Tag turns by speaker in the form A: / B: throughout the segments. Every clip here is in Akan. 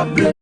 A: Dwabrem.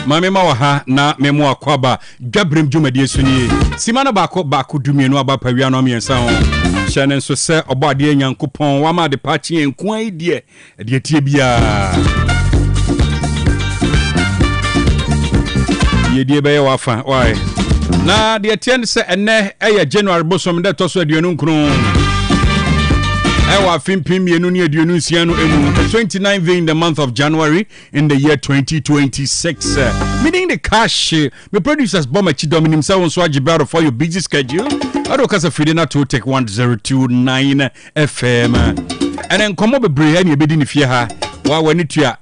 B: Mame ma ha na memo akwaba Dwabrem dwumade suni simana baako dumienu aba pawia no miensa ho hyene nso se obade nyankopon wa ma de pachi enko ai de tie bia ye die be wafa why na de tie se enne eye January bosom de toso aduonu nkron Ewa fimpim yenu ni aduonu nsianu emu 29th in the month of January in the year 2026. Meaning the cash the producers bomb chidomi himself so ajibaro for your busy schedule. Ado kasa fidena to Otec 1029Fm. And then come up a bre any bedi ni fie ha. Wa wani tua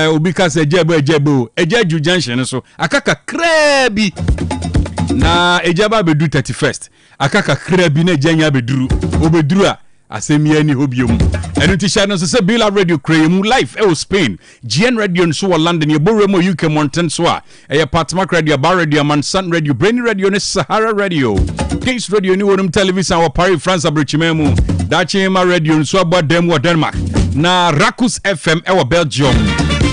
B: obi kasa ejaju junction so akaka krebi na ejaba bedu 31st. Akaka krebi na ejanya beduru obeduru a Asemi ni hobium. And it is no se Bila Radio Kremu live Spain. GN Radio so London ye Boremo UK Mountain Swa. E Patmak Radio Bar Radio Mansan Radio Brainy Radio ne Sahara Radio. Case Radio ni wonum television our Paris France abrichimemu. Dachi ma radio so about them Denmark. na Rakus FM ewa Belgium,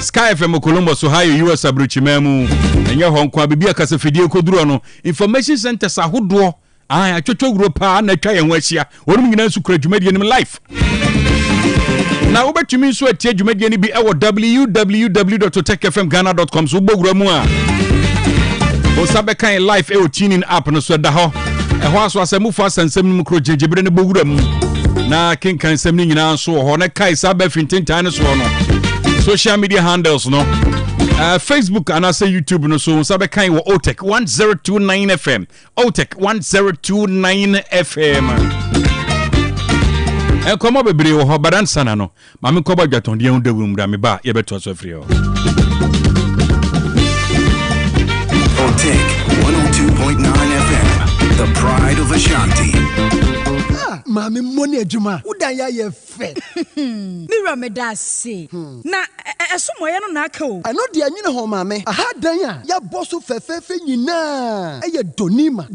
B: Sky FM Columbus Ohio US Abrochimemu, enye ho kwa bibia kasa fidie koduro no information center sahodo atwotwo group na twa yen wahia wonum nyina su kura dwumadie nim life na wobetumi so atie dwumadie ni bi ewo www.otecfmghana.com so bogura mu a osabe kan life ewo tuning app no so da ho eho aso asemufo asansem nim kro jejebre ne bogura mu na kenkan sem ni nyina so ho na kai sabe fintintan ne so no social media handles no Facebook and also YouTube no so sabe kan wo Otec 1029Fm Otec 1029Fm komo bebre wo ho badan sana no ma me koba dwaton de hu dawum da me ba ye beto so free ho
A: Otec 102.9FM the pride of Ashanti.
C: Mami money adwuma udan ya ye fe
D: mira me da se na esomoye no na aka o
C: ano de anyine ho mami aha dan a ya boso fefefe nyina eye donima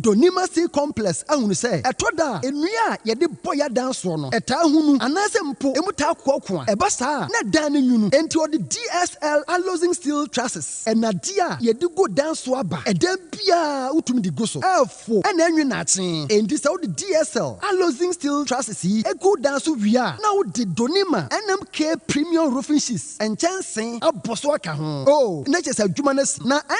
C: sea complex ahunu se etoda enua ye de boya dan so no eta hunu anase mpo emuta kokko eba saa na dan ne nyunu enti odi DSL alloying steel trusses enadia ye de go dan so aba edan bia utumi di go so efo ena enwe na achen enti se odi DSL alloying steel trusses e go down so wia na wo de donima NMK premium roofing sheets and chansen aboso aka ho oh na chesa adwuma na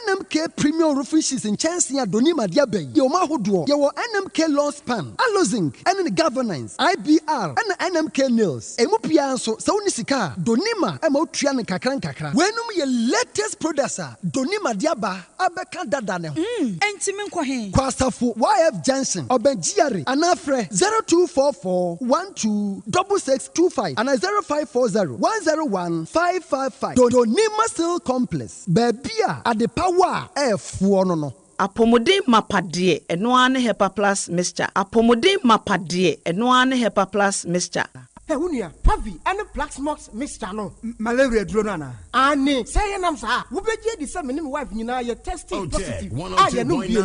C: NMK premium roofing sheets and chansen a donima dia ben ye o ma hodo ye wo NMK long span alozing and governance IBR and NMK nails emu pia so se woni sika donima e ma otua ne kakra wenum ye latest products donima dia ba abeka dada ne ho
D: enti me nkɔ he
C: kwasafo YF Johnson obenjiare anafre 0244126625 and 0540101555 donima steel complex babia ade power efuo no
E: Apomodin mapade eno ane hepa plus mixture apomodin mapade eno ane hepa plus mixture
F: Hey, Unia, Pavi, and the Black Smokes, Mr. No, Malaria Dronana. Annie, say, and I'm sorry, we be the same wife, you know, you're testing positive. I know you.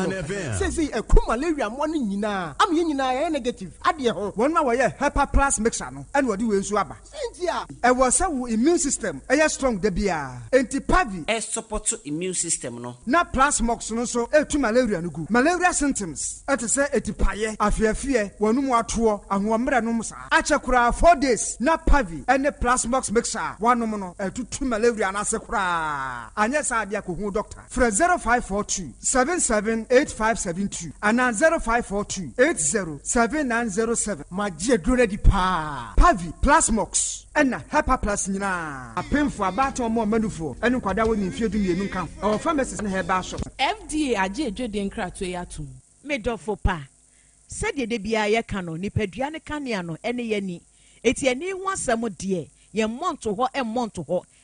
F: Say, a cool malaria morning, you know, I'm in negative. Adia, 1 hour, Hepa Plus Mixano, and what do you swabber? Cynthia, I was our immune system, a strong debia, anti Pavi,
E: a support immune system, no,
F: not Plus Smokes, no, so, to malaria, no good. Malaria symptoms, at a say, a tipaye, I fear, one more tour, and 1 minute, Achakura. 4 days na pavi and the plasmox mixer one no to malaria na sekura anya sa dia ko hu doctor for 0542 778572 and 0542 807907 magie dure di pa pavi plasmox and hepa plus nyina apemfo abato mo manufo enu kwada woni mfie du mienu kan our pharmacies na herbal shop
G: FDA age dwede nkrato yatum medofo pa said de bia ye kano nipadua ne kanea no ene yani eti ani ho asem de ye monto ho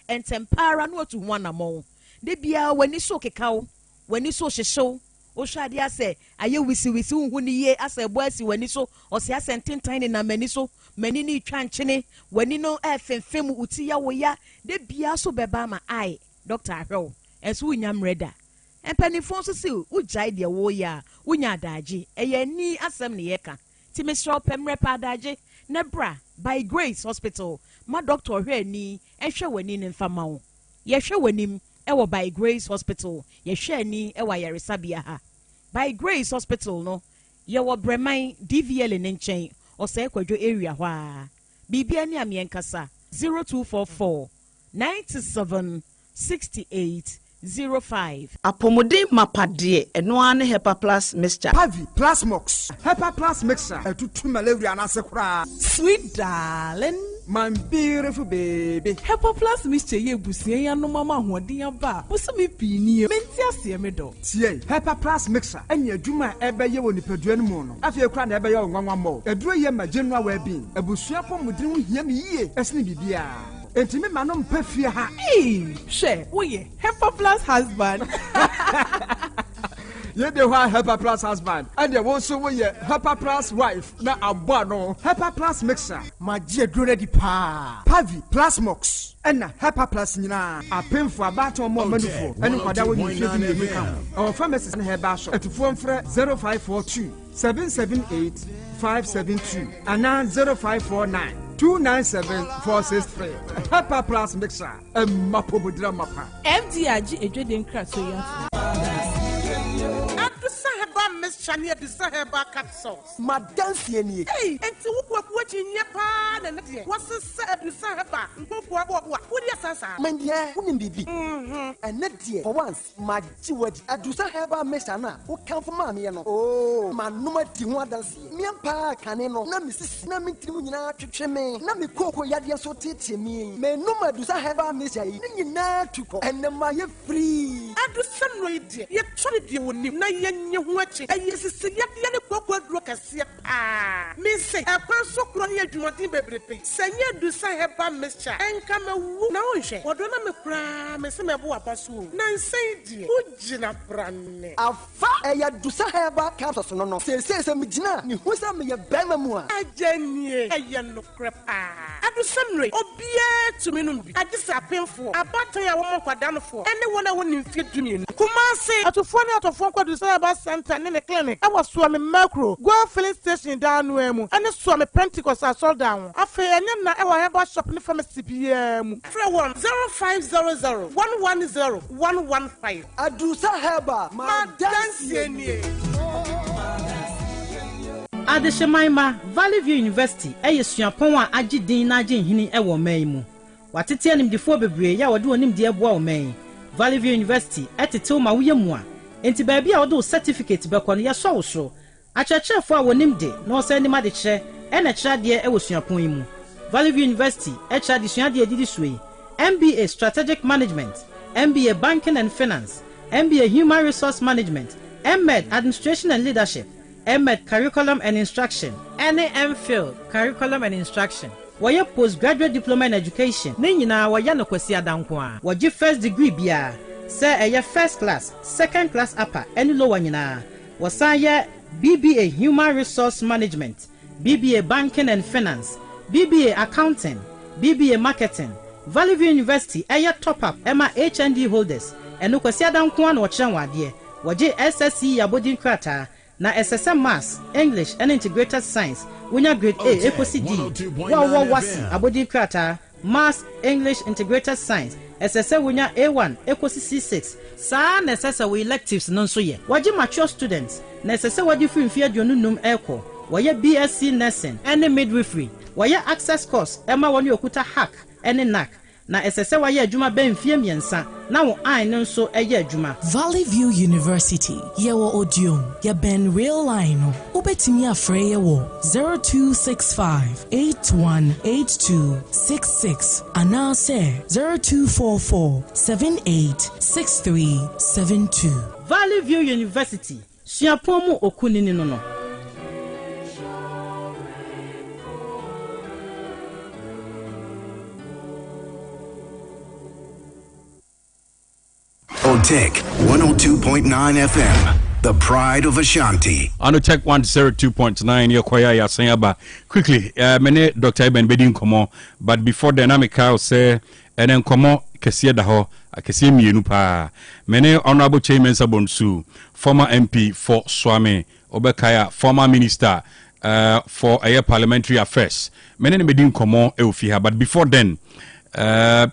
G: entempara no otu ho anamo de bia wani so kekawo wani so hyehyew o hwade ase aye wisi hu ni ye ase bo asi wani so o se asententan ne na mani so mani ni twa nkyene wani no efemfem uti ya wo ya de bia so beba ma ai Dr. Ahwew enso unyam reda empanifo so se ujai de wo ya unya adaje eye ni asem ne ye ka ti Mr. Pemre padaje nebra by Grace Hospital ma doctor hwe ni ehwe wani ne mfama wo ye hwe wanim ewo by Grace Hospital ye hwe ni ewa yaresabia ha by Grace Hospital no ye wo breman DVL ne nchen o se kwadwo area ho a bibia ni amienkasa 0244 97 68 05
E: apomodin mapade eno ane hepa plus mixture
F: pavi plasmox hepa plus mixture to malaria na sekura
G: sweet darling
F: my beautiful baby
G: hepa plus mixture ye busie ya no mama hoden aba busumi pini menti ase me do
F: tie hepa plus mixture anya adwuma ebeye wo nipadua no mu no afie kura na ebeye onwanwa mo eduro ye ma general well-being abusua pomodin hia me yie esne bibia Entime manom pefia ha.
G: She, oye, Hepa Plus husband.
F: Ye de wa Hepa Plus husband. And ye also we Hepa Plus wife. Na abano. Hepa Plus mixer. Magie dure di pa. Pavi Plus mox. Ena Hepa Plus nyina. Apemfo abato mo manufo. Enu kwada wo ni fie bi kan. Our pharmacies na heba shop. Etufo mfre 0542 778 572 and 0549 297-463. Pepper Plus Mixer. Mapobudra Mapa.
G: MDRG Edwin Krasoya.
H: Miss Chania de Sahaba capsules.
C: Madame Sieni.
H: Hey, and to watch in your pan and what's the said to Sahaba? What do you say?
C: My dear, wouldn't be. And not dear, for once, my Jewett, I do Sahaba Messana, who come from Mammy. Oh, my number Tiwadansi. Miampa, Caneno, Namis, Namitrina, Chicheme, Nami Coco Yadia so teaching me. May no matter do Sahaba Messa, Nina to go, and the Maya free.
H: I do some radio. Yet, Charlie, you would name Nayan watching. Yes, it's a young cocoa rockers. Miss say, a person crying to not be baby. Sanya do Sahaba Messa, and come a woman. What don't I promise him about Basu? Nan say, Ujina Brand.
C: A fire do Sahaba capsules. No, says a Mijina, who's a me a Bamamua.
H: A Jenny, a young crap. I do some rate, or be to me. I just appeal for a battery I want for down for anyone I want to fit to me. Kumasi, at 4 out of 4 to Sahaba Center in the clinic. I was swimming macro, go filling station down Wemu, and a swam Pentecost I saw down. I feel I have a shopping from a CPM. 0500110 115.
C: I do Sahaba, my
I: Adeshemaima, Valley View University, Suapon, Ajidin, Najin, Hini, Ewo Maimu. What it tell him before Bebre, ya would do him dear boy May. Valley View University, at it to my Williamwa. Enti baby I do certificate back on your so. A church for our name day, no send him at the chair, and a child dear Ewosuapon. Valley View University, a child is Yadia did this way. MBA Strategic Management, MBA Banking and Finance, MBA Human Resource Management, MEd Administration and Leadership, MEd Curriculum and Instruction, NA MPhil Curriculum and Instruction. Waya postgraduate diploma in education. Nina waya no kwesi adankwa. Waji first degree bia. Say aya first class, second class upper, any lower nyina. Wasaya BBA Human Resource Management, BBA Banking and Finance, BBA Accounting, BBA Marketing. Valley View University aya top up Emma HND holders. Eno kwesi adankwa no wachanwadie. Waji SSC yabodin krata. Na SSM Maths, English and Integrated Science, Winya Grade A, ECOCD, Wasi, Abodi Krata, Maths, English, Integrated Science, SSM Winya A1, ECOCD 6, Sa necessary electives non so ye. Waji mature students, necessary wadi free fear Jonunum Echo, Waya BSc Nursing, and midwifery, Waya access course, Emma Wani Okuta Hack, and NAC. Na SSC wa ye adwuma ben fie miensa na wo an no so eye adwuma. Valley View University ye wo odium ye ben real line no obetimi afre ye wo 0265818266 ana say 0244786372. Valley View University suapomu okunini no.
A: Otec 1029 FM, the pride of Ashanti.
B: On Otec 102.9, Yokoya Yasayaba. Quickly, many Dr. Eben Bedin Komo, but before the Namika say, and then Komo Kesia Daho, a Kesim Yenupa. Many honorable chairmen Sabonsu, former MP for Swame, Obekaya, former minister for parliamentary affairs. Many Bedin Komo Eufiha, but before then,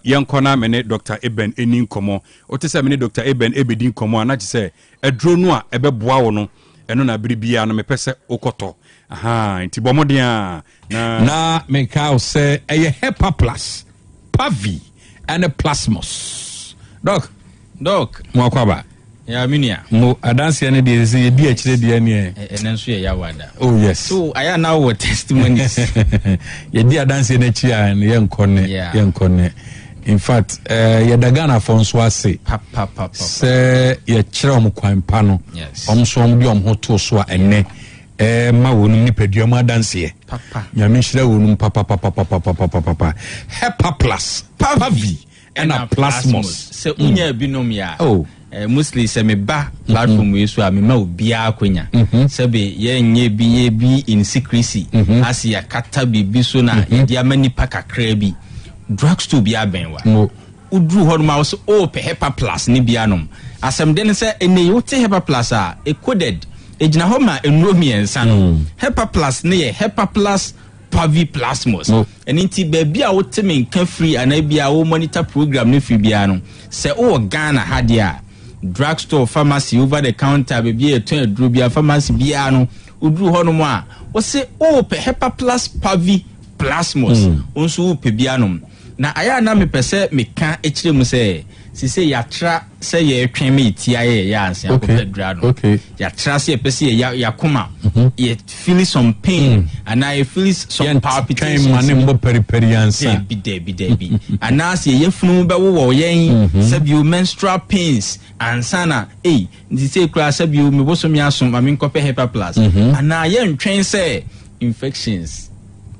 B: young corner mene Dr. Eben enin komo otese mene Dr. Eben ebedin komo anachi se edro no a ebeboa wo no eno na biribia no mepese okoto aha nti bomodia na menka se eye hepa plus pavi and plasmos doc mo akwaba ya minia mo adanse ne de se di akire de ne enenso ye yawada. Oh yes, so I am now with testimonies. Ye di adanse ne chi an ye nkone in fact ye dagana for so ase papa se ye kire om kwanpa no om so om di om hoto so a enne ma wonu ni peduam adanse papa nyame hire wonu papa hepa plus pavi and a plasmos se unya binom ya mostly se me ba platform we so a me ma obia akonya se be ye nye bi in secrecy as ya kata bibi so na ye amani pakakra bi drugs to be abenwa udru hoduma so pe hepa plus ni bianom asem den se ene yote hepa plus a coded ejina homa enromi ensa no hepa plus ne ye hepa plus
J: paviplasmos and inti baby a wote me nka free anabia wo monitor program no free bia no se o Ghana hadia drugstore pharmacy over the counter baby e ton aduro bia pharmacy bia no uduru ho no mo a wo se o pe hepa plus paviplasmos onso wo pe bia no na aya na me pese me ka ekire mu se sise yatra se ye twen me tia ye ya anse akopedra no yatra se pese ya koma ye feel some pain and I feel some palpitations
B: mane mbo periperi ansa
J: bi and as ye funu be wo yen sabi menstrual pains ansana ndi se kura sabi me bosom ya som ma me nkope hepa plus and ye ntwen se infections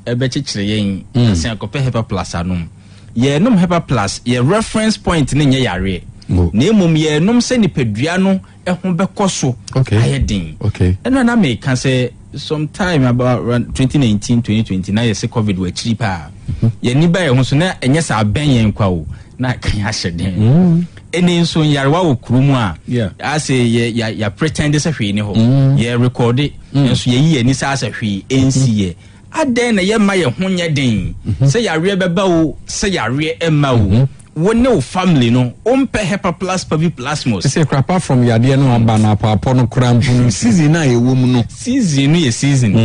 J: ebe chichire yen anse akope hepa plus anum ye num hepa plus ye reference point ne nye yare na emum ye num se nipadua no ehun bekoso ayedin eno na me kan say sometime about 2019 2020 na ye say covid we chiri pa ye ni ba ye ho so na enye sa ben ye nkwa o na kan ya hyeden eni nso yarewa wo kurumu a say ya pretend say hwe ni ho ye record nso ye yi ani sa hwe ensi ye aden na ye ma ye honye den se yare beba wo se yare emma wo wone wo family no ompe hepa plus paviplasmos
B: se krapa from yade no aba na papa no krampu no season na ye wo mu no
J: season no ye season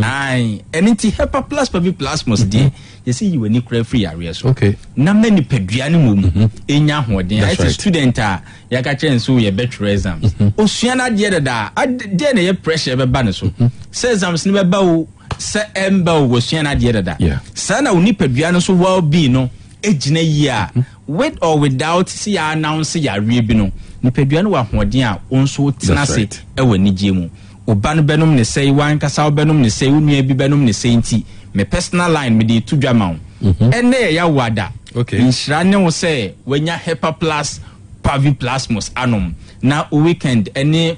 J: ai eniti hepa plus paviplasmos die ye se yiwe ni kra free yare so na mani padua ne mom enya hoden ai student a ya ka chenso ye better exams osua na de dada de na ye pressure beba ne so se exams ne beba wo se emba wo sua na de dada sana uni padua no so well be no ejina yi a with or without see ya announce ya rebi no ni padua no wa hoden a onso tenase e wani giemu oba no benom ne sei wan kasa obenom ne sei unua bi benom ne sei nti me personal line me de tudwama ene ya wada nshira ne wo se wanya hepa plus paviplasmos anom na weekend ene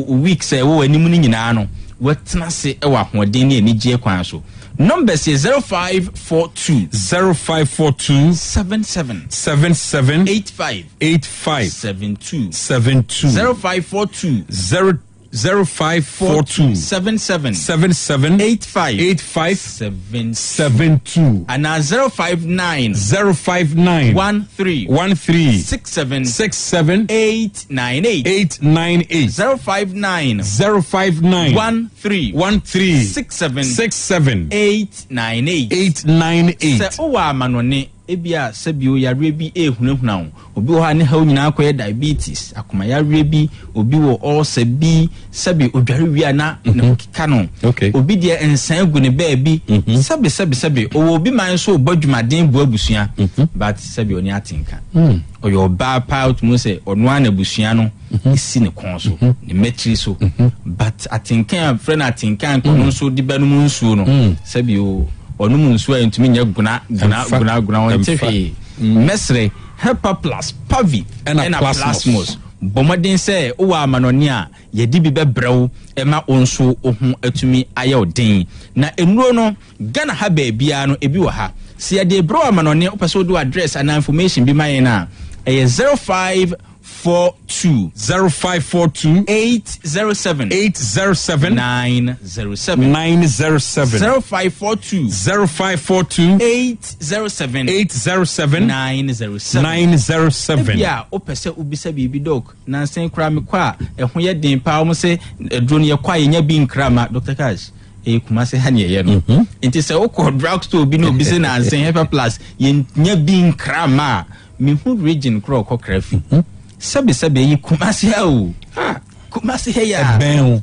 J: week say wo animu ni nyina no wetna se e wa hoden ne anigye kwan so numbers is 0542 77 85 72 0542
B: 0542
J: 77 85
B: 72
J: and 059 13 67 898 059 13 67 898 se o wa manone ebia sabio yare bi ehunahuna obi wo ha ne ha nyina akoye diabetes akoma yare bi obi wo ulcer bi sabi odware wi na ne kika no obi de ensan gu ne ba bi sabi obi man so obadwumaden bu abusua but sabi oni atinka oyo ba part mu se onu ana abusua no isi ne kon so ne metri so but atinka friend atinka kono so di banu mu nsuo no sabi onu mu nsuo entumi nya guna wontefe mesre hepa plus pavi and plasmos bomodin se o wa manoni a yedi bi bebrew ema onso ohun atumi ayodin na enuro no Ghana ha ba bia no ebi wo ha se yede bro manoni opeso do address and information bi mayen na 0542
B: 0542
J: 807
B: 907
J: 0542 807 907 yeah opese ubisa bibi dok na sen kra me kwa ehun ye den pa o se drone ye kwa ye nya bi nkrama Dr. Cash kuma se ha ne ye no enti se o ko drugstore bi no bi se na sen hepa plus ye nya bi nkrama me hu region kro ko krafi sabe yi kumasi ha o kumasi he ya ben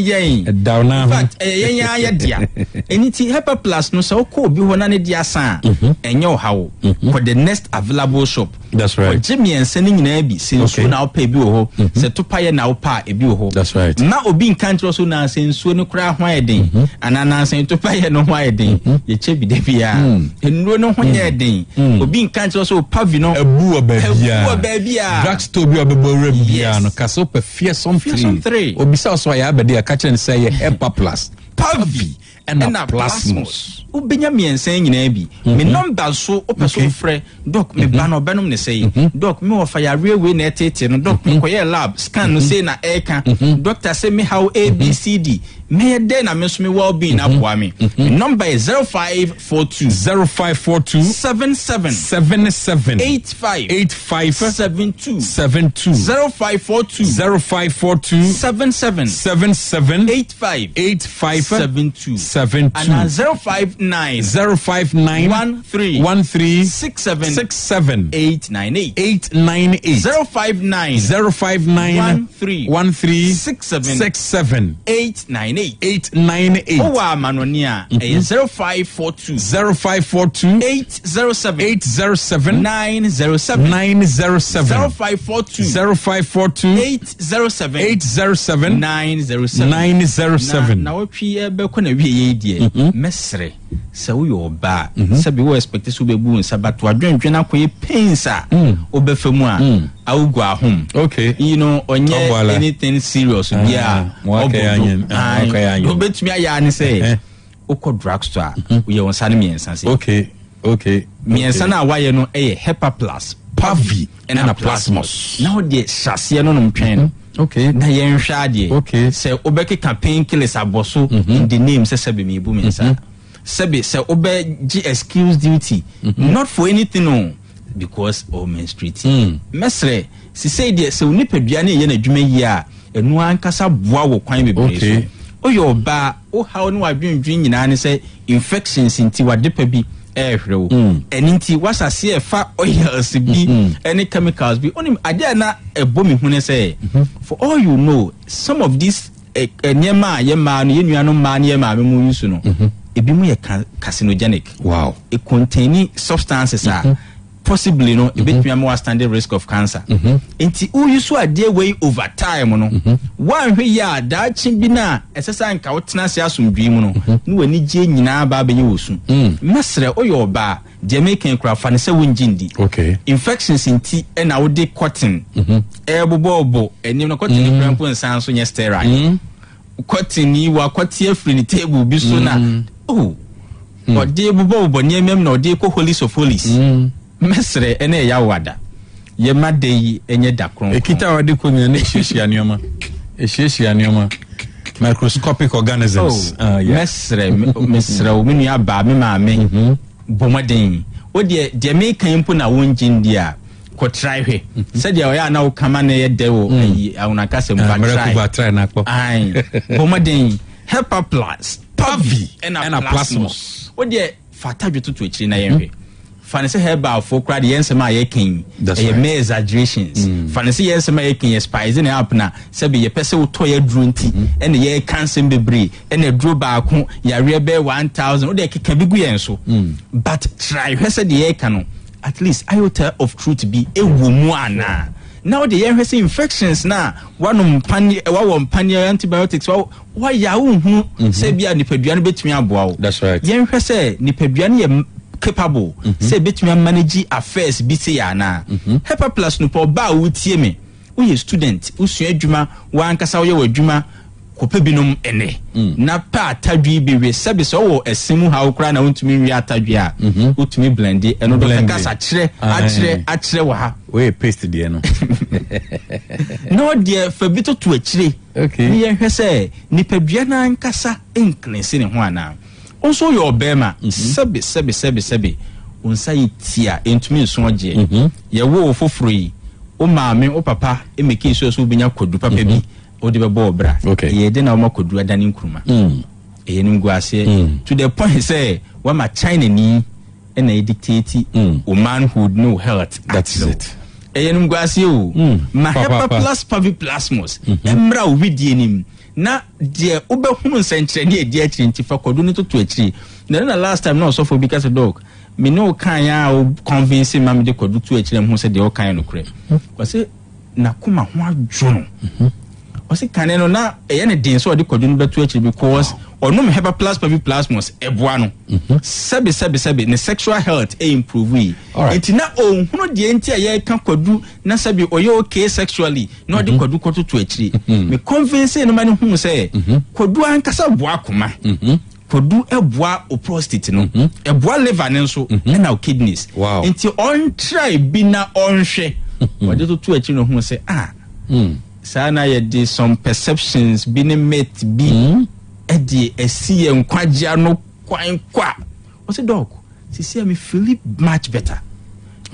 J: yen
B: dawna
J: fact yen ya dia eniti hepa plus no so ko bi ho na ne dia san enyo hawo for the next available shop
B: that's right
J: Jimmy and sending nyina bi senso na opa bi wo ho se topa ye na opa e bi wo ho
B: that's right
J: na obi nkantre so na senso ne kura ho ayeden anana sen topa ye no ho ayeden ye che bi de bia enuro no ho ayeden obi nkantre so pavi no
B: ebu obabia
J: drugstore
B: bi obabora bia no kaso pa fie some three obisa so ya abede ya kache ne say hepa plus pavi and plasmos ubenya miensen nyina bi me number so opeso frɛ doc me ba no benom ne say doc me wo fa ya rewe na etete no doc me koye lab scan no say na eka doctor say me how abcd
J: me de na me so me well being aboa me. Number is 0542 77 85 72 0542 77 85 72 and 059 13 67 898 059 13 67 898 Owa Manonia 0542 807 907 0542 807 907 na wotwe be ko na wie ye die mesre se wo yo ba se be wo expect so be bu nsa but wadwendwe na koye pensa obefamu a awugu ahom
B: okay
J: you know onye anything serious bia obetumi aya ni say okọ drugstore we ye wonsa ne miensa say
B: okay
J: miensa na waye no Hepa Plus Pavi and Plasmos now the chassis no mpwen
B: okay
J: na yen hwa de
B: okay
J: say obeke campaign killers aboso in the name say be me bu miensa say obe g excuse duty not for anything no because of menstruating mesre si say de say onipadua na ye na adwuma yi a enu ankasa boa wo kwan bebre so oyo ba o how no adwendwen nyina ne say infections inti wadepa bi ehrewo eninti wasase efa oils bi any chemicals bi onim ade na ebomi hune say for all you know some of these nyema yema no yenuano ma ne ma me use no ebi mu ye carcinogenic
B: wow
J: it containing substances are possibly no ebetumi am stand the risk of cancer enti u use ade way over time no wan hwe ya da chi bi na esesa nka wotena se asomdwi mu no no wani je nyina ba be ye wosu mesre oyo ba de making craft ne se wonjindi
B: okay
J: infections inti na wode cotton ebobobo enim no cotton brempo nsan so nye sterile cotton ni wa kwatie free ni table bi so na ode ebobobo nyemem na ode ko holies of holies mesre ene ya wada ye madei enye dakron
B: ekita wade ko nyina ne hyehyia nioma microscopic organisms
J: mesre o menu aba me maame bomaden o de me kan mpo na wonjin dia ko try hwe se de o ya na o kama na ye de o ayi awuna kase mba
B: try na kpo
J: ai bomaden Hepa Plus Pavi and Plasmos o de fata dwoto ekiri na ye hwe fancy herbal for crowd yensema ye king e me exaggerations fancy yensema ye king spice na up na se be ye pese wo to ye dru nti ene ye cancer bebre ene dru ba ko ya rebe 1000 wo de keka bigu yen so but try hwese de ye ka no at least iota of truth be ewo mu ana now the yen hwese infections na wanom pani wawo mpani antibiotics wa ya hu se bia nipadua no betumi aboa wo
B: that's right
J: yen hwese nipadua no ye capable say betumi manage affairs bi say yana Hepa Plus no po ba wutie me wo ye student usua adwuma wa ankasa wo ye wadwuma kopa binom ene na pa atadwi bi we sebe so wo esimu ha ukra na wontumi wi atadwi a wotumi blend eno do kasa akire wo ha
B: we paste de no
J: no de fa bito to akire
B: okay
J: ni ye hwese ni padua na ankasa enclense ne ho ana also your bema sebe unsa yitia entumi nso oje ye wo foforo o maame o papa e make sure so binya kodu papa bi o de bebo obra ye de na o makodu adani nkruma ye nim guase to the point say wa ma China ni e na dictate o manhood no health
B: that's it
J: ye nim guase o ma Hepa Plus Pavi Plasmos emra o widie nim na de obehunu nsenkyere ne edi akiri nti fa kodu ne toto akiri na last time no so for because of dog me no kan ya o convince mam de kodu to akiri am hu se de o kan no kure wase na kuma ho adwono wase kan no na eye ne den so de kodu no beto akiri because onum Hepa Plus Pavi Plasmos eboa no sebe ne sexual health improve enti na ohunu de enti aye kan kodu na sabi oye okay sexually no de kodu koto to akiri me convince no mani hu se kodu ankasa boa koma kodu eboa o prostate no eboa liver ne nso na o kidneys enti on try bi na on hwe wade to akiri no hu se sana ye de some perceptions bi ne met bi Eddie esi enkwagya no kwan kwa. I said, Doc, see me feel much better.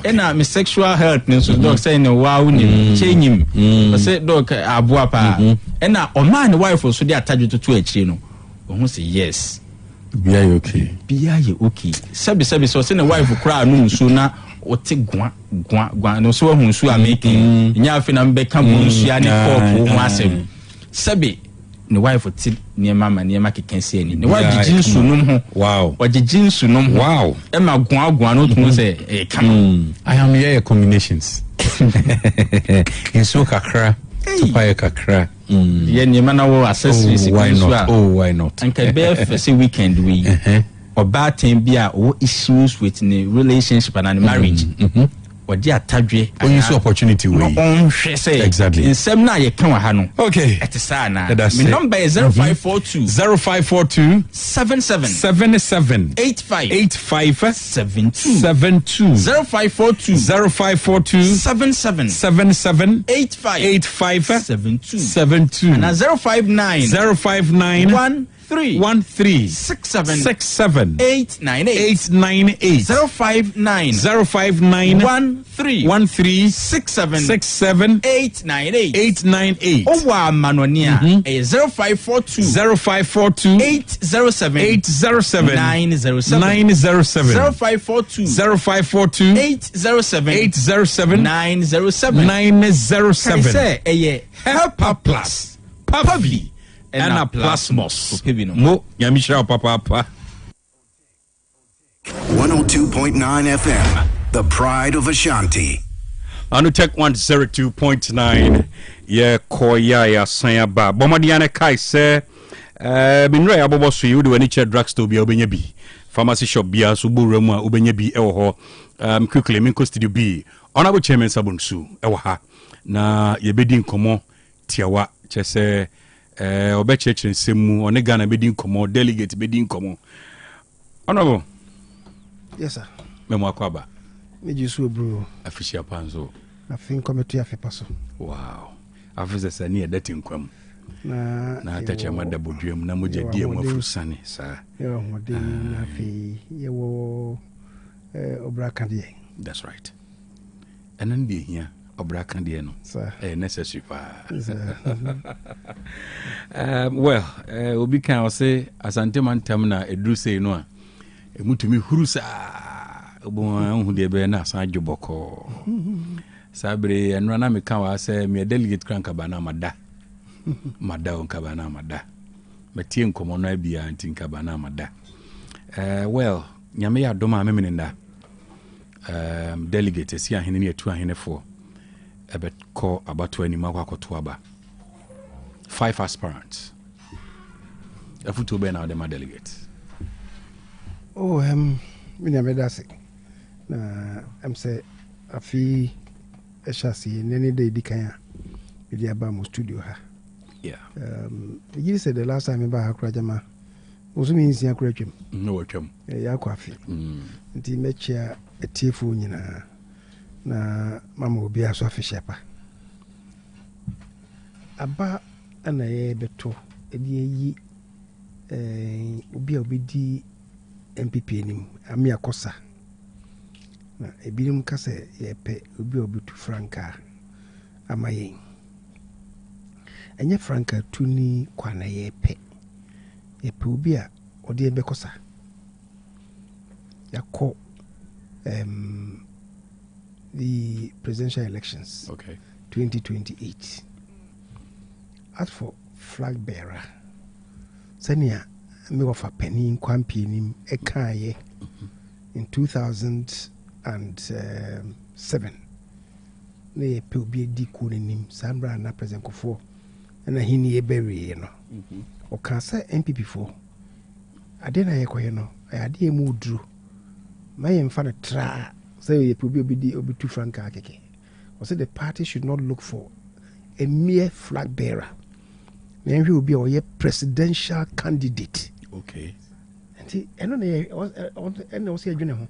J: And my sexual health, so Doc saying wow, change him. I said, Doc, abuapa. And now, man, wife was so they attach you to a chino. I say yes.
B: Be okay.
J: Be okay. Sabi so send a wife who cry no sooner or take gwa no so who so are making. Nyafin and become Musiani for one. Sabi. The wife would sit near Mamma near Maki can see any. The wife did jeans sunum. Wow. Or the jeans sunum. Wow. Emma Guano to say, come on.
B: I am here combinations. In so kakra. Paya kakra.
J: Yeah, Yemana accessories.
B: Why not? Oh, why not?
J: And can bear for say weekend we or bad time beer or issues with the relationship and marriage. Or dear Tadre,
B: or you see opportunity way.
J: Exactly. In some now you come hano.
B: Okay.
J: At the sana. My number is 0542 77 85 72 0542 77 85 72 and 059 13 67 898 059 13 67 898 oh wow manonia 0542 807 907 0542 807 907 say help plus Papavi and a plasmos.
B: Mo Yamisha Papa
A: 102.9 FM, the pride of Ashanti.
B: Otec 1029 ye koya ya sayaba. Bomadiane kai se minre abobo so you do any drugstore bi obenya bi. Pharmacy shop bi aso Dwabrem a obenya bi e wo ho. Quickly min ko studio bi. Honorable Chairman Sabonsu e wo ha. Na ye bedi nkomo tiawa chese obechechre nsemu one Ghana bedi nkomo delegate bedi nkomo. Honorable.
C: Yes sir.
B: Memo akwaba.
C: Mejisu bro.
B: Afishia panzo.
C: Afin committee afepaso.
B: Wow. Afisa sani edati nkwam. Na atache mada bodwem na moja die mu afusane sa.
C: Yo hode na afi yewo obraka die.
B: That's right. Enan die here obraka die no. Necessary pa. Well, obi kan say asante mantam na edru say no a emutumi huru sa obo hu de be na san djoboko. Sabre enra na me kan wa say me delegate kranka bana mada. Mada on kabana mada. Metie nkomo no abia anti kabana mada. Well, nyame ya doma memenenda. Delegate si ahene ne atu ahene fo. Ebet ko abato anima kwa koto aba. 5 aspirants. Afuto be na dem delegates.
C: Oh, nyame dase. Na say afi eshasi nene de dikan ya aba mo studio ha.
B: Yeah.
C: You said the last time about Hakrajama was means Yakrachim.
B: No, chum.
C: Yakwafi. Nti mecha a tearful na Mamma will be a soft shepherd. Aba and a beto, a ye be obedi MPP nim, a mere cosa. A billion case, ye pay, will be obi to Franca. Am I? Enye Franca tuni kwana yepe obi a odi ebekosa yakọ the presidential elections 2028. As for flag bearer senia me wafa penin kwampinim ekaye in 2007 ne yepe obi di kunenim sambra na president Kofo na hini ebere no o kan say MPP4 ade na ye koye no ade emu duru ma ye mfa na tra say ye probi obi tu franka akeke o say the party should not look for a mere flag bearer na hwe obi o ye presidential candidate.
B: Okay.
C: Nti eno na ye eno o say adwene ho.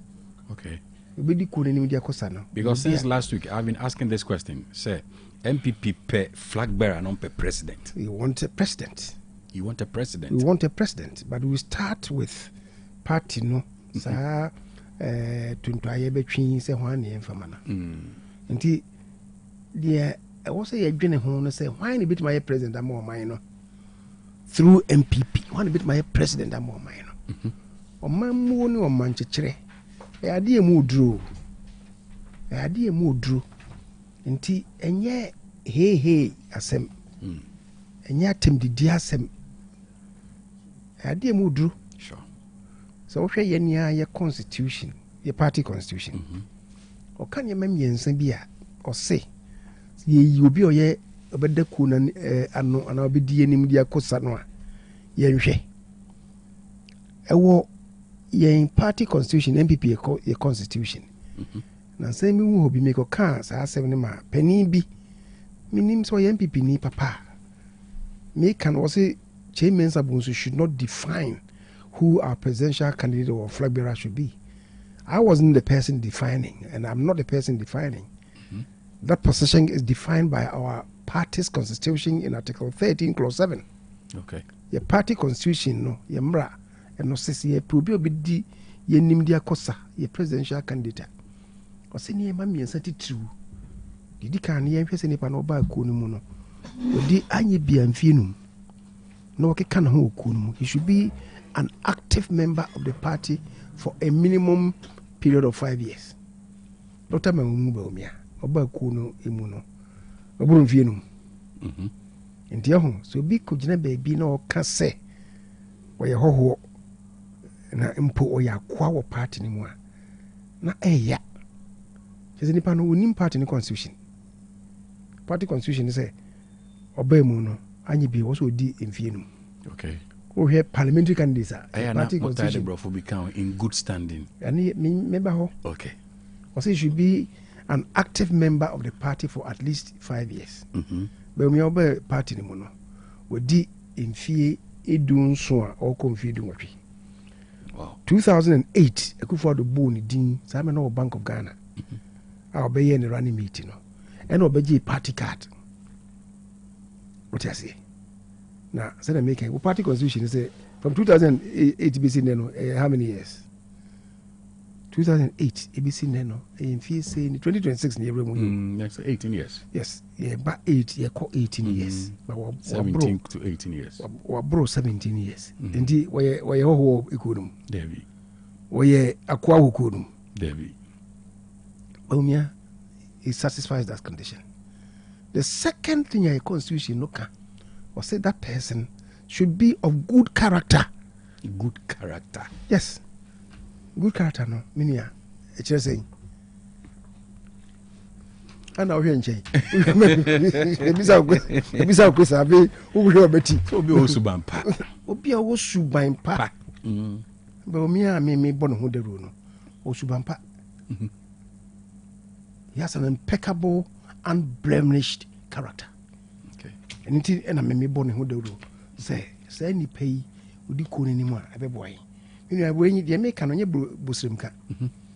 B: Okay.
C: Obi di ko ni dia kosa no
B: because since last week I've been asking this question. Say MPP per flag bearer, not per president.
C: You want a president?
B: You want a president.
K: We want a president, but we start with party no. Sa tuntuaye between say hwan ne mfama na. Nti the wo say ye dwene ho no say hwan ne bit my president am o man no. Through MPP. Hwan ne bit my president am o man no. O man mu ne o man chekere. E ade emu duro. E ade emu duro. Nti enye hey asem. Enye atem didi asem. E ade emu duro. So what your constitution, your party constitution. Or can you remember Yensabia or say you be or ye about the Kunan and I'll be dealing dia Cosanoa. Yenche. A war ye party constitution, MPP, your constitution. Now say me who be make a cars, I 7 ma penny be. Meaning so MPP ni papa. Me can also chairman Sabunsu should not define who our presidential candidate or flag bearer should be. I wasn't the person defining, and I'm not the person defining. That position is defined by our party's constitution in Article 13, Clause 7.
B: Okay.
K: Your party constitution, no, your mra, and no says ye probably ye nimdia kosa, your presidential candidate. Or say ye mammy and set it true. Did you can ye face any panoba kunumuno? Or di any be and finum? No, can who kunum. He should be an active member of the party for a minimum period of 5 years. Dr. Mamumia, Oba Kuno Imuno, Obun Vienum. And Tiaho, so be could never be no casse or your ho na impo or ya qua party anymore. Na ya. There's any pan who party in the constitution. Party constitution is a Oba Muno, and you be also di in Vienum.
B: Okay.
K: We have parliamentary candidates.
B: Party constitution will become in good standing.
K: And member ho.
B: Okay.
K: Also, should be an active member of the party for at least 5 years. But we have party ni mono. We di in fie edun so or confiding what we.
B: Wow.
K: 2008, I could afford the bone din. Simon no Bank of Ghana. I'll be in the running meeting. And I'll be party card. What I say. Now, said I make a party constitution is from 2008 ABC Neno, how many years? 2008 ABC Neno, in fee saying 2026 near
B: next 18 years.
K: Yes, yeah, but 18 years. But
B: 17 to 18 years.
K: Or bro 17 years. Indeed, where you equodum.
B: Debbie.
K: Where aqua wukudum.
B: Debbie.
K: Omia, it satisfies that condition. The second thing a constitution look at. Or say that person should be of good character.
B: Good character.
K: Yes. Good character, no. Minia. It's just saying. And now here in Chay. Bisa kwesa be wo beti.
B: Obi osubampa.
K: Obi a wo subampa. But omia me bon ho de ro no. Osubampa. He has an impeccable, unblemished character. And it and I may born who do say any pay would you call anymore a boy. You know, when you make an busrimka.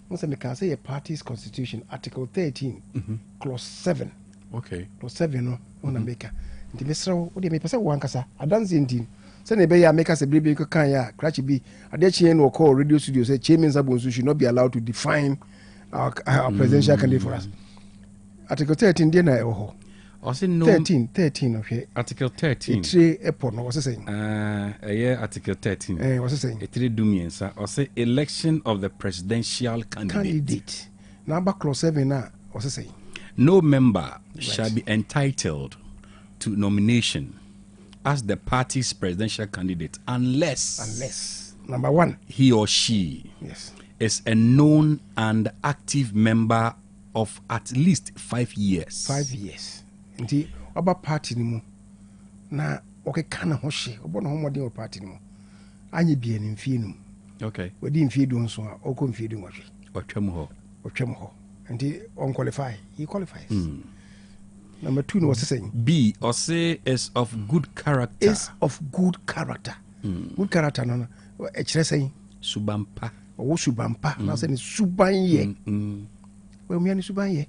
K: Once I can say a party's constitution, Article 13, Clause 7.
B: Okay.
K: Clause 7 no on a maker. The Mr. What do you make us one cassa? I don't see anything. Send a bay make us a baby can ya, cratchy be a dechian or call radio studio say chairman Zabunsu should not be allowed to define our presidential candidate for us. Article 13, dinner or
B: also no
K: 13 okay.
B: Article 13.
K: It's a no what's saying?
B: Article 13.
K: What's saying?
B: It do mean sir. Or say election of the presidential candidate.
K: Number clause 7 now. What's saying?
B: No member shall be entitled to nomination as the party's presidential candidate unless
K: number 1
B: he or she is a known and active member of at least 5 years.
K: 5 years. Nti oba party ni mu na okeka ho hye obo no homode o party ni mu anye bia ni mfie num.
B: Okay.
K: Wadi mfie do nso a okọ mfie do nwahwe. Otwam ho. Nti on qualify. He qualifies. Number 2 no was saying
B: B or say is of good character.
K: Is of good character. Good character no e kire say
B: subampa.
K: O subampa na say ni subanye. We mi ani subanye.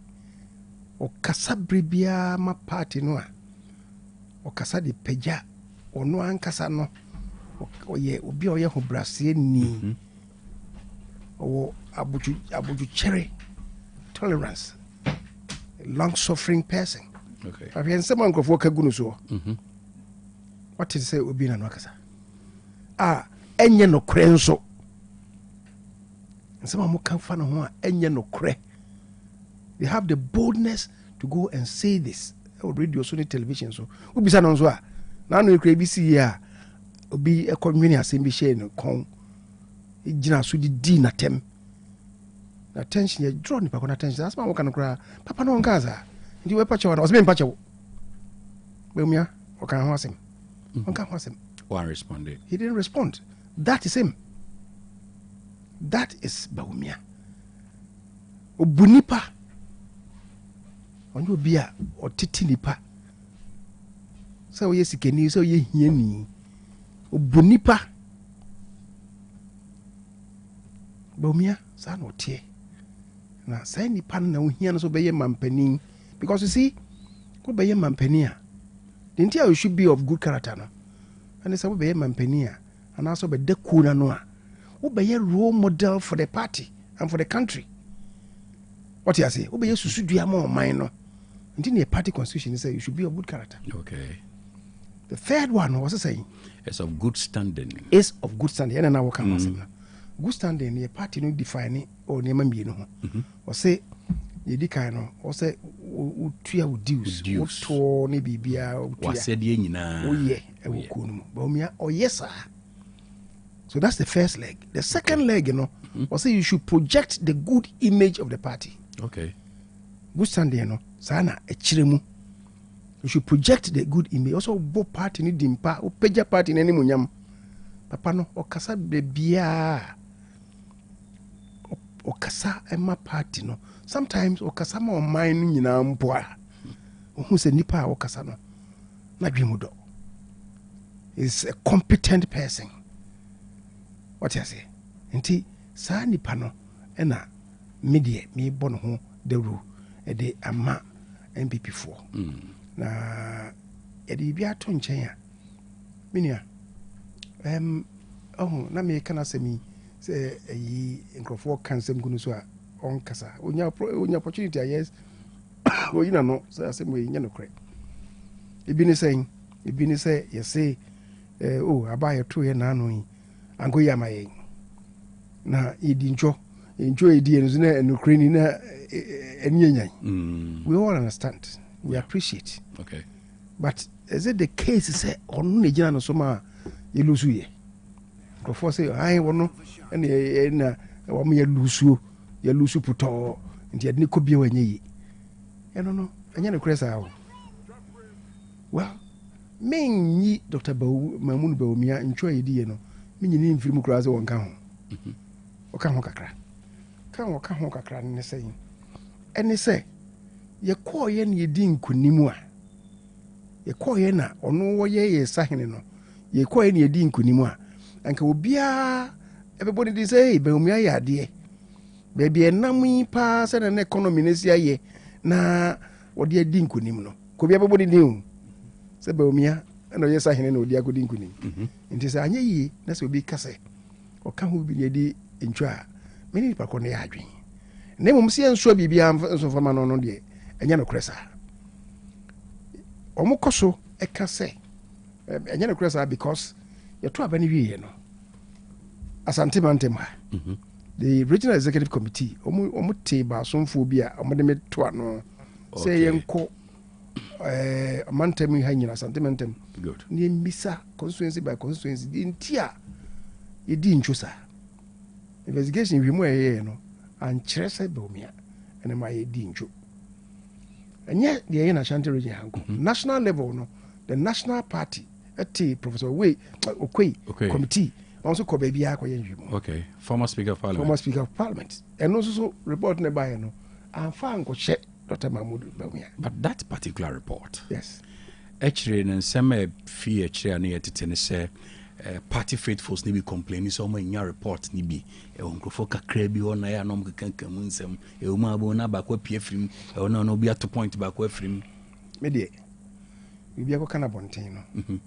K: O kasa bribia ma party no a o kasa de peja ono ankasa no oye obi oye ho brasie ni o abuju cherry tolerance, a long suffering person.
B: Okay.
K: If you someone go for kagunu so. What is say obi na no akasa? Enye no kre nso. Some mo kan fa no ho enye no kre. They have the boldness to go and say this. On radio, so television, so we be saying on so. Now no kre bi si ya. Obi e community asem bi share no kon. Igina so di na tem. Na attention you draw nipa kon attention. That's why we can cry. Papa no nkaza. Ndi we pacha wana. Osme mpacha wo. Beumia, o kan ho asem. On kan ho asem.
B: One responded.
K: He didn't respond. That is him. That is Baumia. Obunipa. Onyo bia o titi nipa. Say we sikeni, say we hiani. Obunipa. Baumia sa no tie. Na say nipa na ohia no so beye mampani because you see, go beye mampani a. The entire you should be of good character no. And say we beye mampani a, and also be de kuna no a. Who be a role model for the party and for the country. What you say? Who be a susudia more minor? Until the party constitution say you should be of good character.
B: Okay.
K: The third one was saying
B: it's of good standing.
K: Is of good standing. And now come good standing. The party no define it or never be no. Or say you decano or say utia udius to ne bibia.
B: Was said ye na.
K: Oh yeah. But oh yes sir. So that's the first leg. The second leg, was say you should project the good image of the party.
B: Okay.
K: Good standing, sana echiremu. You should project the good image. Also, bo party ni dimpa, o peja party ni munyam. Papa no, okasa bebia. Okasa ema party no. Sometimes okasa ma o mind nyina mpoa. Who se nipa okasa no. Na dwimudo. Is a competent person. What you say? Nti saa nipa no na media me bɔ no ho dawuro de ama MPP for. Na yɛde bi ato nkyɛn a minia na me kana sɛmi sɛ ayi nkrɔfoɔ kan sɛm gunu so a ɔnkasa onya opportunity a yes oyina no sɛ asɛm we nya no korɛ ebi ne sɛ yɛse aba yɛto yɛ naano yi anko yamaye na idincho edi enzo na Ukraine na enyenyan. We all understand. We appreciate.
B: Okay.
K: But is it the case say onu ne gina no so ma ye lusu ye? Go for say ai wono na wo me ye lusu puto nti ade ne kobie wanye yi. No anya ne kresa ho. Well, men yi Dr. Mamun Baumia ncho edi ye no. Minyini mfirimu kura ze wonka ho. Oka ho kakra. Ka ho kakra ne sey. Ene sey ye koye ne yedi nkunimu a. Ye koye na ono wo ye sahene no. Ye koye ne yedi nkunimu a. Anka obia everybody dey say Baumia ya de. Baby enam yi pa se na economy ne sia ye na wo de yedi nkunimu no. Ko bia everybody dey se Baumia na ye sahene na odi akodi nkunimu. Nti se anye yi na se obi kase o ka ho bi ne di ntwa meni nipa ko ne ya adwen na mum se enso bibia enso fama no de enya no kresa o mo koso e kase enya no kresa because ye to abani wie no asante mantem ha the regional executive committee o mo te ba sonfo bi a o mo de me to ano se yenko mantem ha nyina asante mantem
B: good
K: ni misa constituency by constituency di ntia ye di nchosa investigation wi mu eye no an kyerese Baumia ene ma ye di ncho enye de ye na Ashanti region hanko national level no the national party Professor Okwe committee also ko baby akoye ndwimo.
B: Okay, former speaker of parliament.
K: And also report ne by no and fan ko che Dr. Mahmoud Baumia.
B: But that particular report,
K: yes,
B: actually in some fee actually na yetete ne say party faithfuls ni bi complain so mo nya report ni bi e onkrofo kakra bi ho na ya no mkankan mu nsem e o ma bo na ba kwa pie frim e o na no bi at point ba kwa frim
K: me de bi akọ kana bonten no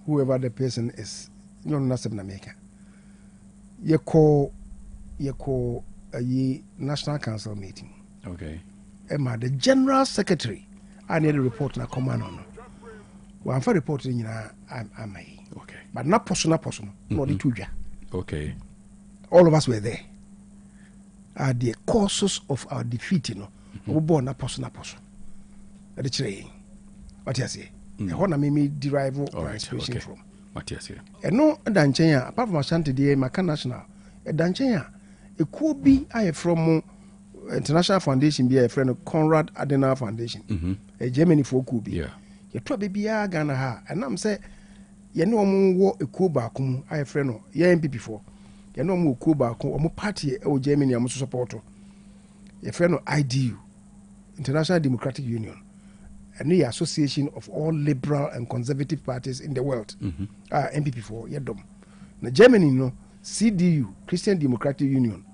K: whoever the person is. You know, na America. You call a National Council meeting.
B: Okay.
K: Emma, the General Secretary, I need a report na command on. Well, I'm reporting I'm okay. But not personal, not the two.
B: Okay.
K: All of us were there. Are the causes of our defeat, we born na personal. The train. What you say? The one me derive our inspiration from.
B: What you say?
K: And no Danchenya, apart from Ashanti Day, Maka National, a Danchenya, it could be I from International Foundation, be a friend of Conrad Adenauer Foundation, a Germany for could be.
B: Yeah.
K: You try baby Ghana ha, and I'm say, you know, more a Cuba, I friend of MP before. You know, more Cuba, or party or Germany, I'm support. A friend of IDU, International Democratic Union. A new association of all liberal and conservative parties in the world. MPP4, Yedom. Now, Germany, CDU, Christian Democratic Union,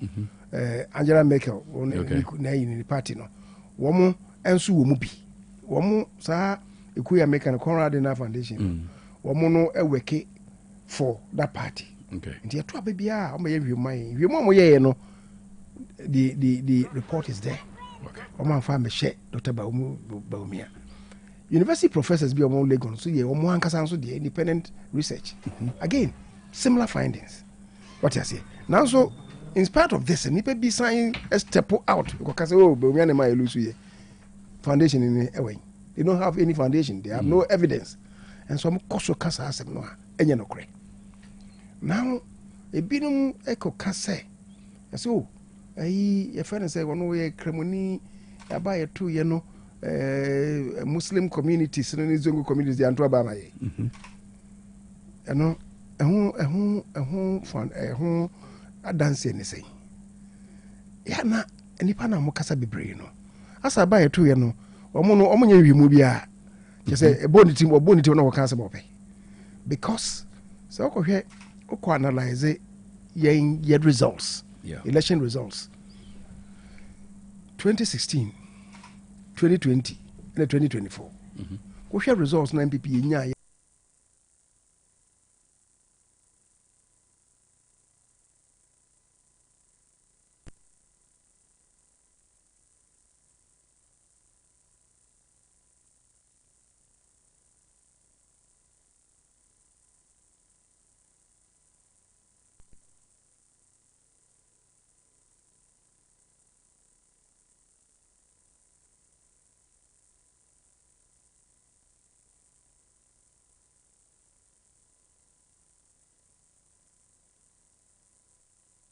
K: Angela Merkel, in the party, Woman, and Sue Mubi. Woman, Sir, Ikuya American Conrad Adenauer Foundation. Woman, a weke for that party.
B: Okay.
K: And you baby, you mind, the report is there.
B: Okay.
K: Woman, farm a share, Dr. Baumia. University professors be among Legon, so yeah, so the independent research. Again, similar findings. What you say? Now, so in spite of this, and if be sign a step out, because but we are my lose foundation in a way. They don't have any foundation, they have no evidence. And so I'm also casa as no any no cray. Now a binum echo casse. So a friend say one way cremoni buy a 2 Muslim communities and Zongo communities and Dwabrem. You know, who dance anything. Yana any pana mokasa bebre no. As I buy a 2 year omonye wimubia. Just say a bonity or bonity no cancer mope. Because so okay, analyze your results.
B: Yeah.
K: Election results. 2016. 2020 and 2024. We share results na MPP nya.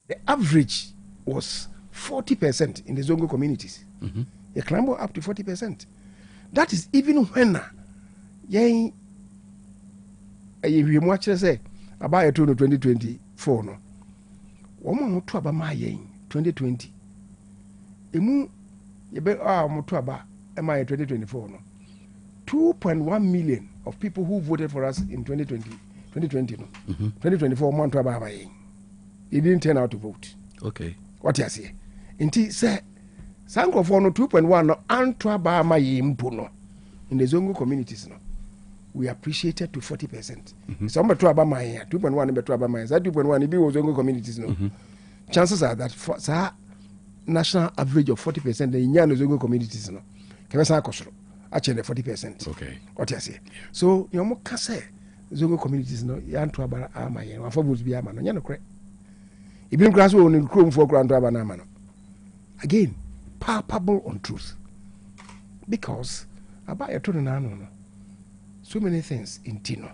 K: The average was 40% in the Zongo communities. You climb up to 40%. That is even when you watch say about 2024 no. Woman to aba my 2020. Emu ye be moto aba my 2024 no. 2.1 million of people who voted for us in 2020 no. 2024 month aba my. He didn't turn out to vote.
B: Okay.
K: What you say? Inti say Sanko for no 2.1 no antwa ba ma yimpo no. In the Zongo communities no. We appreciated to 40%. Some beto aba ma 2.1 beto aba ma. That 2.1 be was Zongo communities no. Chances are that for national average of 40% the Indian Zongo communities no. Kemesa akosoro. Actually 40%.
B: Okay.
K: What you say? So you mo ka say Zongo communities no antwa ba ama yen. Wa for vote bi ama no. Nya no correct. Even grass will in Chrome for Grand Rabanamano. Again, palpable on truth. Because about a turn so many things in Tino.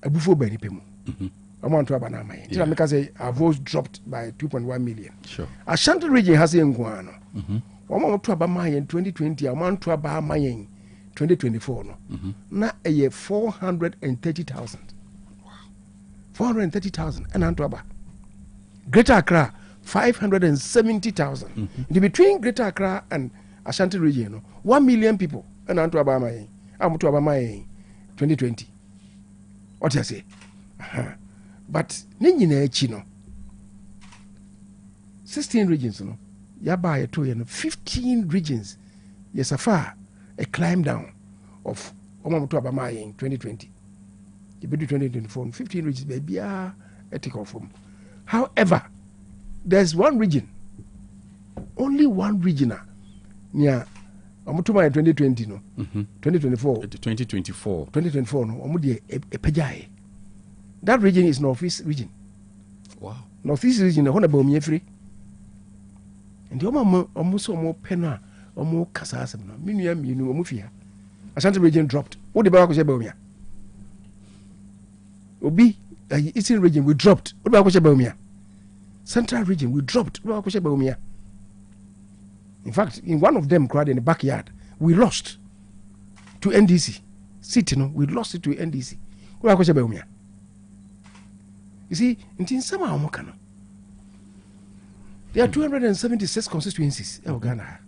K: A buffo Benny Pemu. I want to Abanama. Yeah. Because our votes dropped by 2.1 million.
B: Sure.
K: Ashanti region has a guano. One want to Abamay in 2020, I want to Abamay in 2024. Now a year 430,000. 430,000 and Antwerp. Greater Accra, 570,000. Between Greater Accra and Ashanti region, 1 million people. And I'm to Abama 2020. What you say? But Ninjine Chino 16 regions, no. Yaba 15 regions. Yes, a climb down of Omamutu Abama in 2020. you be 2024 15 regions baby take off from. However, there's one region, only one region near Omutuma 2020 no 2024 no omudi epejai. That region is Northeast region.
B: Wow.
K: Northeast region ho na ba omi free. And the omo mo pena omo kasa asem no menua mienu omo fia. Ashanti region dropped. What the ba ko se ba omi a? Obi Eastern region we dropped. What ba ko se ba omi a? Central region we dropped. What ba ko se ba omi a? In fact, in one of them crowd in the backyard, we lost to NDC. City, no, we lost it to NDC. You see, in some there are 276 constituencies in Ghana.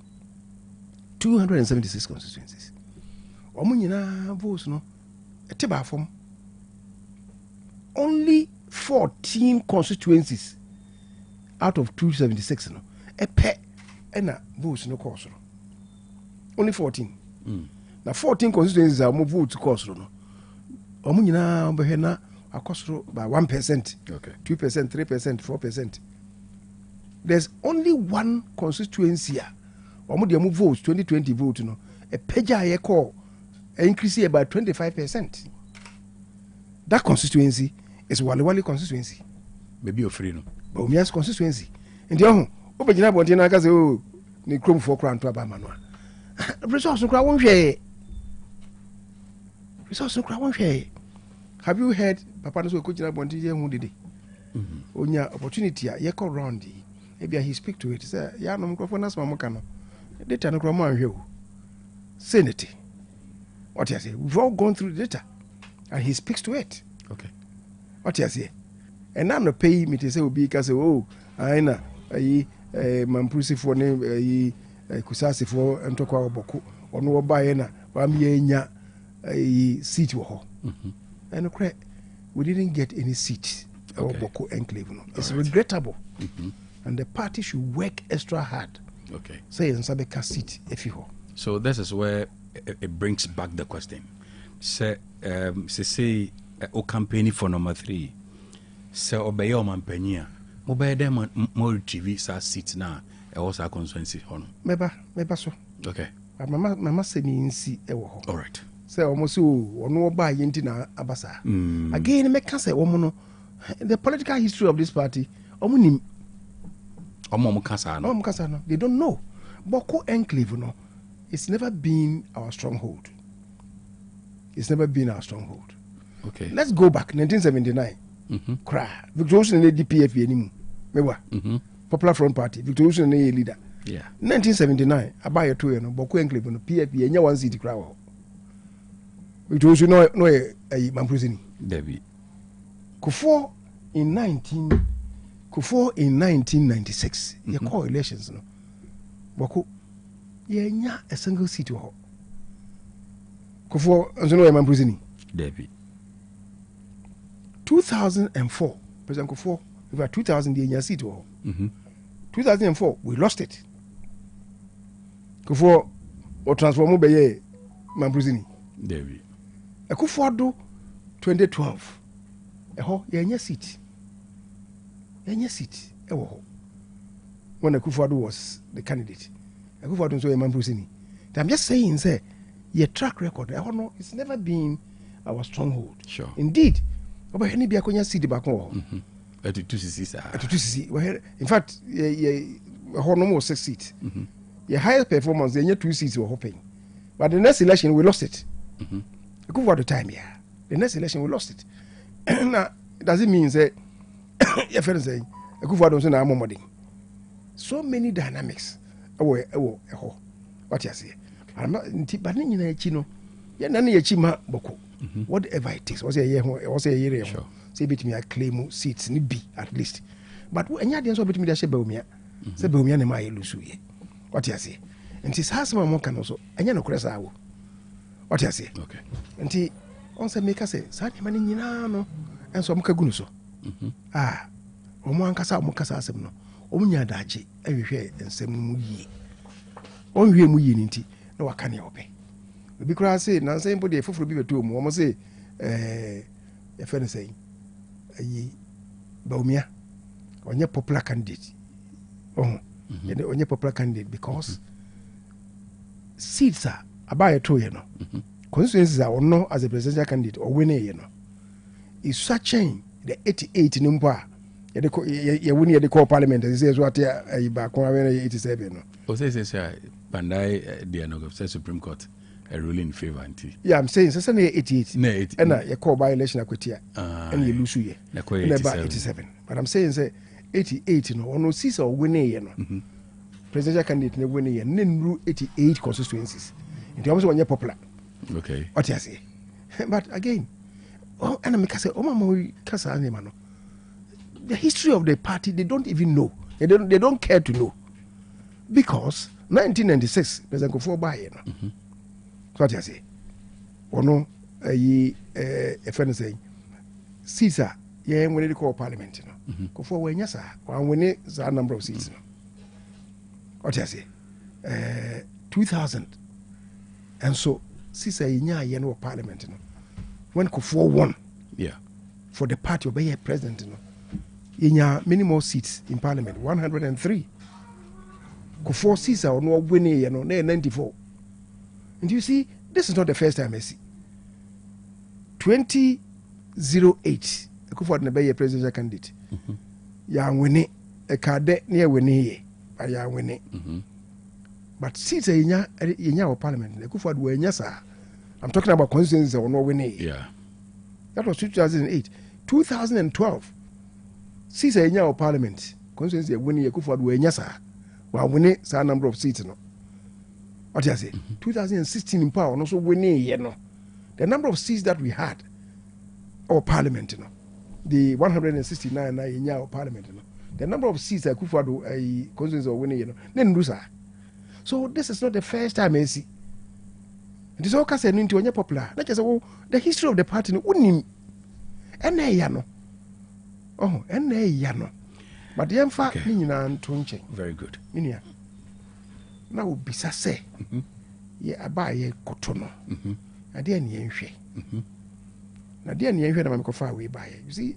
K: 276 constituencies. Votes no. Only 14 constituencies out of 276 no. And votes no course. Only 14. Now 14 constituencies are more votes course. No. Omunina behena akosro by 1%,
B: okay,
K: 2%, 3%, 4%. There's only one constituency here. Omu votes 2020 vote no. A peja ye call increase here by 25%. That constituency is Wali constituency.
B: Maybe you're free no.
K: But Omia's constituency. And the Obejina Bontina ka say oh ni krom for kran to aba manua. Resource no kra won hwe. Resource no kra won hwe. Have you heard Papa no so Kojina Bontina hu dede? Onya opportunity a ye call round maybe he speak to it say ya no microphone na sama muka no. Data no kra mo anhwe o. Senate. What you say? We've all gone through the data and he speaks to it.
B: Okay.
K: What you say? And now no pay me to say obi ka say oh aina ayi Mampusi for ne kusasi for ntokwa oboko ono obaye na wamye nya seat wo ho. And we didn't get any seat oboko enclave no. It's regrettable. And the party should work extra hard.
B: Okay.
K: Say in Sabeka seat if you.
B: So this is where it brings back the question. Say o campaign for number 3. Say obey your mampania. Mobile them more TV sa seat na e was a constituency hono. Meba so. Okay. Mama say me nsi e wo ho. All right. Say almost ono oba yenti na abasa. Again me can say omo no the political history of this party omo nim omo kasa no. Omo kasa no. They don't know. Boko enclave no. It's never been our stronghold. It's never been our stronghold. Okay. Let's go back 1979. Cry. Victor Wilson and the DPF anymore. Popular Front Party. Victor Wilson and the leader. Yeah. 1979. I buy a 2 year no. Boku enclave no PFP. Enya 1 city cry. Victor Wilson no a Mampusini. Debbie. Kufuor in 1996. You call elections no. Boku. Enya a single seat ho. Kufuor no a Mampusini. Debbie. 2004, President Kufuor, we were 2000 in your seat. 2004, we lost it. Kufuor or transform by Mambruzini. David. A Kufuor do 2012. A ho, your seat. Your seat. When a Kufuor was the candidate. A Kufuor so a Mambruzini. I'm just saying, say, your track record, it's never been our stronghold. Sure. Indeed. But any be a conya city back home. At 2cc. In fact, a horn 6 seats. Your highest performance, then your 2 seats were hoping. But the next election, we lost it. A good for the time, yeah. The next election, we lost it. Now, does it mean that your friend saying, a good for the so many dynamics. What you say? I'm not in Chino. You're none of Chima Boko. Whatever it is, was a year, sure. Say between me, I claim seats ni B at least. But when you didn't so between me, I say Bomia, say Bomia and my Lusu. What you say? And his husband more can also, and you know, Cressa. What you say? Okay. And he also make us say, Sati Maninano, and some Kagunuso. Ah, Omancasa, Mocasa, no, Omunya Daji, every share and some ye. Only Muyi, no, I can't obey. Because I say, now same body, for be to almost say,
K: your friend saying Baumia on your popular candidate. On your popular candidate because seats are about a 2 constituencies are no as a presidential candidate or winner, is such a the 88 number. You win the core parliament and says what you back 87.
B: Bandai the Supreme Court a ruling in favor anti. Yeah,
K: I'm saying it's 88. And you call by election equity and you lose you. 87. But I'm saying say 88 no 6 or winning presidential candidate winning and then 88 constituencies. In terms of when you're popular.
B: Okay.
K: What you say? But again, and I say, Mama Casa Animano. The history of the party, they don't even know. They don't care to know. Because 1996, President Kufuor by what you say? Or no, a friend saying, Caesar, when they call parliament, Kufuor when yes, or when it's a number of seats. What you say? 2000. And so, Caesar, in parliament, when Kufuor won, for the party of a president, in many more seats in parliament, 103. Kufuor Caesar or no winning, 94. And you see, this is not the first time I see. 2008, Kufuor never a presidential candidate. Ya winning a card near winning, but ya winning. But Caesar in your parliament, Kufuor were yes, I'm talking about constituencies or no winning.
B: Yeah,
K: that was 2008. 2012. Caesar in our parliament, constituency winning Kufuor were yes, while winning a number of seats. No, what you say? 2016 in power, also winning. The number of seats that we had, our parliament, the 169 in our parliament, the number of seats that Kufuor a constituency of winning, then lose. So this is not the first time I see. It is all cast into a popular. Not just the history of the party. Wouldn't and yano. Oh, and yano. But the emphasis in Tunche.
B: Very good.
K: Minia. Now be say. Ye abaye kotono. Na dia ni enhwe. Na dia ni enhwe na me kofa we baye. You see,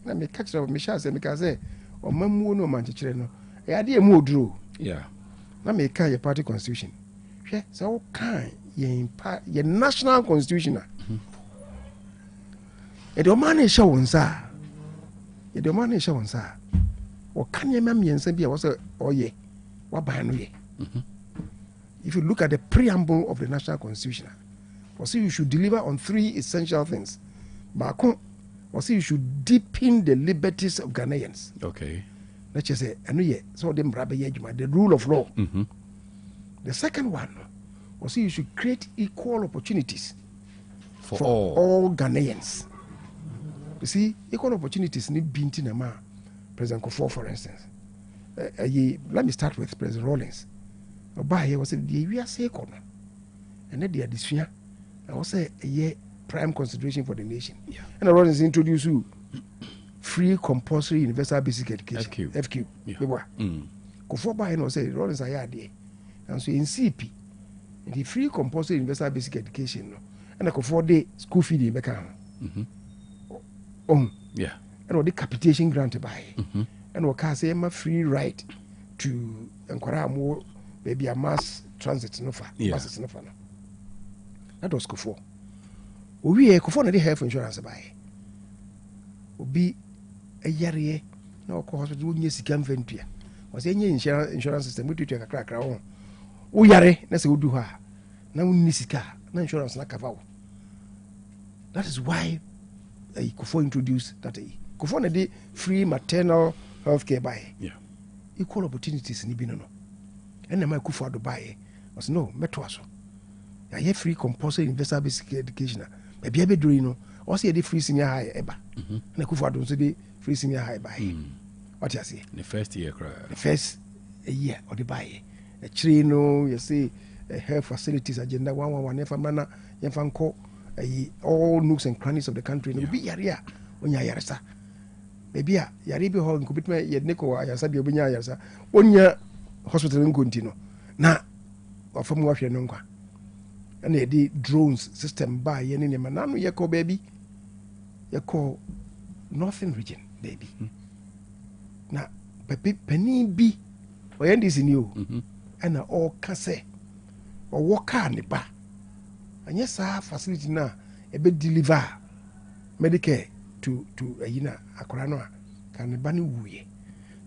K: na me catch up me sha say me ka say o mamu no man chekere no. E ade mu oduro.
B: Yeah.
K: Na me ka your party constitution. Hwe so kan ye national constitution. E do man e sha wonsa. E do man e sha wonsa. O kan ye mam yensa bia wo say oye. Wa ban no ye. If you look at the preamble of the national constitution, or say you should deliver on 3 essential things. Bako, or say you should deepen the liberties of Ghanaians.
B: Okay.
K: Let's just say, so the rule of law. The second one, or say you should create equal opportunities for all Ghanaians. You see, equal opportunities need binti na ma. President Kufuor, for instance. Let me start with President Rawlings. Obaye was the we are say corner. And then the addition I was a prime consideration for the nation. Yeah. And the Rawlings introduced you free compulsory universal basic education. FQ. Yeah. Kufuor Baye no say Rawlings are there. And so in CP, in the free compulsory universal basic education, no, and the Kufuor day school fee they become.
B: Yeah.
K: And what the capitation grant by. And what can say free right to encourage more maybe a mass transit no fa. Masses no fa. That was Kufuor. We Kufuor na dey health insurance by. Obi a yare na ko hospital wo nye sika mfentua. Was any insurance system we tutu kakra ho. Wo yare na se wo du ha. Na wo ni sika na insurance na cover. That is why Kufuor introduced that. Kufuor na dey free maternal health care by.
B: Yeah.
K: Equal opportunities ni bi no. And my Kufuor do buy was no metwaso. Ya free compulsory universal basic education. Maybe be do no. Also the free senior high eba. Na Kufuor do so the free senior high buy. What you say?
B: The first year
K: the first year or the buy. A tree no, you see health facilities agenda 111 for mana yemfanko all nooks and crannies of the country. No be yare when ya yaresa. Maybe ya yare be ho nkubitme ye neko ayasa bi obinya ayasa. Onya hospital in Contino. Na from what you know, and the drones system by any manano yako baby. you call Northern region, baby. Now, penny be or end is in you, and all can say or walk on the bar. And yes, our facility now a bit deliver Medicare to a Akoranoa can bani wuye.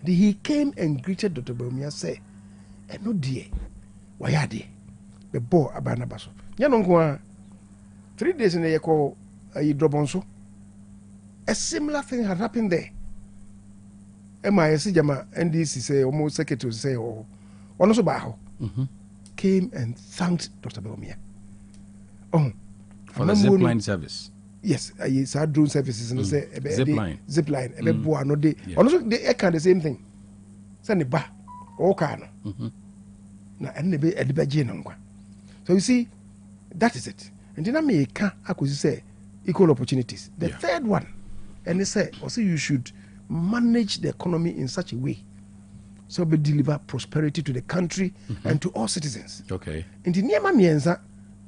K: He came and greeted Dr. Bomia say, and no dear, why are they? The boy abanabaso. Yanongwa 3 days in a call a drobonso. A similar thing had happened there. MIS Jama NDC say almost secretary say or also Baho came and thanked Dr. Bomia. Oh,
B: for the zipline service.
K: Yes, I said drone services and say zipline. No they also they can the same thing. Send the bar all can. Na and the so you see, that is it. And then I could say equal opportunities. The third one, and they say also you should manage the economy in such a way so we deliver prosperity to the country and to all citizens.
B: Okay.
K: And the Niema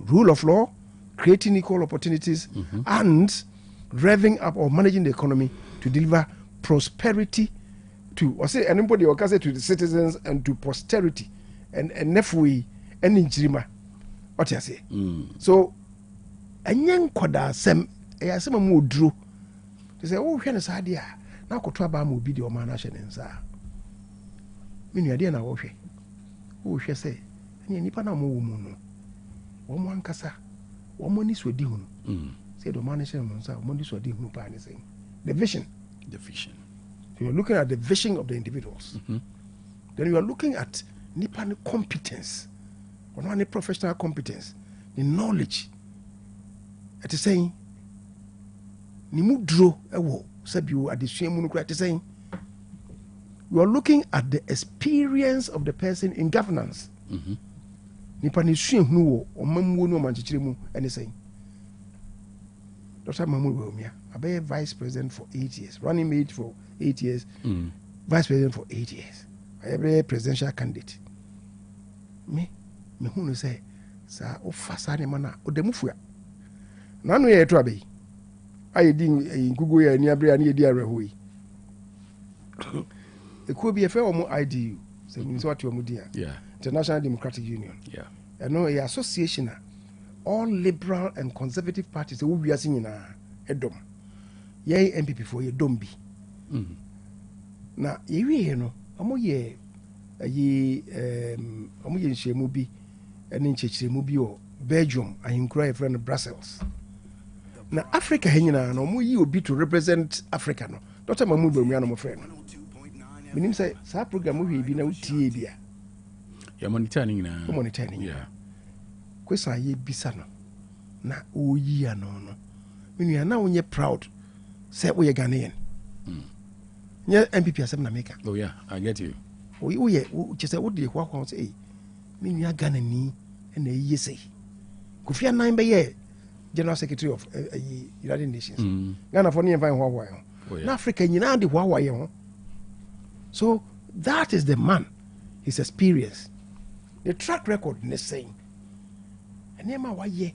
K: rule of law, creating equal opportunities, and revving up or managing the economy to deliver prosperity to, or say anybody or can say to the citizens and to posterity and nefui and in Jirima. What you say? So, and young Koda Sem, a some more drew to say, oh, here's idea. Now, Kotraba will be the Omanashan and Sa. Meaning, I didn't know. Oh, she say, and you Nipana Moon. One Casa, one is with you. Say the Omanashan and Sa, one is with you. The vision.
B: The vision.
K: So you're looking at the vision of the individuals. Then you are looking at Nipan competence. Or any professional competence, the knowledge. It is saying, Nimudro ewo sabu at the same monocrat saying, you are looking at the experience of the person in governance. Nipani swim no or mamu no manchichirimu anything. Dr. Mamu Womia, I be vice president for 8 years, running mate for 8 years, vice president for 8 years. I be presidential candidate. Me who say, Sir, o fasani mana, o demufua. Nanu ye to abe. I didn't Google ya ni abre ani dia rehui. It could be a fair or IDU. So means what you mudia.
B: Yeah.
K: International Democratic Union. Yeah. And no a association all liberal and conservative parties who we are seeing in a dom. Yay MPP for ye dombi. Na ye no amo ye nhemu bi ene nchechiremu bi o Belgium ahinkura friend Brussels. Na Africa henyina no mo yi obi to represent Africa no. Dr. Mahmoud Bawumia no mo friend. Minim say sa program we bi na utie bia.
B: Ya monitoring na.
K: Monitoring. Yeah. Kwesa ye bisa no. Na oyi ano no. Minu na wonye proud say we Ghanaian. Nye MPP asem na make.
B: Oh yeah, I get you.
K: Oh yeah, just say what dey kwa say minu ya Ghana ni na ye say. Kofi Annan be ye General Secretary of United Nations. Ghana for near fine Hawaii. Na Africa nyina de Hawaii ho. So that is the man, his experience, the track record ne saying. And nema wa ye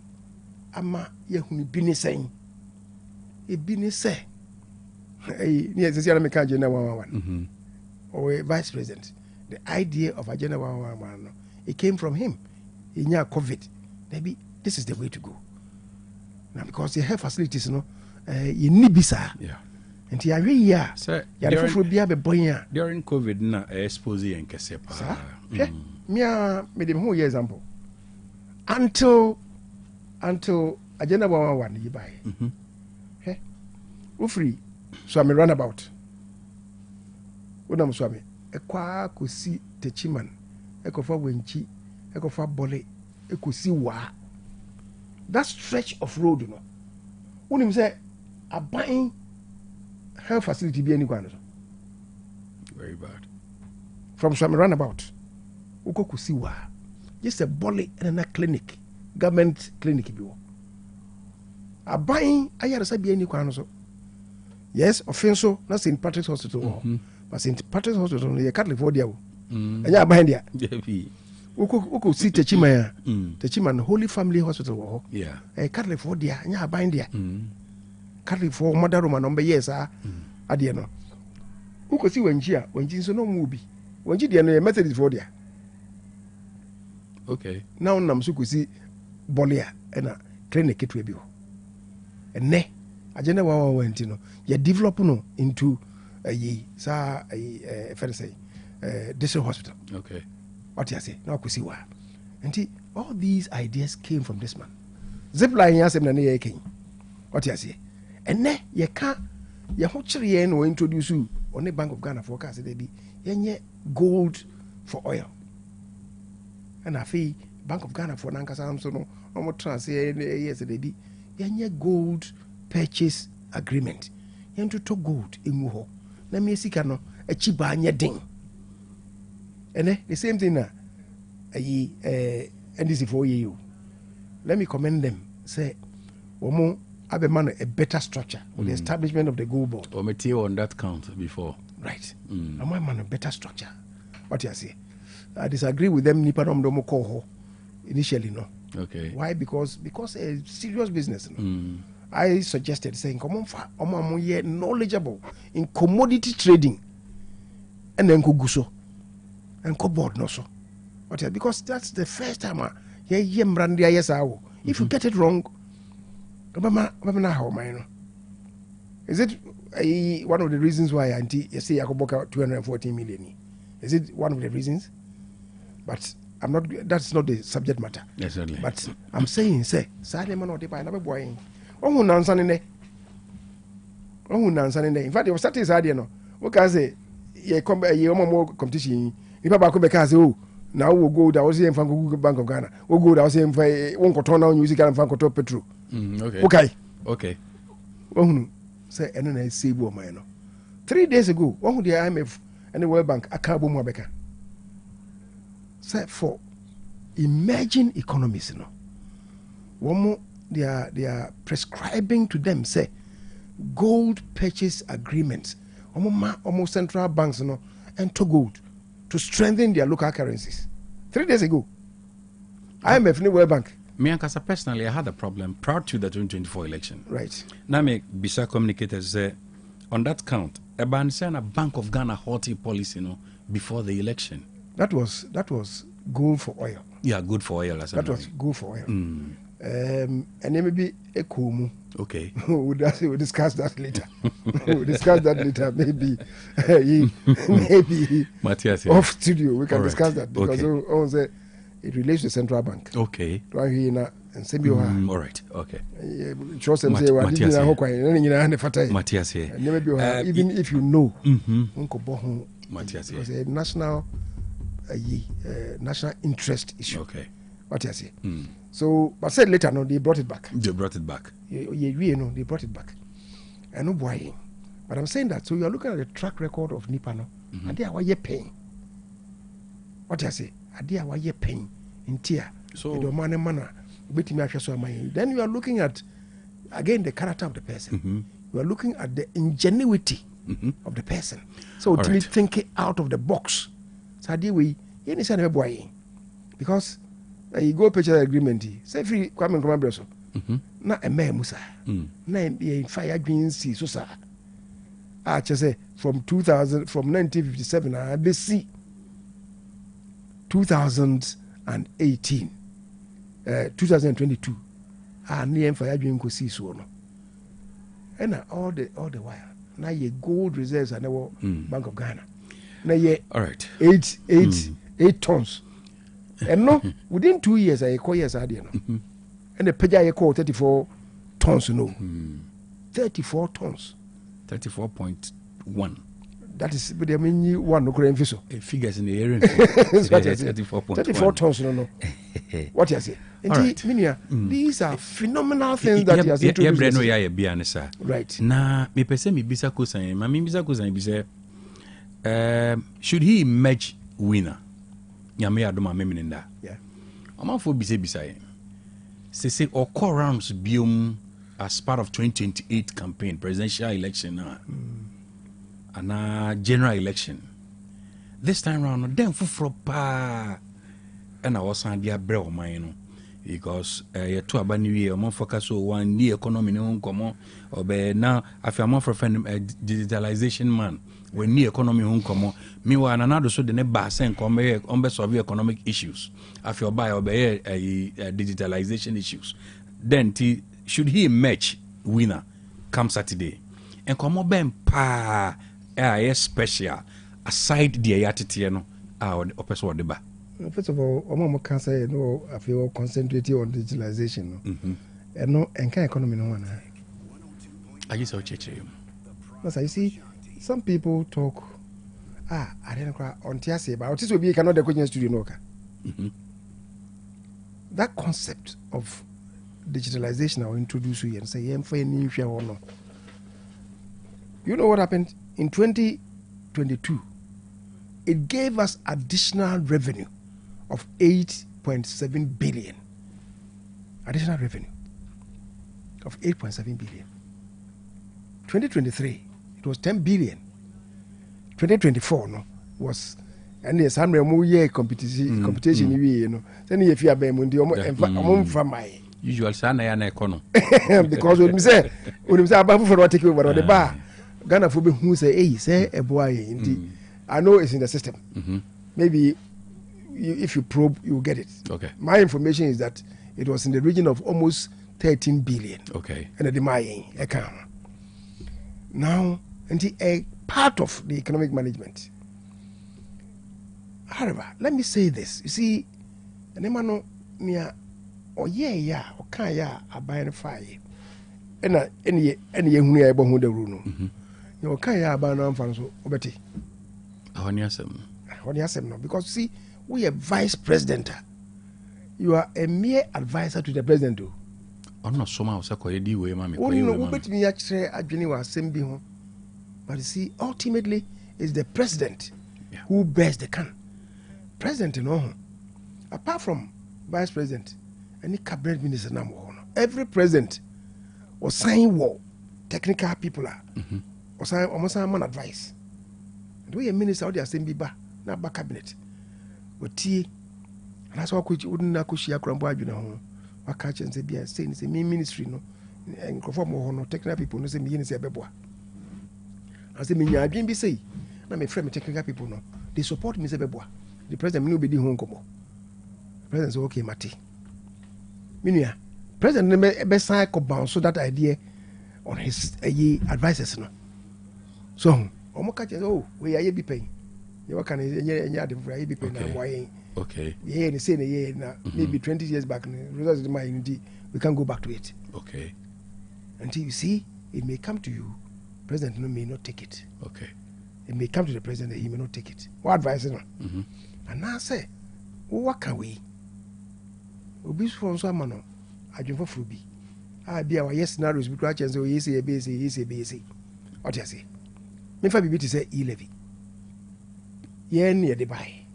K: ama ye huni bini saying. E bini say. Ni ezesi ala meka agenda 111. Or a vice president. The idea of agenda 111 it came from him. In your COVID, maybe this is the way to go. Now because you have facilities, you need bisa. Yeah. And you are here.
B: Sir, during COVID, na expose and kesepa.
K: Sir, okay. Me dem whole example. Until agenda 111 you buy. Okay. Free. So I'm a runabout. What am swami? Ekwa kosi techiman. Ekofa wenchi. Ekofa bole. Ekosi wa. That stretch of road, you know. When him say, a buying health facility be any kind.
B: Very bad.
K: From some runabout. Uko kusiwa. Just a bole and a clinic. Government clinic. A buying, I had to be any kind of. Yes, offenso, not St. Patrick's Hospital. But St. Patrick's Hospital, you can't live for there. And you're behind there. Uko see Techima, Holy Family Hospital. Yeah. A can't live for there, and you're behind there. Carry for mother room and yes, adeɛ no. Who could see when so no movie. When she the method is for there.
B: Okay.
K: Now nam so could see Bolia and a clinic it will be. And ne, I just never went, you know, you develop no into a district hospital.
B: Okay.
K: What you say? Now could see why. And all these ideas came from this man. Zipline yes and a king. What you say? And ne, you can't, you actually will introduce you on the Bank of Ghana forecast, they be, gold for oil. And I feel Bank of Ghana for Nanka Samson, no more transfer yesterday be, gold purchase agreement. Yen to gold in Muho. Let me see cano a cheap ding. And the same thing now. NDC for you. Let me commend them. Say, Omo have a man a better structure with the establishment of the gold board.
B: Or material on that count before.
K: Right. And my man a better structure. What you say? I disagree with them. Nipanom domo koho initially no.
B: Okay.
K: Why? Because a serious business. No? I suggested saying, come on, omo knowledgeable in commodity trading, and then go guso and go board no so. What? Because that's the first time if you get it wrong, is it one of the reasons why you say I could book out 214 million? Is it one of the reasons? But I'm not. That's not the subject matter.
B: Yes, certainly.
K: But I'm saying, say, sadly, man, not the boy. Oh, nonsense in there. Oh, nonsense in there. In fact, you started idea no. What can I say? You come, you more competition. If I come back and say, oh, now we'll go. That was here in Bank of Ghana. We'll go. That was here in one turn on music and Franco Petro.
B: Okay. Okay.
K: Oh, say, and then I say, woman, 3 days ago, one with the IMF and the World Bank, a cabo mobeka. Say for emerging economies, you know, one more they are prescribing to them say gold purchase agreements, almost central banks, you know, and to gold to strengthen their local currencies. 3 days ago, IMF and the World Bank.
B: Me and Kasa personally, I had a problem prior to the 2024 election.
K: Right.
B: Now, me Bisa communicators say on that count, a Bank of Ghana halting policy, you know, before the election. That was
K: gold for oil.
B: Yeah, good for oil.
K: That was good for oil. And then maybe a kumu.
B: Okay.
K: We'll discuss that later. Maybe
B: Matthias,
K: off studio. We can
B: all
K: discuss
B: right.
K: that because it relates to central bank.
B: Okay.
K: All
B: right. Okay. Matthias here.
K: Even if you know,
B: Matthias here.
K: Because a national interest issue.
B: Okay.
K: What you say? So, but said later, no, they brought it back.
B: They brought it back.
K: They brought it back. And no boy. But I'm saying that, so you are looking at the track record of Nipano, and they are why you're paying. What you say? They are why you're paying in tier. So, then you are looking at, again, the character of the person. You are looking at the ingenuity of the person. So, to me, thinking out of the box. So, because you go picture agreement, say free Kwame Nkrumah na a man musa na in fire green sea so sa just say from 1957 BC 2018 2022 near fire green ko sea so no and all the while now ye gold reserves and our Bank of Ghana now ye
B: all right
K: 8 tons. And no, within 2 years, I call years idea. And the Peja I call 34 tons, 34 tons.
B: 34.1.
K: That is, but I mean, you one no current vessel.
B: Figures in the area.
K: 34 tons, no. What you say? These are phenomenal things that he has introduced. Right.
B: Na me pese me bisa kusan, ma me bisa kusan bi say should he emerge winner? Nyame adoma meminda.
K: Yeah.
B: Amanfo bisa say or core rounds biom as part of 2028 campaign presidential election and general election. This time round then fufro pa and I was on dia bre o man no. because you to aba new year more focus on one the economy no nkomo obe now after more for digitalization man when the economy nkomo meanwhile another so the ne ba sen come on be solve economic issues after buy obe digitalization issues then should he match winner come Saturday and come ben pa special aside the attitude no or person what the ba.
K: First of all, Omo can say no. I feel concentrating on digitalization, and no, and can economy no one.
B: I just saw cheche.
K: But I see some people talk. I didn't cry on TSA, but this will be cannot the question studio no. That concept of digitalization I will introduce you and say, "I'm for any or no." You know what happened in 2022? It gave us additional revenue of 8.7 billion. Additional revenue of 8.7 billion. 2023, it was 10 billion. 2024 no was and there's some year competition you know. Then if you have a mundi from my
B: usual sana ya na econo.
K: Because when say about for what take over the bar, Ghana for be who say hey say a boy indeed. I know it's in the system. Maybe if you probe, you will get it.
B: Okay.
K: My information is that it was in the region of almost 13 billion.
B: Okay.
K: And the my account. Now, and a part of the economic management. However, let me say this. You see, Nemano near or abide fire. And any who near who the rune. You kaya abandon fanso obeti. No, because see, we are vice president. You are a mere advisor to the president.
B: I'm not so much a way, mammy.
K: But you see, ultimately, it's the president who bears the can. President, you know, apart from vice president, any cabinet minister, every president was signing war. Technical people are, or sign almost man advice. We a minister of the assembly bar, not back cabinet. But tea, and that's why we wouldn't know she acrombo, you know. What catch and say, be a saying, it's a ministry, no, and conform or technical people, no, say, me in a beboa. I say, me, I didn't be say, I'm a friend technical people, no, they support me, say, beboa. The president will be the home como. President say, okay, Mati. Minia, president best sign bounce so that idea on his advisors, no. So, we are be paying. You can be paying.
B: Okay.
K: Yeah, the same year now, maybe 20 years back, results of my unity, we can go back to it.
B: Okay.
K: Until you see, it may come to you, President may not take it.
B: Okay.
K: It may come to the president, he may not take it. What advice is and now say, what can we? Obi from someone, I do for Fruby. I be our yes scenarios, because I say, yes, yes. What you say? If I be to say e-levy, near the buy,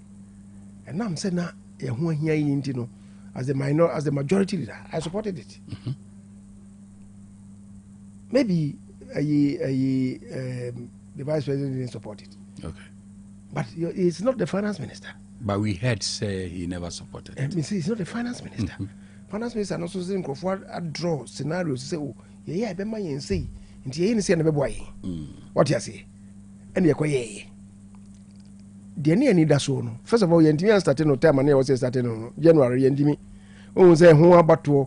K: and now I'm saying now, here you know, as the majority leader, I supported it. Maybe the vice president didn't support it.
B: Okay,
K: but it's not the finance minister.
B: But we heard say he never supported it.
K: It's not the finance minister. Finance minister also saying Crawford draw scenarios. Say, oh, I be my and say, into any say never boy. What you say? And you're quite the need that so. First of all, you started no time and I was starting on January and Jimmy. Oh, say who about to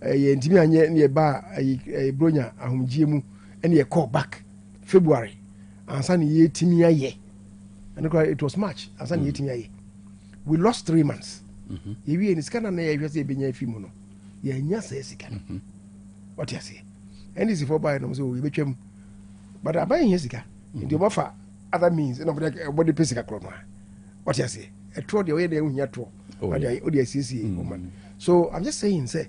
K: Jimmy and near bar a bronya and Jimu and you call back February and Sunny ye Timmy ye. And it was March and Sunny ye. We lost 3 months. You in scan and I say being a few ye says what you say. And this is for buying them so we became but I buy Jessica. In the offer other means and of body physical chroma. What you say? A troll the way they win your troll. Woman. So I'm just saying, say,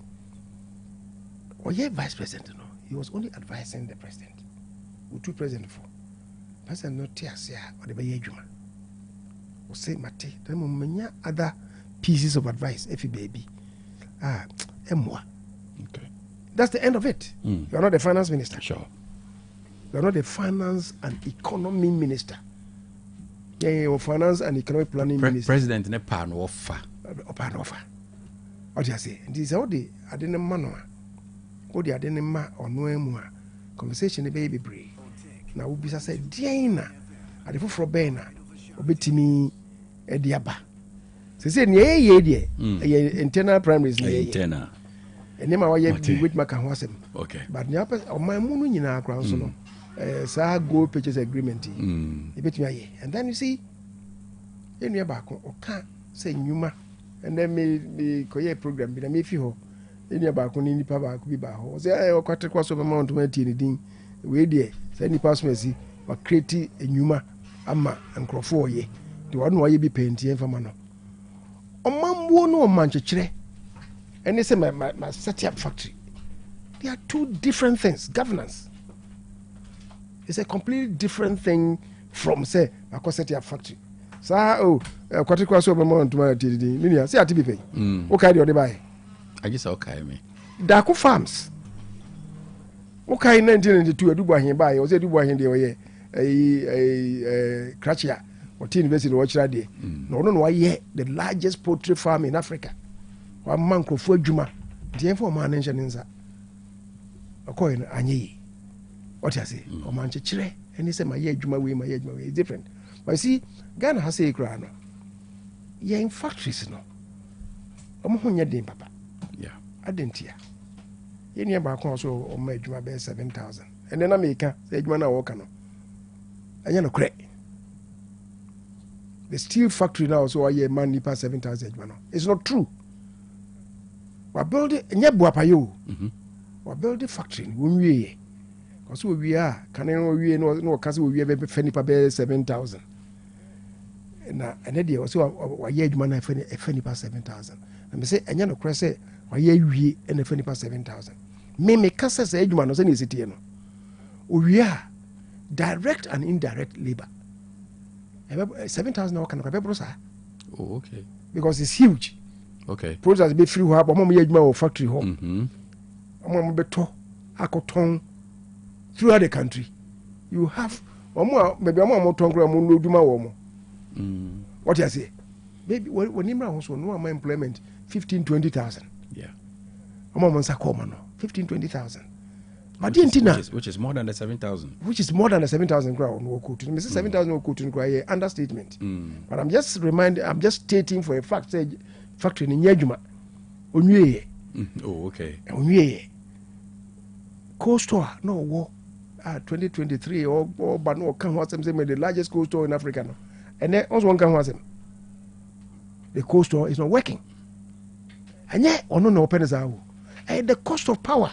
K: vice president, no, he was only advising the president. Who two president for? President not tears or the Bayajuma. Or say, Mate, then other pieces of advice, if you baby. Moi.
B: Okay.
K: That's the end of it. You're not the finance minister.
B: Sure.
K: You're not the finance and economy minister. Yeah, finance and economic planning minister.
B: President ne pan offer.
K: Pan offer. What you say? Nti sɛ wode ade ne ma no a wode ade ne ma ɔno mu a conversation ne bɛyɛ bebree na wobisa sɛ deɛn na ade foforɔ bɛn na obɛtumi de aba sɛ nea ɛyɛ deɛ ɛyɛ internal primaries ne yɛyɛ ɛnɛma wɔyɛ bi wetuma ka ho asɛm but nea apɛ ɔman mu no nyinaa koraa nso no saa gold purchase agreement yi ɛbɛtumi ayɛ and then you see ɛnua baako ɔka sɛ nnwuma ɛnɛ me kɔyɛ program bi na mefi hɔ ɛnua baako ne nipa baako bi ba hɔ sɛ ɔkwate kɔ so bɛma ɔntoma atie ne din wei deɛ sɛ nipa so asi wakreti nnwuma ama nkurɔfoɔ ɔyɛ nti wɔn na wɔyɛ bi pɛnti ɛmfama no ɔmanmuo no ɔmankyekyerɛ ɛne sɛ ma set up factory they are two different things. Governance is a completely different thing from say akɔ set up factory saa kwate kɔ so bɛma ɔntoma atie ne din ne nua sɛ ate bi pɛ wokae deɛ ɔde baeɛ
B: agye sɛ wokae me
K: Daako Farms wokae 1992 adubu ahen baeɛ ɔsɛ adubu ahen deɛ ɔyɛ Krachia ɔte university na wɔkyerɛ adeɛ na ɔno na wayɛ the largest poultry farm in Africa wama nkurɔfoɔ adwuma nti yɛmfa ɔma no nhyɛ ne nsa ɔkɔɛ no anyɛ yi ɔte ase ɔma nkyekyerɛ ɛne sɛ mayɛ adwuma wei it's different but you see Ghana ha sɛ koraa no yɛn factories no ɔmo ho nyɛ den papa adentia yɛnua baako a so ɔma adwuma bɛyɛ 7,000 ɛnɛ na meka sɛ adwuma no a wɔka no ɛnyɛ no korɛ the steel factory now so wayɛ man nipa 7,000 adwuma no it's not true wabuild ɛnyɛ boapaye o wabuild factory no wɔnwieyɛ ɔsɛ wɔwie a kane no wɔwie na wɔka sɛ wɔwie bɛfɛ nipa bɛyɛ 7,000 na ɛnɛ deɛ ɔsɛ wayɛ adwuma no ɛfɛ nipa 7,000 na mesɛ ɛnyɛ no korɛ sɛ wayɛ awie ɛna ɛfɛ nipa 7,000 meka sɛ sɛ adwuma no sɛ ne ɛsɛtiɛ no owie a direct and indirect labor 7,000 na wɔka no bɛboro saa
B: okay
K: because it's huge process be free hɔ ɔmo yɛ adwuma wɔ factory hɔ ɔmo bɛtɔ akɔtɔn throughout the country you have ɔmo maybe ɔmo tɔn kora ɔmo no adwuma wɔ ɔmo what you say baby when nimra ho so no ama employment 15,000-20,000 ɔmo nsa kɔ ɔmo no 15,000-20,000 but
B: which is more than the 7,000
K: which is more than the 7,000 crowd no quote me say 7,000 no quote no understatement but I'm just stating for a fact say factory ni nyadwuma onwie
B: okay
K: onwie cold store no wo 2023 or but no kan ho asem say the largest cold store in Africa no and then also one kan ho asem the cold store is not working anye ono na open za wo the cost of power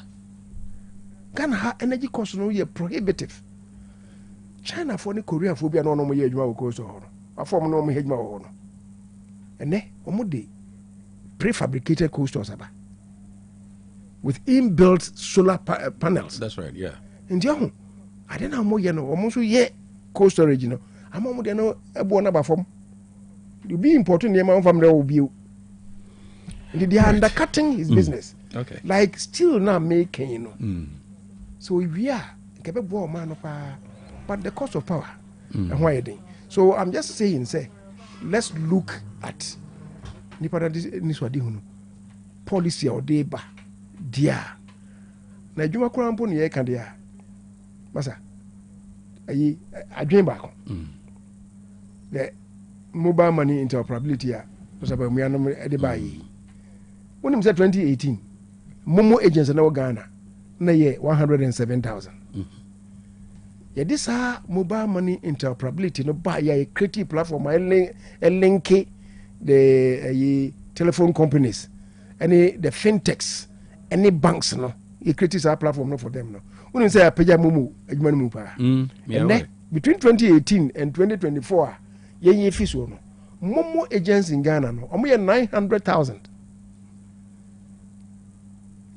K: Ghana ha energy cost no ye prohibitive China for ni Korea for bia no no mo ye adwuma wo cold store no afom no mo ye adwuma wo no ene omo de prefabricated cold stores aba with inbuilt solar panels.
B: That's right, yeah.
K: Nti ho ade na mo ye no omo so ye cold storage no ama mo de no ebo na ba fam you be important near man fam there will be they are undercutting his business
B: okay
K: like still now making you know so we are kebe bo man no pa but the cost of power and why then so I'm just saying say let's look at nipa da niswadi hu no policy or dey ba dia na adwuma kora mpo ne ye ka dia masa ayi adwen ba ko the mobile money interoperability a so ba mu anom e ba yi wonim say 2018 momo agency na Ghana na ye 107,000 this mobile money interoperability no ba ya creative platform a link the telephone companies any the fintechs any banks no you create this platform no for them no when say apeja momo adwuma no mu pa and between 2018 and 2024 ye fiso no momo agents in Ghana no omo ye 900,000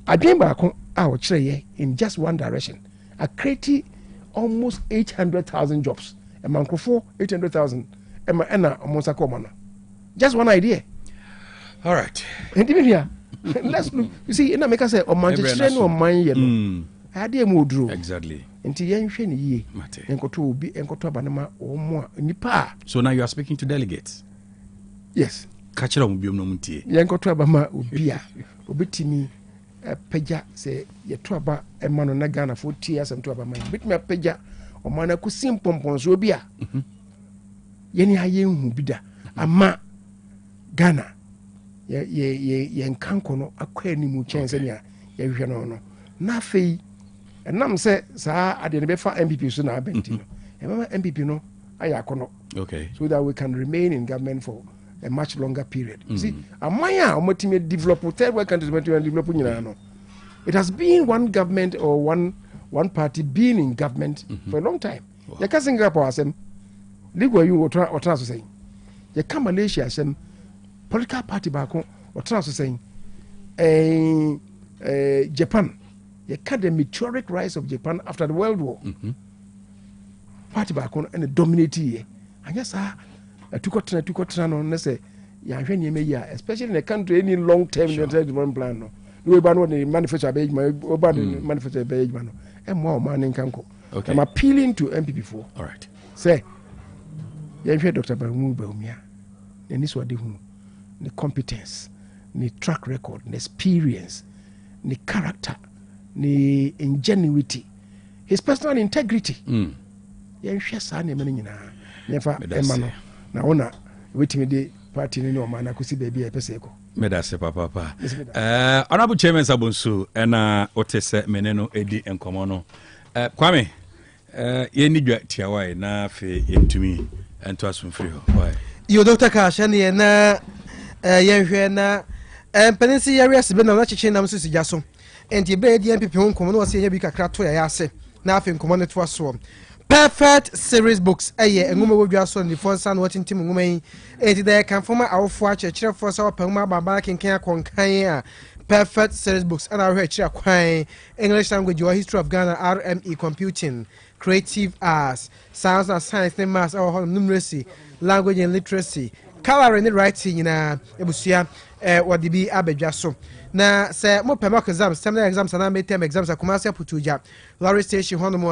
K: adwen ba ko a o kire ye in just one direction a create almost 800,000 jobs a mankrofo 800,000 ena omo sakoma no just one idea.
B: All right.
K: And even here, let's look. You see, in America, say, "O manchester no man yellow." Idea mo dro.
B: Exactly.
K: Nti yenhwe ne yie. Enkoto obi, enkoto abanema o mo nipa.
B: So now you are speaking to delegates.
K: Yes.
B: catch up with you no muntie.
K: Yanko to abama ubia obetimi pagya se yeto aba emano na Ghana for 2 years am to abama betimi pagya o mana ku simpomponso obi a yeni haye hu bida ama Ghana ye nkanko no akwa ni mu chense nya ye hwe no na fei enam se saa ade ne be fa MPP so na abenti no emama MPP no ayakono. Okay. So that we can remain in government for a much longer period. You see, amaya omotime develop third world countries develop no. It has been one government or one party being in government for a long time. You can sing up asem. Legal you or try to say. You come Malaysia asem political party back or try to say Japan. You can the meteoric rise of Japan after the World War. Party back on and dominate here. And yes, tukotena no say ya hwe ne meya especially in a country any long term development plan no we ba no the manufacture be oba the manufacture be no e mo man nkanko. I'm appealing to MPP for all right say ya hwe Dr. Baumia ni so de hu the competence the track record the experience the character the ingenuity his personal integrity ya hwe sa na me nyina nefa emano na ona wetimi de party ni no mana kusi baby e pese ko
B: medase papa honorable chairman Sabonsu na otese meneno edi enkomo no Kwame ye ni dwa tiawai na fe yentumi ento asumfiri ho why
L: yo Dr. Cash ne na yenhwe na penisi yare asbe na chichi nam so sijaso enti be di MPP ho nkomo no wase nya bi kakra to ya ase na afi nkomo ne to aso Perfect series books eye ngoma wodwa so ni for san watching team ngoma yi enti da kan foma awofo achechire for sa opamma baba kenken akonkan a Perfect series books and our achire kwan English language or history of Ghana RME computing creative arts science and science and maths or numeracy language and literacy coloring and writing na ebusia what the be abedwa so na se mo pema exams terminal exams na midterm exams akumasi aputuja lorry station hono mo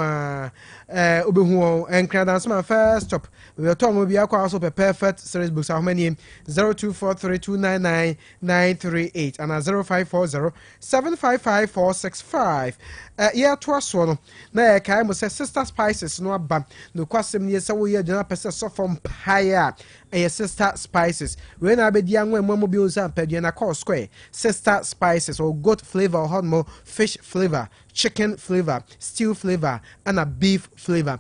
L: obehu enkra dance man first stop we to mo bia kwa so perfect series books how many 0243299938 and 0540755465 yeah to aso no na kai mo se sister spices no aba no kwasem ne se wo ye dina pese so from higher sister spices we na abedi anwa mo bi onsa pedua na call square sister spices or goat flavor or more fish flavor chicken flavor stew flavor and a beef flavor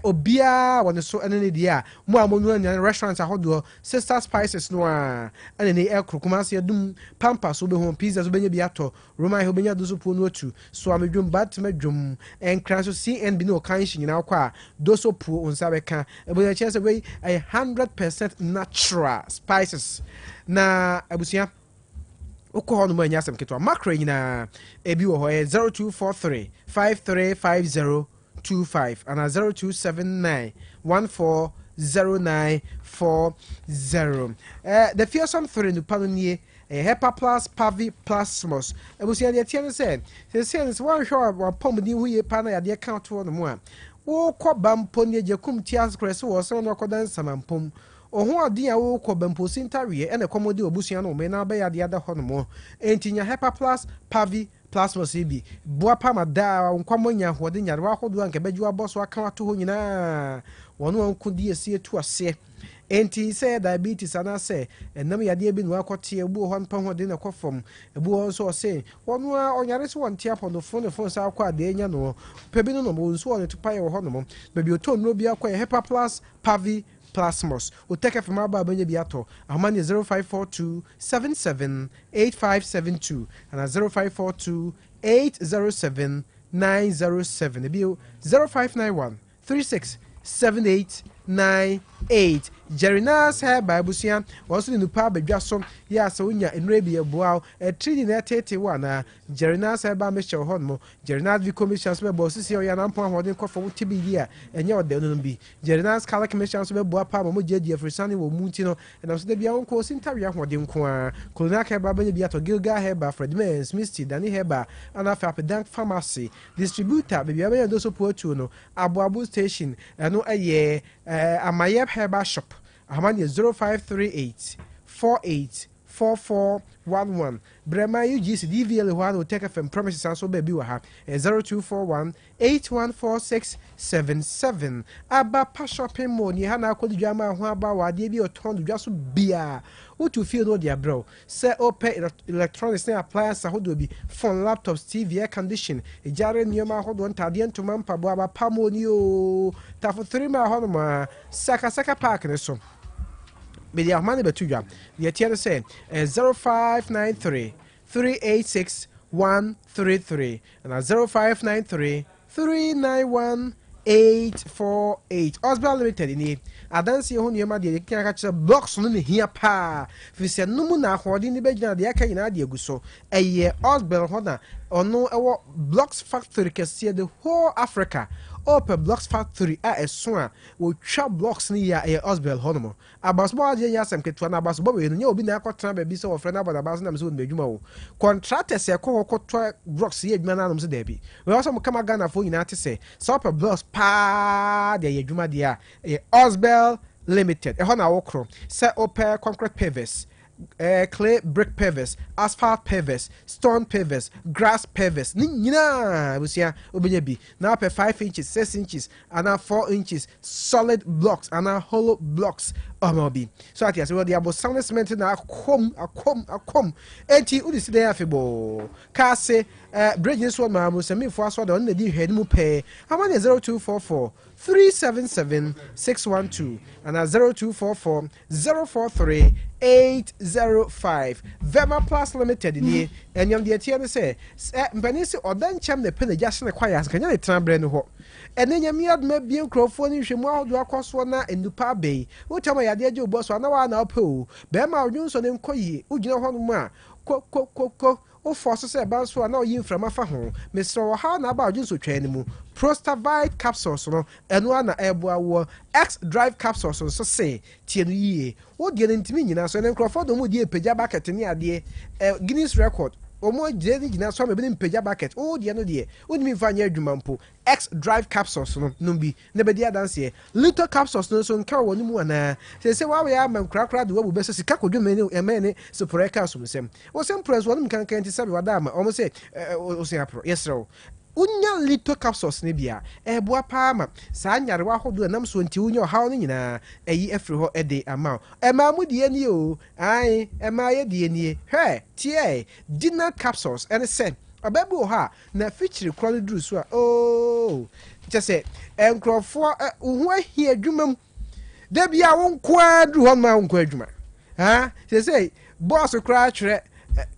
L: obia won so ene dia mo amonu anya restaurants ahodo sister spices no a ene ne ekrokumase adum pampas obehu pizza so benya biato roman he benya dozo po no atu so amedwum bat medwum enkran so CNB no kan shi nyina kwa doso po onsa beka ebonya chese we 100% natural spices na abusia Oko no manya sem ketwa makra nyina ebi wo ho 0243535025 and 0279140940 the fearsome three no panonie Hepa plus Pavi Plasmos ebusia de tie no say one show one pomdi hu ye pa na ya de count wo no mo a wo kɔ bampo ne jekum tias krese wo so no kɔdan samampom ohun adin a wo kɔ bampo sintawie ene komodi obusua no me na ba ya de ada hɔ no mo entinya Hepa plus Pavi Plasmos bi boa pa ma da nkwamo hode nyare wa hodo anka badwu aboso aka wato ho nyina wono anko di esi etu ase enti say diabetes ana say enam yade bi no akote ebu ho npa ho de na kofom ebu ho so say wono a onyare so wonte apondo phone sa akwa de nya no pebi no mo nso won to paye ho no mo bebi oton no bi akwa Hepa plus Pavi Plasmos Otec FM aba banya bi ato amane 0542778572 and 0542807907 ebi 0591367898 Jerinas hair by Busia was in the pub Jason yes unya in Rabia Bow a treaty na tete one Jerinas hair by Mr. Honmo Jerinas vi commissions me bosses here yanampo hodin ko for tibi here and your de no be Jerinas color commissions me boa pa mo jeje for sunny wo mutino and also the bia on ko sintaria hodin ko kolona hair by bia to Gilga hair by Fredman Smithy Danny Heba and after Dank Pharmacy distributor baby abia do so potu no Abu station no aye amayep hair by shop Amani 0538 4411. Brema UGC DVL 1 Otec FM promises and so baby wa ha 0241 814677. Aba pa shopping mall ni ha na akodi dwama ho aba wa de bi oton dwa so bia. What you feel no dia bro. Say open electronics and appliances ahodo bi phone, laptops, TV, air condition. Ejare nioma ahodo ntade ntoma mpabo aba pa mo ni o. Ta for 3 ma hono ma saka park ne so. Media money betuja. The tier say 0593 386 133 and 0593 391 848. Osborne Limited in adansi ho niema de kan ka kire blocks no ne hia pa fi se no mu na hode ni begina de aka nyina de aguso eye Osborne ho na ono ewo blocks factory kese the whole Africa. Open blocks factory a eso a wo twa blocks ni ya Osborne ho no mo abasbo aje ya sam ketua na abasbo we no nya obi na akotena ba bi se wo frena bada bas na me so no adwuma wo contractors e ko twa blocks ye adwuma na no so da bi we also mo kama Ghana fo nyina te se open blocks pa de adwuma de a Osborne Limited e ho na wo kro se open concrete pavers clay brick pavers, asphalt pavers, stone pavers, grass pavers. Nina, busia obenyebi. Now per 5 inches, 6 inches, and now 4 inches, solid blocks, and now hollow blocks. Omobi. So at yes, well, the abo sound cement na akom. Enti udi si there febo. Kase bridges one ma se me for so don na di hwed mu pe. Amane 0244 377 612 and 0244 043 805. Vema Plus Limited ni enyam de tie ne se mpani se odan cham ne pene gya hye kwaya kanya ne tran bre ne ho ene nyam yad ma bi nkrofo ni hwemu ahodo akoso na enupa bei wo tama yade agye obo so na wa na ope o be ma odwun so ne nkoyi ugina ho no mu a ko o force say ban so na oyi mframa fa ho mesro ha na ba odwun so twa ne mu Prostavite capsules no eno na eboa wo X drive capsules so say tie no yie wo de ntimi nyina so ne nkrofo do mu de pagya bucket ni ade Guinness record omo je ni nyina so me bi pagya bucket o de no de wo mi fa nya adwuma mpo X drive capsules no bi ne be dia dance little capsules no so nka wo ni mu ana se wa we am krakra de wo bu be so sika kodwuma ni emene so preka so mesem wo sem press wo ni kan ti sabe wada ma omo se o se apro yesro unya little capsules ne bia eboa pa ma sa nyare wa hodo nam so nti unya hawo nyina eyi afri ho ede ama ema mu de ani o ai ema ye de ani he tie dinner capsules and say ababu ha na feature kwali dru so a oh just enkrofo hu ahia adwumam da bia won kwa dru ho ma won kwa adwuma ha say boss kra twere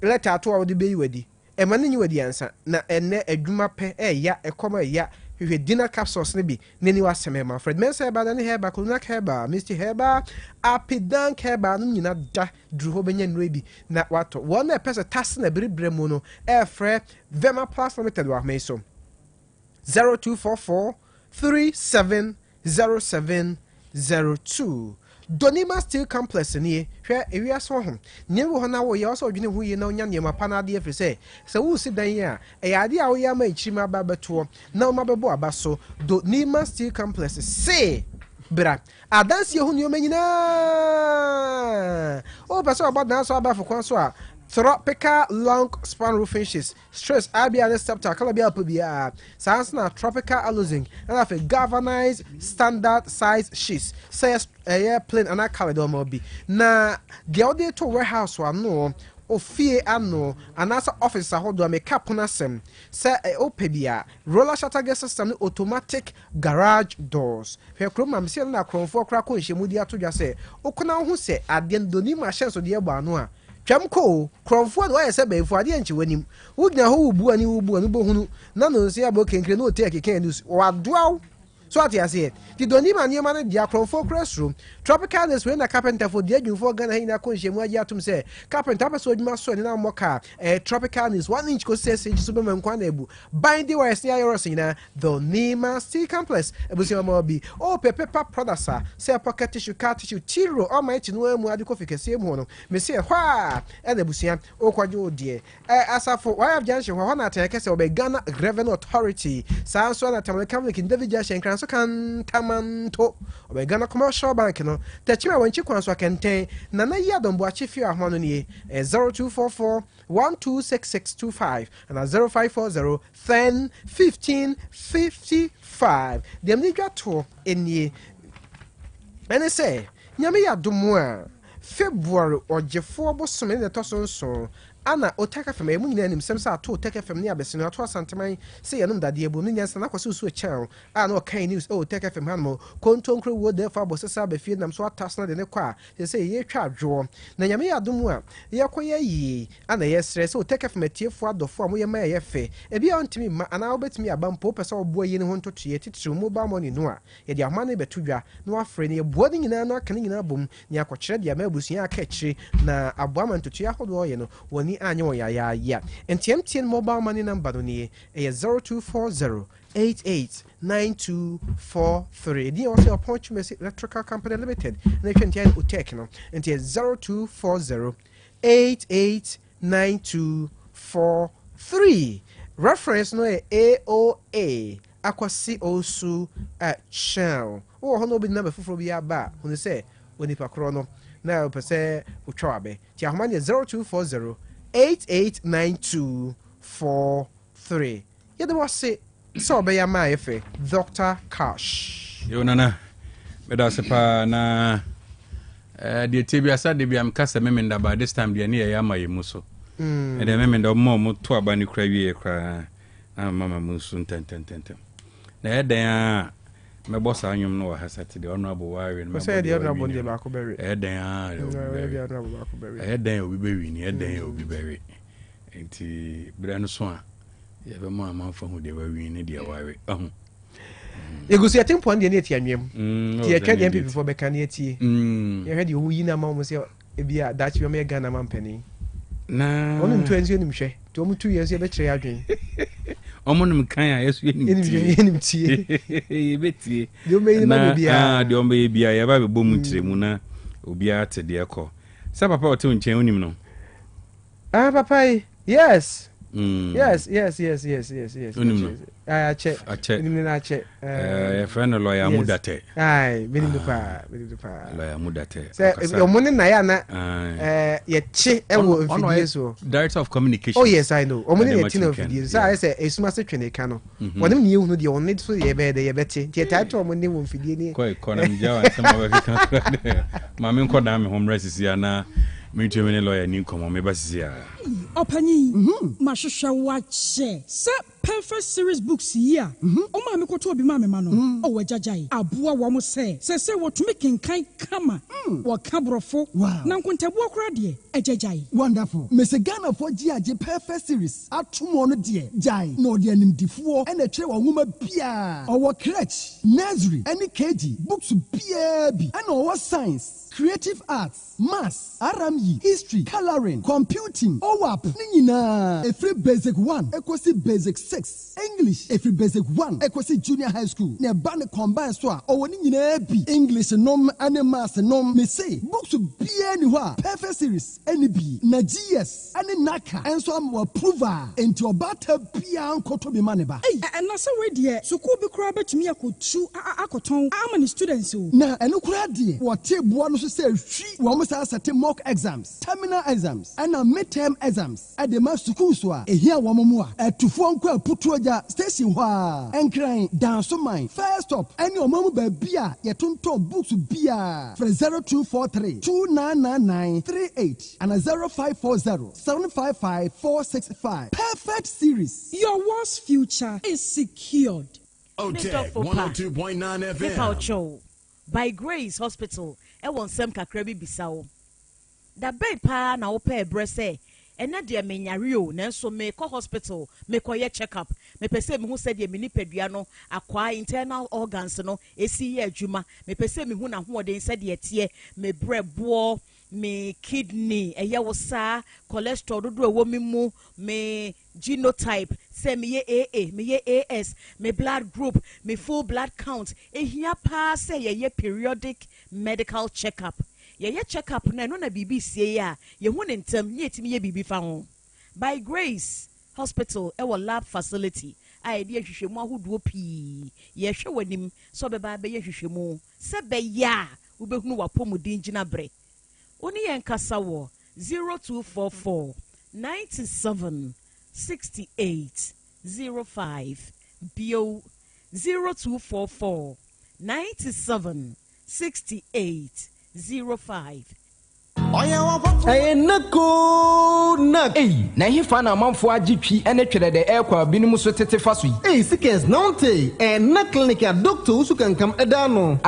L: letter to wo de be yiwadi emane nyi wadi ansa na enne adwuma pe ya ekoma ya hwe dinner capsules ne bi neni waseme ma Fred Mensa ba ne heba Klunak heba Mr Heba Apidank heba no nyina da dru ho benya nro bi na wato won na pese tas na biribre mu no frɛ Vema Plus Limited wa meso 0244 370702 Donima Steel Complex ni hwe ewia so ho ne wo na wo ye also odwene hu ye na onya ne ma pana de efre se wo si dan ya ade a wo ya ma ichiri ba beto na o ma bebo aba so Donima Steel Complex se bra adansi hu ne o manyina o pese obo dan so aba fokwan so a tropical long span roofing sheets stress abia and scepter kala bia pabia sans na tropical aluzing and have a galvanized standard size sheets says airplane and a calendar mobi na the other to warehouse one no ofie ano anasa office ahodo make up na sem say opebia roller shutter gate system automatic garage doors hwe kroma mse na kronfo kra ko nhemu di atodwa say okona ho se ade ndoni machine so de egba ano a twamko kronfo do ayese befo ade enchi wanim wugina ho wubu ani bohunu na no nse abo kenkre no take ken news wadoa so ati ase di doni ma niema na dia kronfo classroom tropical is when na carpenter for dia dwufo Ghana hina ko nhemu agi atum se carpenter person adwuma so ni na moka tropical is 1 inch ko 6 inch so be mankwa na ebu binding wires ni ayoro sina Donima Steel Complex ebusi ma bi o paper products say pocket tissue car tissue tiro o ma eti no emu adi ko fikese emu no me se hwa e na ebusi o kwaje odie asafo why have junction ho na tan kese obe Ghana Revenue Authority sa so na tamale kamle kin David Jashen so kan tamanto Obegana Commercial Bank no Techima when Chikwanso Kenten Nana Yadombo Chifi Ahmanonie 0244 126625 and 0540 10 15 55 the Amniga tour in ye and say Nyame Yadomwa February or Jeffo Bosome the Tosson so Ana Otec 1029Fm emu nyina nim sem sa to Otec 1029Fm ne abesino ato asanteman se yenum dade ebu no nyansa na kwaso so channel ana kan news Otec 1029Fm hanmo kontonkro wo de fa bosesa be fie nam so atasna de ne kwa se ye twa adwo na nyame yadom a ye koye yi ana ye sre se Otec 1029Fm atiefo adofo mo ye ma ye fe ebi a ntimi ma ana obetimi abampo pese obo ye ne ho ntoto ye titiri mobile money no a ye de ahma ne betudwa no afre ne ye boade nyina no aka nyina bom ne akokere de ama abusuya aka kire na aboama ntoto ya hodo ye no woni anyo ya MTN mobile money number no nie 0240 889243 the also opportunity electrical company limited na twentian Otec no enti 0240 889243 reference no AOA akwasi osu channel wo ho no bi number foforo bi aba hu say onipa kro no na pese utwabe ti ahoma 0240 889243 yede mo se so be ya ma efe Dr. Cash
B: yo nana me da se pa na de tebia sa de bia mkasa memenda ba this time de ne ya ma yemu so e de memenda mo to aba ni kra wie kra mama musu ntententente na e den a me boss anyum no hasate de honorable wire me
L: say de honorable de ba ko beri
B: e den a e den obi bewi ni e den obi bewi enti bra no so a ye be mo amanfa hu de wawi ni de wire
L: Egusi atempo ande ne etianwem ti e ka de MPP for be kan etie ye hwe de oyi na ma mo se e bia dachi me Ghana mampani
B: na
L: onum to enzi onim hwe to mu 2 years e be kire adwen
B: omonum kan ya yesu
L: enim tie
B: betie
L: de o meyi ma bia
B: de o meyi bia ya ba be bom tiremu na obi ate de ekọ sa papa o te nchen onim no
L: papa yes yes
B: onim no
L: ache onim na ache
B: e friend lawyer mudate
L: benim pa
B: lawyer mudate
L: say omoni na ya na ye che ewo video so
B: director of communication
L: oh yes I know omoni ye tin of video so I say esuma se twene ka no wonim ne ehunu de on so ye be de ye bete tie title omoni wo video ni
B: ko na mjawa sama ba kan ma me nko da me home resisi ana me twene lawyer ni nkomo me basisi a
D: opanyi mahwehwe wache se perfect series books here o ma me koto obi ma me ma no o wajajai aboa wo mo se wo tumi kenkan kama wo kabrofo na nkontabu okra de ajajai
C: wonderful Mr. Ghana for GAG perfect series atomo no de jai no de animdifo e na tire wo nwoma bia o crèche nursery any KG books bia bi and o science creative arts maths RME history coloring computing OWAP ni nyina every basic 1 equals basic 6 English every basic 1 equals junior high school ne ba ne combine so a o ni nyina bi English nom and maths nom me say books bia ni ho a perfect series any bi na GS any naka enso am approval enti obata bia nkoto bi maneba
D: na so we de school bi kura betumi akotu akoton amani students o
C: na eno kura de what table no so say hwi wo mo sa set mock exams terminal exams and midterm exams at the mass school so a ehia wo mo mu a atufo nko aputuoja station ho a enkran danso mine first stop any omamu ba bia ye tonton books bia for 0243 299938 and 0540 755 465 perfect series
D: your world's future is secured.
A: Otec 1029Fm
G: by Grace Hospital won sem kakra bi bisawo da bay pa na wo pa ebre se ena de menyare o na so me ko hospital me ko ye check up me pese me hu se de me nipadua no akwa internal organs no esi ye adwuma me pese me hu na ho de se de tie me brebo me kidney eye wo sa cholesterol dodo ewo mi mu me genotype say me ye AA me ye AS me blood group me full blood count ehia pa say ye periodic medical checkup ye checkup na no na bibi sie ya ye hu nentem ye timi ye bibi fa ho by Grace Hospital lab facility a yɛde ahwehwɛmu ahodoɔ pii yɛhwɛ w'anim sɛ ɔbɛba bɛyɛ hwehwɛmu sɛ bɛyɛ a wobɛhunu w'apɔmuden gyina berɛ wo ne yɛn kasa wɔ 0244 97 68 05 bio 0244 97 68 05
M: Nako nak. Na hifa na manfo agitwi ene twere de ekwa binim so tete fa so yi.
N: Sikes nonte na clinic ya doctor usu kankam eda no.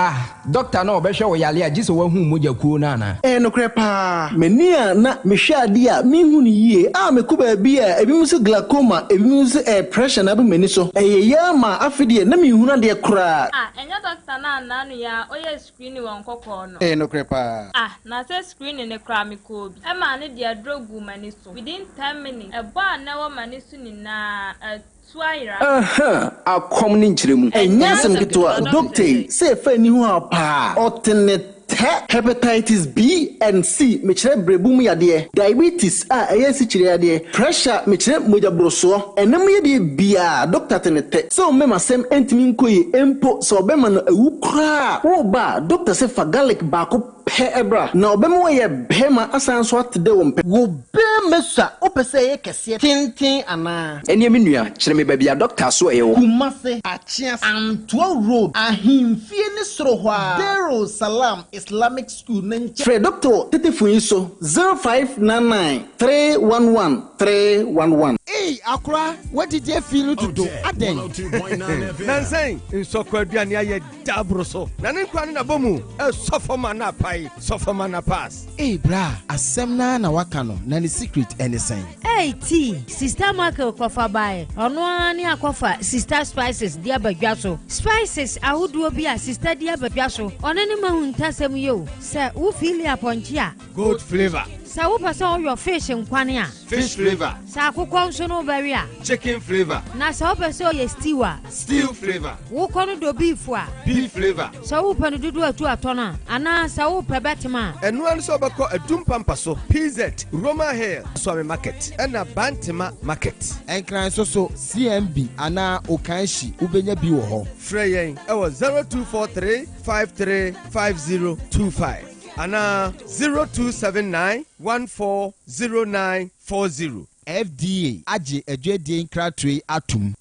M: Doctor na obehwe wo yale agi so wahu moja kuo na na.
N: No krepa. Meni a na mehwe ade a mehu ni yie. Mekuba bi a ebi mu so glaucoma, ebi mu so pressure na be meni so. Ya ma afide na mehu na de kra.
O: Enya doctor na nanu ya oye screen won kokko no.
N: No krepa.
O: Na say screen ne kra me ko bi. E ma ne de drogu mani so. Within 10 minutes, e ba na wo mani so ni na
N: akom ni nkyeremu enya sem getoa doctor say fa ni ho apa otene hepatitis B and C mechire brebum yade diabetes si chire yade pressure mechire mojabroso enem yade bia doctor tenete so mema sem entimi nkoyi empo so obema no ewu kra wo ba doctor say fa garlic ba ko pe ebra na obema ye bema asan so atde wo mpe wo be mesa opese ye kese tintin ana
M: eni emi nua chire me ba bia doctor so ewo
N: kumase achias Antwa road ahimfie ni soro hwa Darul Salam Islamic School Nenche Fred Doctor Tetefuyin so 0599-311-311
L: Akra, what did you feel to do? Aden. Nansay, in Sokwaduani aye dabro so. Nanin kwani na bomu, sofoma na pai, sofoma na pass. Bra, asemna na wakano, nani secret anything.
P: T, sister Marco kofa bae. Ono ani akofa sister spices dia bagwaso. Spices ahudu obi a sister dia bagwaso. Onani mahunta sem yo. Say wo feel ya ponchia.
L: Good flavor.
P: Sa wo pese your fish nkwane a.
L: Fish flavor.
P: Sa akukọ nso no bari a.
L: Chicken flavor.
P: Na sa wo pese your stew a.
L: Stew flavor.
P: Wo kono do beef a.
L: Beef flavor.
P: Sa wo panu dudu atu atona. Ana sa wo pe betima.
L: Enu an so bako adum pampaso. PZ Roma Hill so market. Ena Bantima market. Enkran so CMB ana Okanshi ubenya bi wo ho. Freyen e was 0243 535025. Ana 0279140940. FDA aje edwedie nkratwe atum.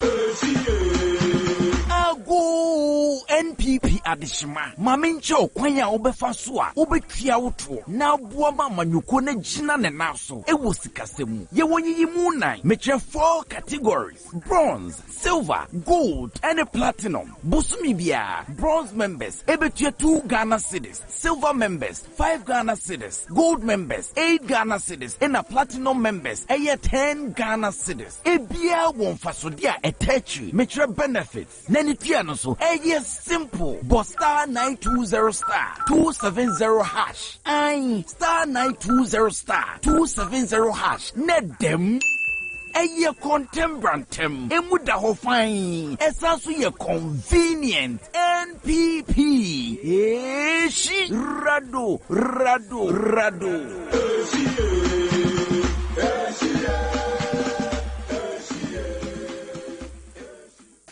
Q: NPP adishima maminche okwanya obefa so a obetwia woto na aboa ma manyuko na gina ne naso ewo sikasemu ye wonyiyi mu nan meche 4 categories: bronze, silver, gold and platinum. Busumi bia bronze members ebetua 2 Ghana cedis, silver members 5 Ghana cedis, gold members 8 Ghana cedis and platinum members 10 Ghana cedis. Ebia won fasode a etechi meche benefits nani tua no so simple. But star 920 star 270 hash. Star 920 star 270 hash. Net them. Eye contembrantem. Emuda ho fine. Esansu ye convenient. NPP. Eshi rado.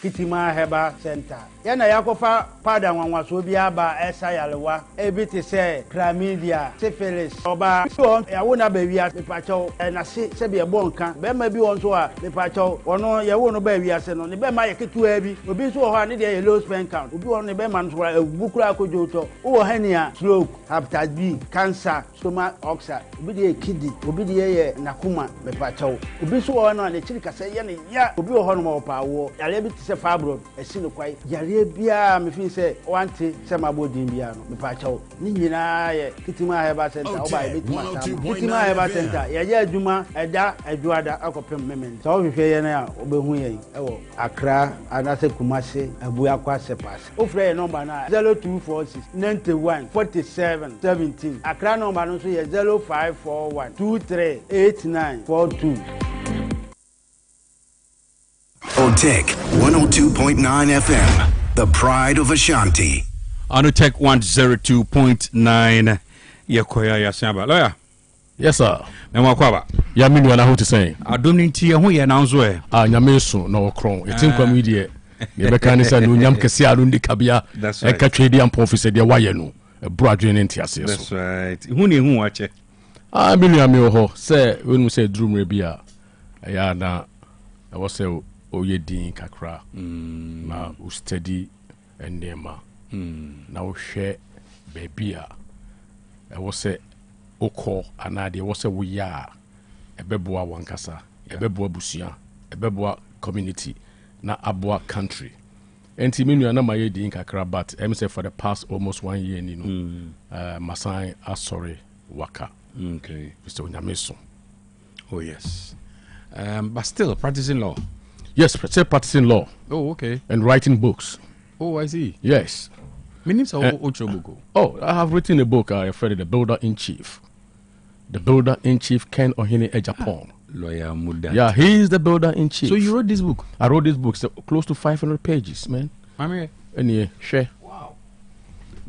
R: Kitima Heba Center. Yana yakofa pada wanwaso bi aba esa yalewa ebiti se chlamydia, syphilis, oba so yawo na ba wi ase pacho na se be bonka be ma bi won so a be pacho ono yawo no ba wi ase no ne be ma yeketua bi obi so ho a ne de low sperm count obi won ne be ma no so bukura akojoto wo hania stroke, hepatitis B, cancer, stomach ulcer, obi de kidney, obi de ye nakuma be pacho obi so ho no ne chirika se ye ne ya obi ho no ma pa wo yale bi se fibroid esi no kwai yare bia me fin se wante se mabodin bia no me pa chawo ni nyina ye Kitima Heba Center oba e betima Kitima Heba Center ye adwuma eda adwada akopem memen so hwehwe ye na obehu ye ewo Accra anase Kumase Abuya Kwase pass ofre ye number na 0246 91 47 17 Accra number no so ye 0541 23 8942.
A: Otec 1029 FM, the pride of Ashanti.
B: Otec 102.9 Yakoya Yasamba. Lawyer.
S: Yes, sir.
B: Memakwaba.
S: Ya minu ana hote saying.
B: Adom ni nti ho ye na nzo e.
S: Nyame so na okron. Etin kwa mi de. Ne beka ni say no nyam kese ado ndi kabia. E ka twedi am officer de waye no. E bro adwene nti ase so.
B: That's right. Hu ne hu wache.
S: Minu ame ho say when we say drum re bia. Ya na I was say oye din kakra. Na u steady endema. Na wo hwe baby a. I was say oko anade wo se wo ya ebeboa wankasa ebeboa busua ebeboa community na aboa country enti menu na maye din kakra but em say for the past almost 1 year ni no masan asori waka
B: okay
S: Mr. Onyameso.
B: Oh yes. But still practicing law.
S: Yes, still practicing law.
B: Oh okay.
S: And writing books.
B: Oh I see.
S: Yes.
B: Meaning book.
S: Oh, I have written a book I referred to The Builder in Chief. The Builder in Chief Ken Ohene Ejapon.
B: Lawyer Muda.
S: Yeah, he is the Builder in Chief.
B: So you wrote this book?
S: I wrote this book, so close to 500 pages, man. Anyway, share.
B: Wow.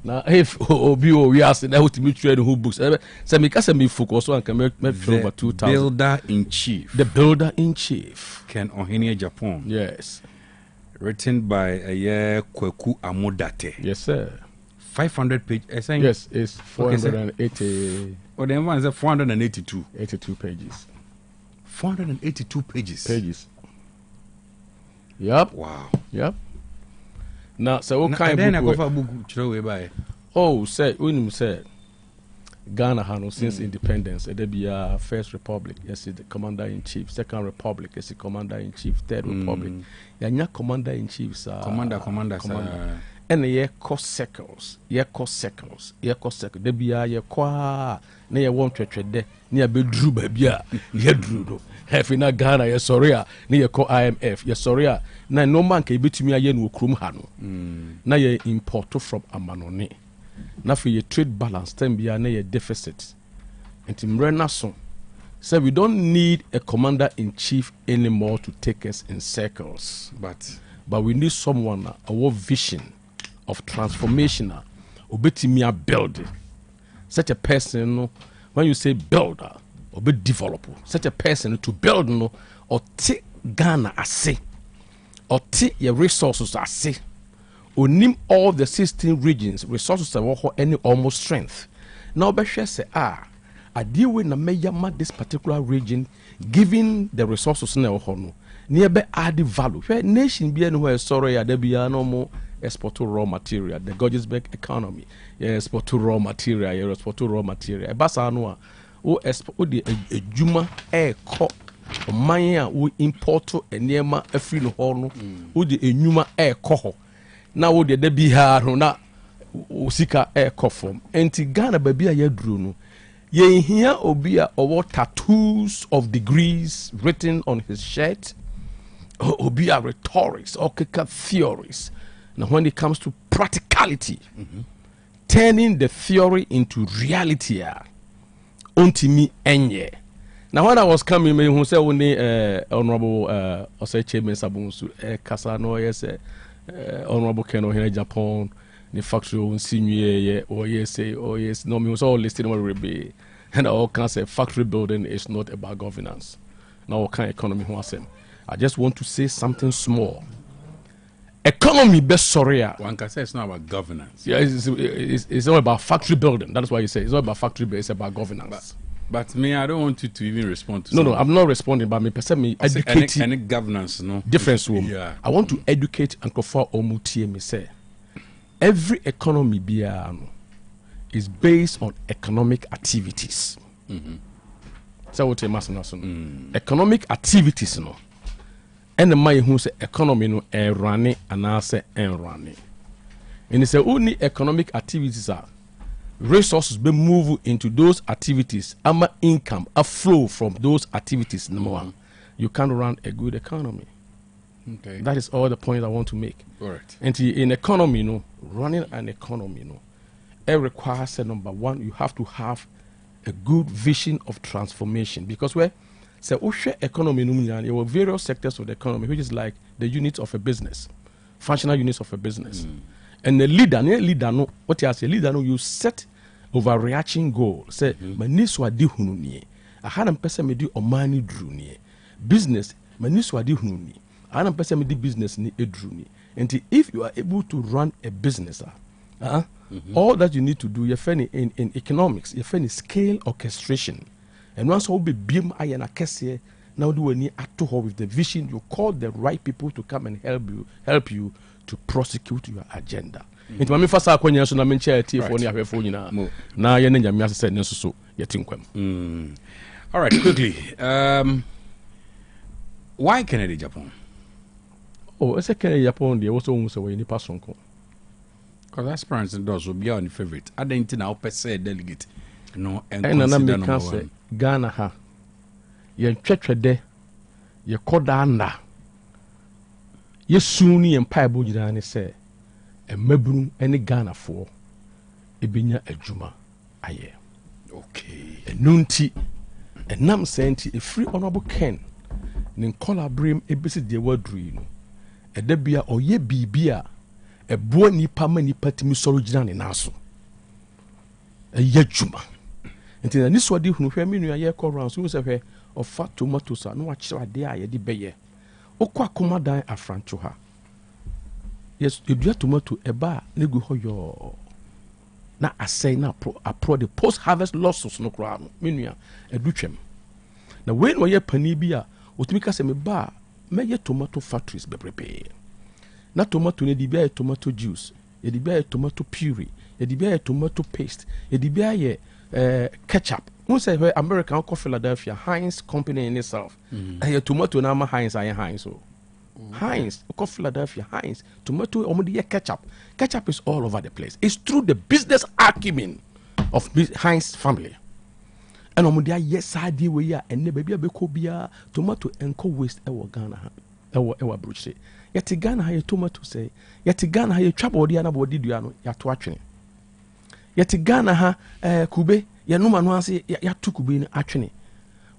S: Now, if we ask that what me trade who books. So me kase me focus on can make over 2,000.
B: Builder in Chief.
S: The Builder in Chief.
B: Ken Ohene Ejapon.
S: Yes.
B: Written by Kweku Amodate.
S: Yes, sir.
B: 500 pages.
S: Yes, it's 480.
B: Or the one is 482.
S: 82 pages.
B: 482 pages.
S: Yep.
B: Wow.
S: Yep. Now, so what kind
B: of book throw away by?
S: Oh, say when you said Ghana had since independence, there be a first republic. Yes, the commander in chief. Second republic, yes, the commander in chief. Third republic, yeah, commander in chief, sir.
B: Commander.
S: And the cost circles. There be a qua near one trade there near Bedru Babia. Ye drew. Have in a Ghana, yes, sorry, near co IMF, yes, sorry. Now no man can beat me a yen with Krumhano. Now ye import from Amanone. Now for your trade balance, then be a deficit. And Tim Renason said we don't need a commander in chief anymore to take us in circles. But we need someone our vision of transformation obetimia build. Such a person, when you say builder or be developer, such a person to build no or take Ghana ase or take your resources ase or name all the 16 regions resources that any almost strength. Now be sure say I deal with na meyama this particular region giving the resources na no nearby add value. Where nation be anywhere sorry there be no more export to raw material, the gorgeous big economy. Yeah, export to raw material, yeah, export to raw material. Basa no o export o de ejuma ko manya we import to enema afri no ho no o de enuma ko ho na wo de da bi ha no na o sika ko form enti Ghana ba bia ya duro no ye hia obi a owo tattoos of degrees written on his shirt, obi a rhetorics or theories. Now, when it comes to practicality, turning the theory into reality, untimi enye. Now, when I was coming, me who say only honorable Osei Chairman Sabunsu Kasano yes honorable Keno here Japan, the factory on senior or yes no me was all listed what will be, and I all can say factory building is not about governance. Now, what kind of economy was him? I just want to say something small. Economy best sorry.
B: One can say it's not about governance.
S: Yeah, it's not about factory building. That's why you say it's not about factory building. It's about governance.
B: But me, I don't want you to even respond to.
S: No, I'm not responding. But me, person me educate.
B: Any governance, no
S: difference.
B: Yeah.
S: I want to educate and confer omutie me say every economy is based on economic activities. So what you must know. Economic activities, no. And the man who say economy no running and I say running. And it's only economic activities are resources be moved into those activities. Ama income a flow from those activities. Number one, you can't run a good economy.
B: Okay,
S: that is all the point I want to make.
B: All right.
S: And in economy, running an economy, it requires number one, you have to have a good vision of transformation because where. So, economy, there were various sectors of the economy, which is like the units of a business, functional units of a business. And the leader, what you say, leader, you set overreaching goal say mani so ade hunu nie aha na mpese me di omani dru nie business mani so ade hunu nie aha na mpese me di business ni edru nie. And if you are able to run a business all that you need to do in economics you find scale orchestration, and once all be beam ayana kese now do any ato with the vision, you call the right people to come and help you to prosecute your agenda. Into mami fasa akonya so na menche tie for ni ahwefo nyina na ye na nyame asese ne so yetinkwam.
B: All right, quickly, why Kennedy Japan?
S: Oh, it's a Kennedy Japan there was almost away ni pasonko.
B: Because aspirants and those will be on the favorite. I didn't now per se delegate. No, and
S: consider number one. Ghana ha. Ye twetwe de ye koda na. Ye suni en paibo nyina ne se e mabru ene Ghana fo e benya adwuma aye.
B: Okay.
S: Enunti enam senti e free honorable Ken nin Dwabrem e besi de wadru no. E da bia oye bibia e bo nipa ma nipa timi soro gina ne naso. E yadwuma. Nti na ni so de hunu hwe menu aye call round so se hwe ofa tomatoes no wa kire ade a ye de beye. Okwa komadan afrancho ha. Yes, you do tomato eba na gu hoyo. Na asay na pro the post harvest losses no kra no menu a edutwem. Na when we ye pani bi a otumika se me ba me ye tomato factories bebrebe. Na tomato ne di bia tomato juice, ye di bia tomato puree, ye di bia tomato paste, ye di bia ye ketchup. Who say where American called Philadelphia Heinz company in itself. A tomato na ma Heinz aye Heinz so. Heinz called Philadelphia Heinz tomato omodi ketchup. Ketchup is all over the place. It's through the business acumen of Heinz family. And omodi yes idea we ya and ne baby abeko bia tomato enko waste e wo Ghana ha. E wo bruche. Yet Ghana ha tomato say yet Ghana ha twa body na body dua no ya to atwene. Yet Ghana ha kube ya numa no ase ya to kube ni atwene.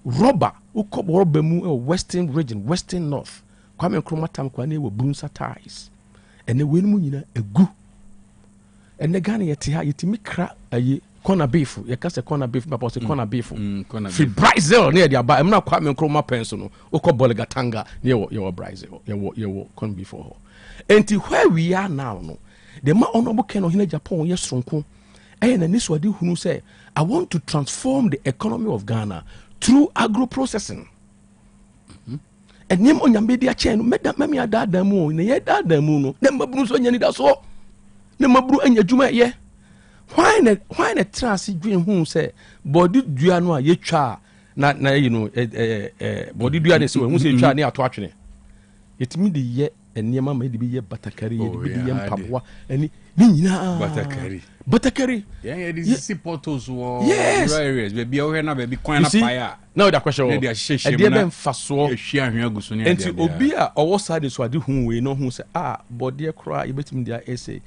S: Rubber ukobo rubber mu western region, western north. Kwame Nkrumah kwa ne wo Brunsa ties. Ene we mu nyina egu. Ene Ghana yete ha yetimi kra aye corner beef. Ye ka se corner beef but se corner beef. Fi Brazil ne dia ba emna Kwame Nkrumah penso no ukobo Gatanga ne wo Brazil. Ye wo corner beef ho. Enti where we are now no. The ma honorable Ken Ohene Japan ye sonko. E na niso ade hunu say I want to transform the economy of Ghana through agro processing. And name on your media chain, Madam Mamia Dadamu, ne Dadamu, no, Nemabru so Yanida so, Nemabru and your Juma ye. Why a trashy green whom say, Body Duano, ye cha, not you know, body Duanis, who say cha near twatching it. It me the ye and Yama may be ye Batakari, Papua, and Batakari.
B: Yeah, this is portals or
S: yes.
B: Areas, baby, baby, quite fire.
S: No, that question.
B: Maybe a shame.
S: And to Obia or what side is what do whom we know who say, but dear cry, you bet me their essay.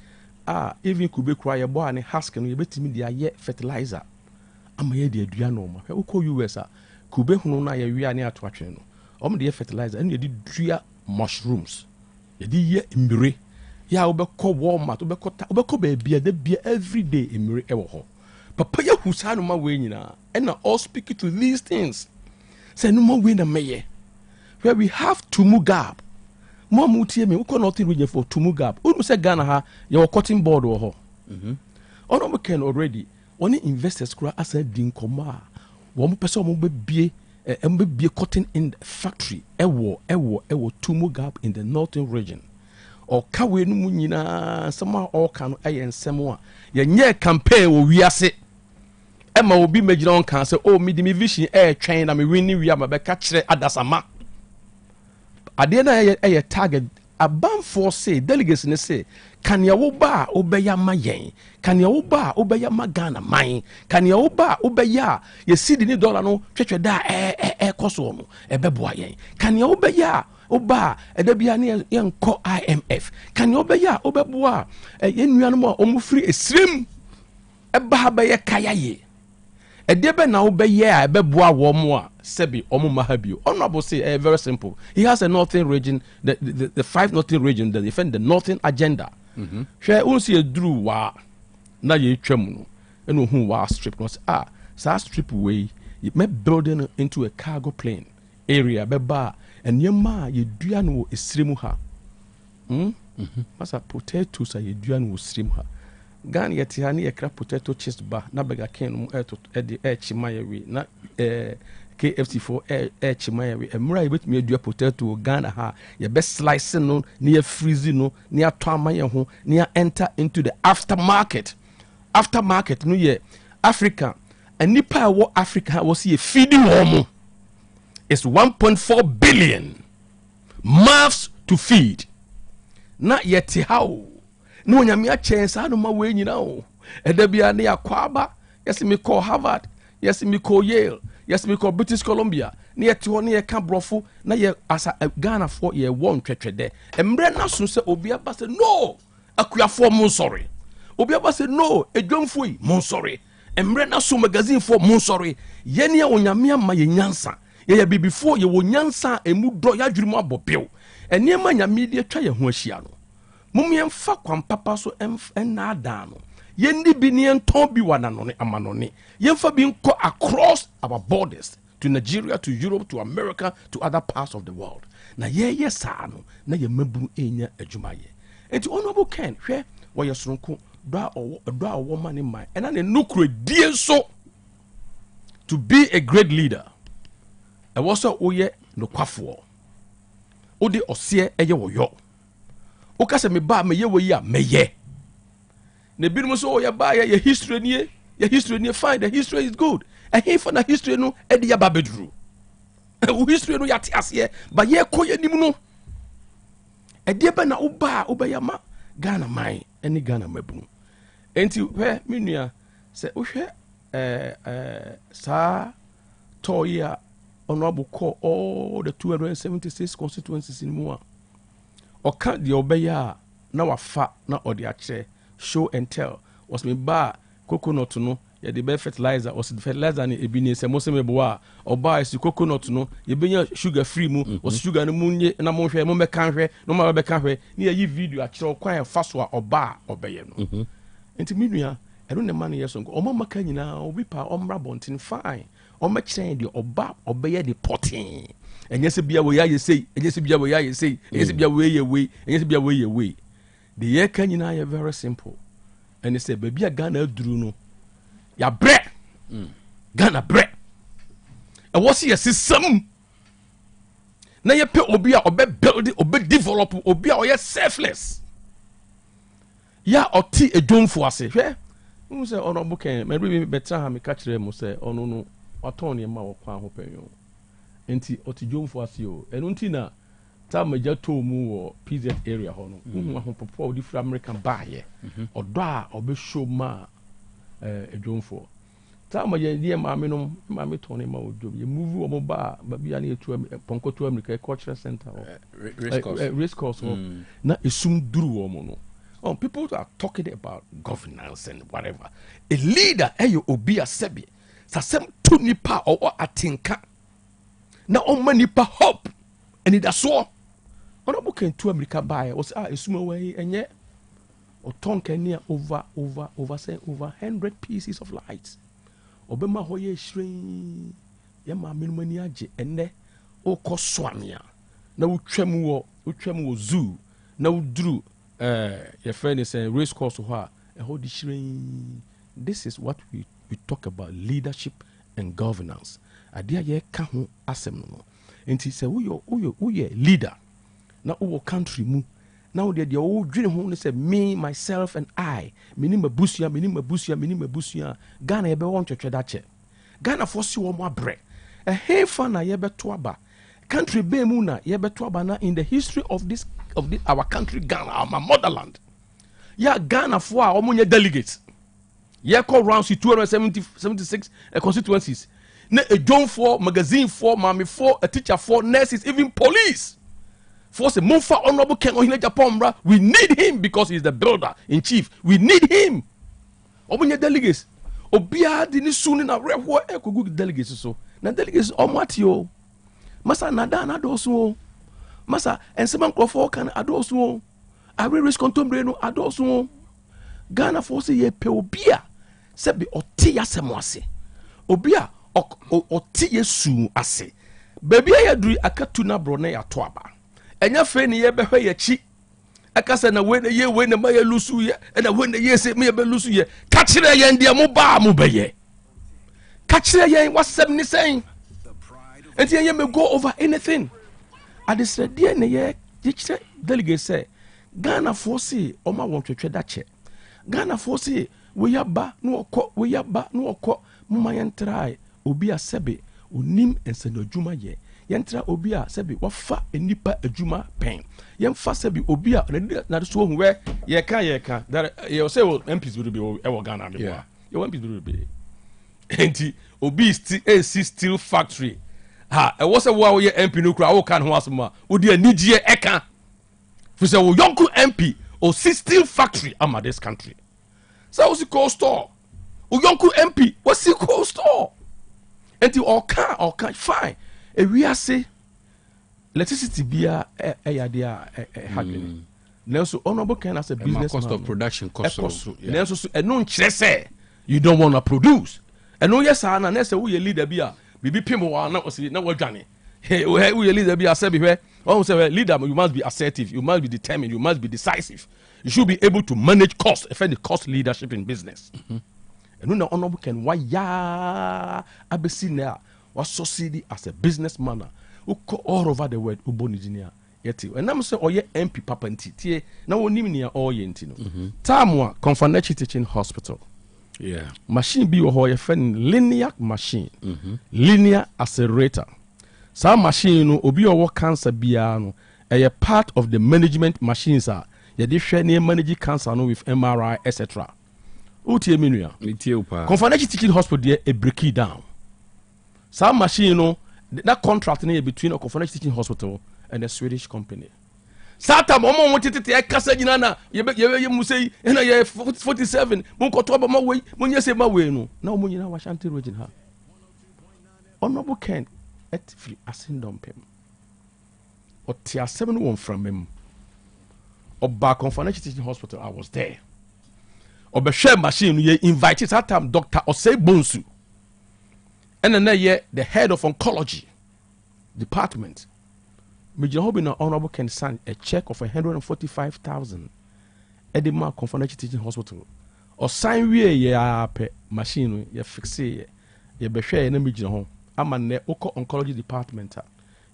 S: Even could be cry a boy and a husky, you bet me their yet fertilizer. I'm a dear Diano, who call you as a Kube who know we are near to watching. Dear fertilizer, and you did dria mushrooms. You did ye imbire. Ya obeko Walmart, obeko baby, the beer every day in Miri Ewo. Papa ya husano ma we nyina and all speaking to these things. Say no more win a mayor. Where we have Tumu Gap. More mutie me, we call nothing region for Tumu Gap. Unu say Ghana ha, your cotton board or ho. Ono can already. Only investors kura asa din koma. One person mo be a cotton in the factory. Ewo Tumu Gap in the northern region. Or kawe no mu nyina sama all kan aye nsemo a ye nye campaign wo wiase ema obi magina on kan say oh me di me vision twen na me winni wi ama be ka kire adasama ade na aye target abanfo say delegates ne say kan ya wo ba obeya ma yen kan ya wo ba obeya ma Ghana man kan ya wo ba obeya ye sidi ni dollar no twetwe da koso no ebeboa yen kan ya obeya Oba, edebia ne yenko IMF. Kan you obeya obeboa yenuanu mo omufri esrem eba ba ye kaya ye. Edebe na obeye ebeboa wo mo a sebi omo mahabio. Honorable say very simple. He has a northern region, the five northern regions that defend the northern agenda. Hwe unsi eduru wa na ye twam no. ɛna ohun wa strip no say saa strip way me building into a cargo plane area bɛba and yɛma yɛdua no wɔ esire mu ha masa potatoes a yɛdua no wɔ esire mu ha Ghana yɛte ha ne yɛkra potato chips ba na bɛga ken no ɛde ɛkyima yɛwe na KFC for ɛkyima yɛwe ɛmra yɛbɛtumi adua potato wɔ Ghana ha yɛbɛ slice no ne yɛ freeze no ne atɔ ama yɛ ho ne yɛ enter into the aftermarket no yɛ Africa and nipa ɛwɔ Africa wɔ si yɛ feeding wɔn is 1.4 billion mouths to feed na yɛte ha o no nyame akyɛn saa no ma wei nyina o ɛda bia ne akwaba yes me call Harvard yes me call Yale yes me call British Columbia ne yɛte hɔ ne yɛka brɔfo na yɛ asa Ghana for yɛ wɔ ntwɛtwɛdɛ mmerɛ na so sɛ obi aba sɛ no akuafoɔ mo nsɔre obi aba sɛ no edwamfo yi mo nsɔre mmerɛ na so magazine for mo nsɔre yɛne yɛ onyame ama yɛ nyansa yɛ bibifo yɛ wɔ nyansa emu dɔ yɛadwiri mu abɔ pew ɛnneɛma nyame de atwa yɛ ho ahyia no mumyɛmfa kwan papa so ɛnaadaa no yɛndi bi ne yɛntɔn bi wɔ nanone amanone yɛmfa bi nkɔ across our borders to Nigeria, to Europe, to America, to other parts of the world na yɛyɛ saa no na yɛmabunu ɛnya adwumayɛ enti honorable Ken hwɛ wɔyɛ soronko dɔ a ɔwɔ ma ne man ɛna ne nokuro die so to be a great leader ɛwɔ sɛ woyɛ nokwafoɔ wode ɔseɛ ɛyɛ wɔyɔ woka sɛ meba meyɛ wɔ yi a meyɛ na binom so wɔyɛ baa yɛ history nie fine, the history is good ɛhefa na history no ɛde yɛba bɛduru wo history no yɛate aseɛ ba yɛkɔ yɛnim no ɛdeɛ bɛ na wobɛyɛ ma Ghana man ɛne Ghana mabunu enti hwɛ me nua sɛ wohwɛ saa tɔɔyi a honorable call all the 276 constituencies in mu a ɔka deɛ ɔbɛyɛ a na wafa na ɔde akyerɛ show and tell was me ba coconut no yɛde bɛ fertilizer ɔsi fertilizer ne ebi ne sɛ mo sɛ me bo a ɔba esi coconut no yɛbɛnya sugar free mu ɔsi sugar no mu nye na mo hwɛ mo bɛka hwɛ no ma bɛka hwɛ ne yɛyi video akyerɛ ɔkwan ɛfa so a ɔba a ɔbɛyɛ no nti me nua ɛno ne ma no yɛ so nko ɔma maka nyinaa obi pa ɔmmra bɔnten fine ɔma kyerɛ deɛ ɔba ɔbɛyɛ de pɔten ɛnyɛ sɛ bia wɔyɛ ayɛ sei ɛnyɛ sɛ bia wɔyɛ ayɛ sei ɛnyɛ sɛ bia wɔyɛ wei ɛnyɛ sɛ bia wɔyɛ wei de yɛka nyinaa yɛ very simple ɛne sɛ baabi a Ghana aduru no yɛabrɛ Ghana brɛ ɛwɔ sɛ yɛsesam na yɛpɛ obi a ɔbɛbuild ɔbɛdevelop obi a ɔyɛ selfless yɛ a ɔte adwomfo ase hwɛ wohu sɛ ɔno ɔbokɛn mɛde bi bɛtena ha meka kyerɛ mu sɛ ɔno no ɔtɔn nneɛma wɔ kwan ho pɛnwo enti ɔte dwomfo ase o ɛno nti na ta magya tɔɔ mu wɔ PZ area hɔ no wohu ahopɔpɔ a wode firi America baayɛ ɔdɔ a ɔbɛhyɛ ma adwomfoɔ ta magya deɛ maame tɔn ne ma wɔ dwom yɛ move wɔ mo ba babia ne yɛtu pɔnkɔ to America cultural center race course hɔ na esum duru wɔ mo no people are talking about governance and whatever a leader ɛyɛ obi a sɛbi sasɛm to nipa ɔwɔ atenka na ɔma nipa hope ɛni da soɔ ɔno bɔ to America baayɛ ɔsɛ esuma wɔ yi ɛnyɛ ɔtɔn kɛnea over 100 pieces of lights ɔbɛma hɔ yɛ hyerɛn yɛ maame no mani agye ɛnɛ ɔkɔ soamea na wotwa mu wɔ zoo na woduru yɛfrɛ ne sɛ race course hɔ a ɛhɔ de hyerɛn. This is what we talk about leadership and governance adeɛ a yɛka ho asɛm no nti sɛ woyɛ leader na wowɔ country mu na wode deɛ wodwene ho ne sɛ me myself and I menim abusua Ghana yɛbɛwɔ ntwɛtwɛda kyɛ Ghanafoɔ si wɔ mo abrɛ ɛhefa na yɛbɛto aba country bɛn mu na yɛbɛto aba na in the history of our country Ghana our motherland yɛ Ghanafoɔ a wɔn nyɛ delegates yɛkɔ round 276 constituencies na edwomfoɔ magazinefoɔ maamefoɔ teacherfoɔ nurses even police for say Monfa Honorable Ken Ohine Japan, we need him because he's the builder in chief. We need him. Omunye delegates. Obia dini suni na rewo ekugu delegates so. Na delegates omwatio. Masa nada na doso. Masa ensema nkrofo kan adoso. Are risk contemporary no adoso. Ghana for say ye pe obia sɛ bi ɔte yasɛm ase obi a ɔte yesu ase baabi a yɛduru akatu na bro na yɛato aba ɛnyɛ fɛ ne yɛbɛhwɛ yɛkyi ɛka sɛ na wei na yɛ wei na ma yɛ lusu yɛ ɛna wei na yɛ sɛ ma yɛbɛ lusu yɛ ka kyerɛ yɛn deɛ mo baa mo bɛyɛ ka kyerɛ yɛn wasɛm ne sɛn enti yɛn may go over anything adesrɛdeɛ ne yɛkyerɛ delegate sɛ ghanafoɔ se ɔma wɔn twɛtwɛ dakyɛ ghanafoɔ se wɔyaba na wɔkɔ moma yɛntrae obi a sɛbe onim nsɛnɛ adwuma yɛ yɛntra obi a sɛbi wafa nipa adwuma pɛn yɛmfa sɛbi obi a na so ohu wɛ yɛka yɛwɔ sɛ MPs bi ɛwɔ Ghana me boa yɛwɔ MPs bi enti obi AC steel factory ha ɛwɔ sɛ wo a woyɛ MP no kura wo kan ho asɛm a wodi anigye ɛka fi sɛ wo yɔnko MP o steel factory ama this country sɛ wo si cold store wo yɔnko MP wo si cold store enti ɔka fine ewiase electricity bia ɛyade a happening nanso honorable can as a business
B: cost of production cost
S: nanso so ɛno nkyerɛ sɛ you don't want to produce ɛno yɛ saa na sɛ woyɛ leader bi a bibi pim wɔ na ɔsi na wadwane woyɛ leader bi a sɛ bi hwɛ ɔhu sɛ leader you must be assertive you must be determined you must be decisive you should be able to manage cost effect cost leadership in business ɛno na honorable can waya abɛsi na succeed as a businessman who all over the world ubo engineer yeti enam say oye MP papa nti tie na wonim nia oye nti no tamwa Confirmatory Teaching Hospital machine bi wo ho ye fen linear machine linear accelerator sa machine no obi owo cancer bia no a part of the management machines a ye de hwe ne manage cancer no with MRI etc utie menua Confirmatory Teaching Hospital dey a break it down. Some machine, that contract between a Confirmatory Teaching Hospital and a Swedish company. Sata mama wanted to take Casaginana, you must say, and I 47, Munkotoba my way, when you say my way, no, Munina Washanti region her. Honorable Ken, et free ascendum him. Or Tia 71 from him. Or back Confirmatory Teaching Hospital, I was there. Or the share machine, you invited that time Dr. Osei Bonsu. And then the head of oncology department, Major Hobin Honorable can sign a check of 145,000 at the Mark Confirmatory Teaching Hospital. Or sign we ya pe machine ya fixe ya be share na Major home. Ama ne oko oncology department.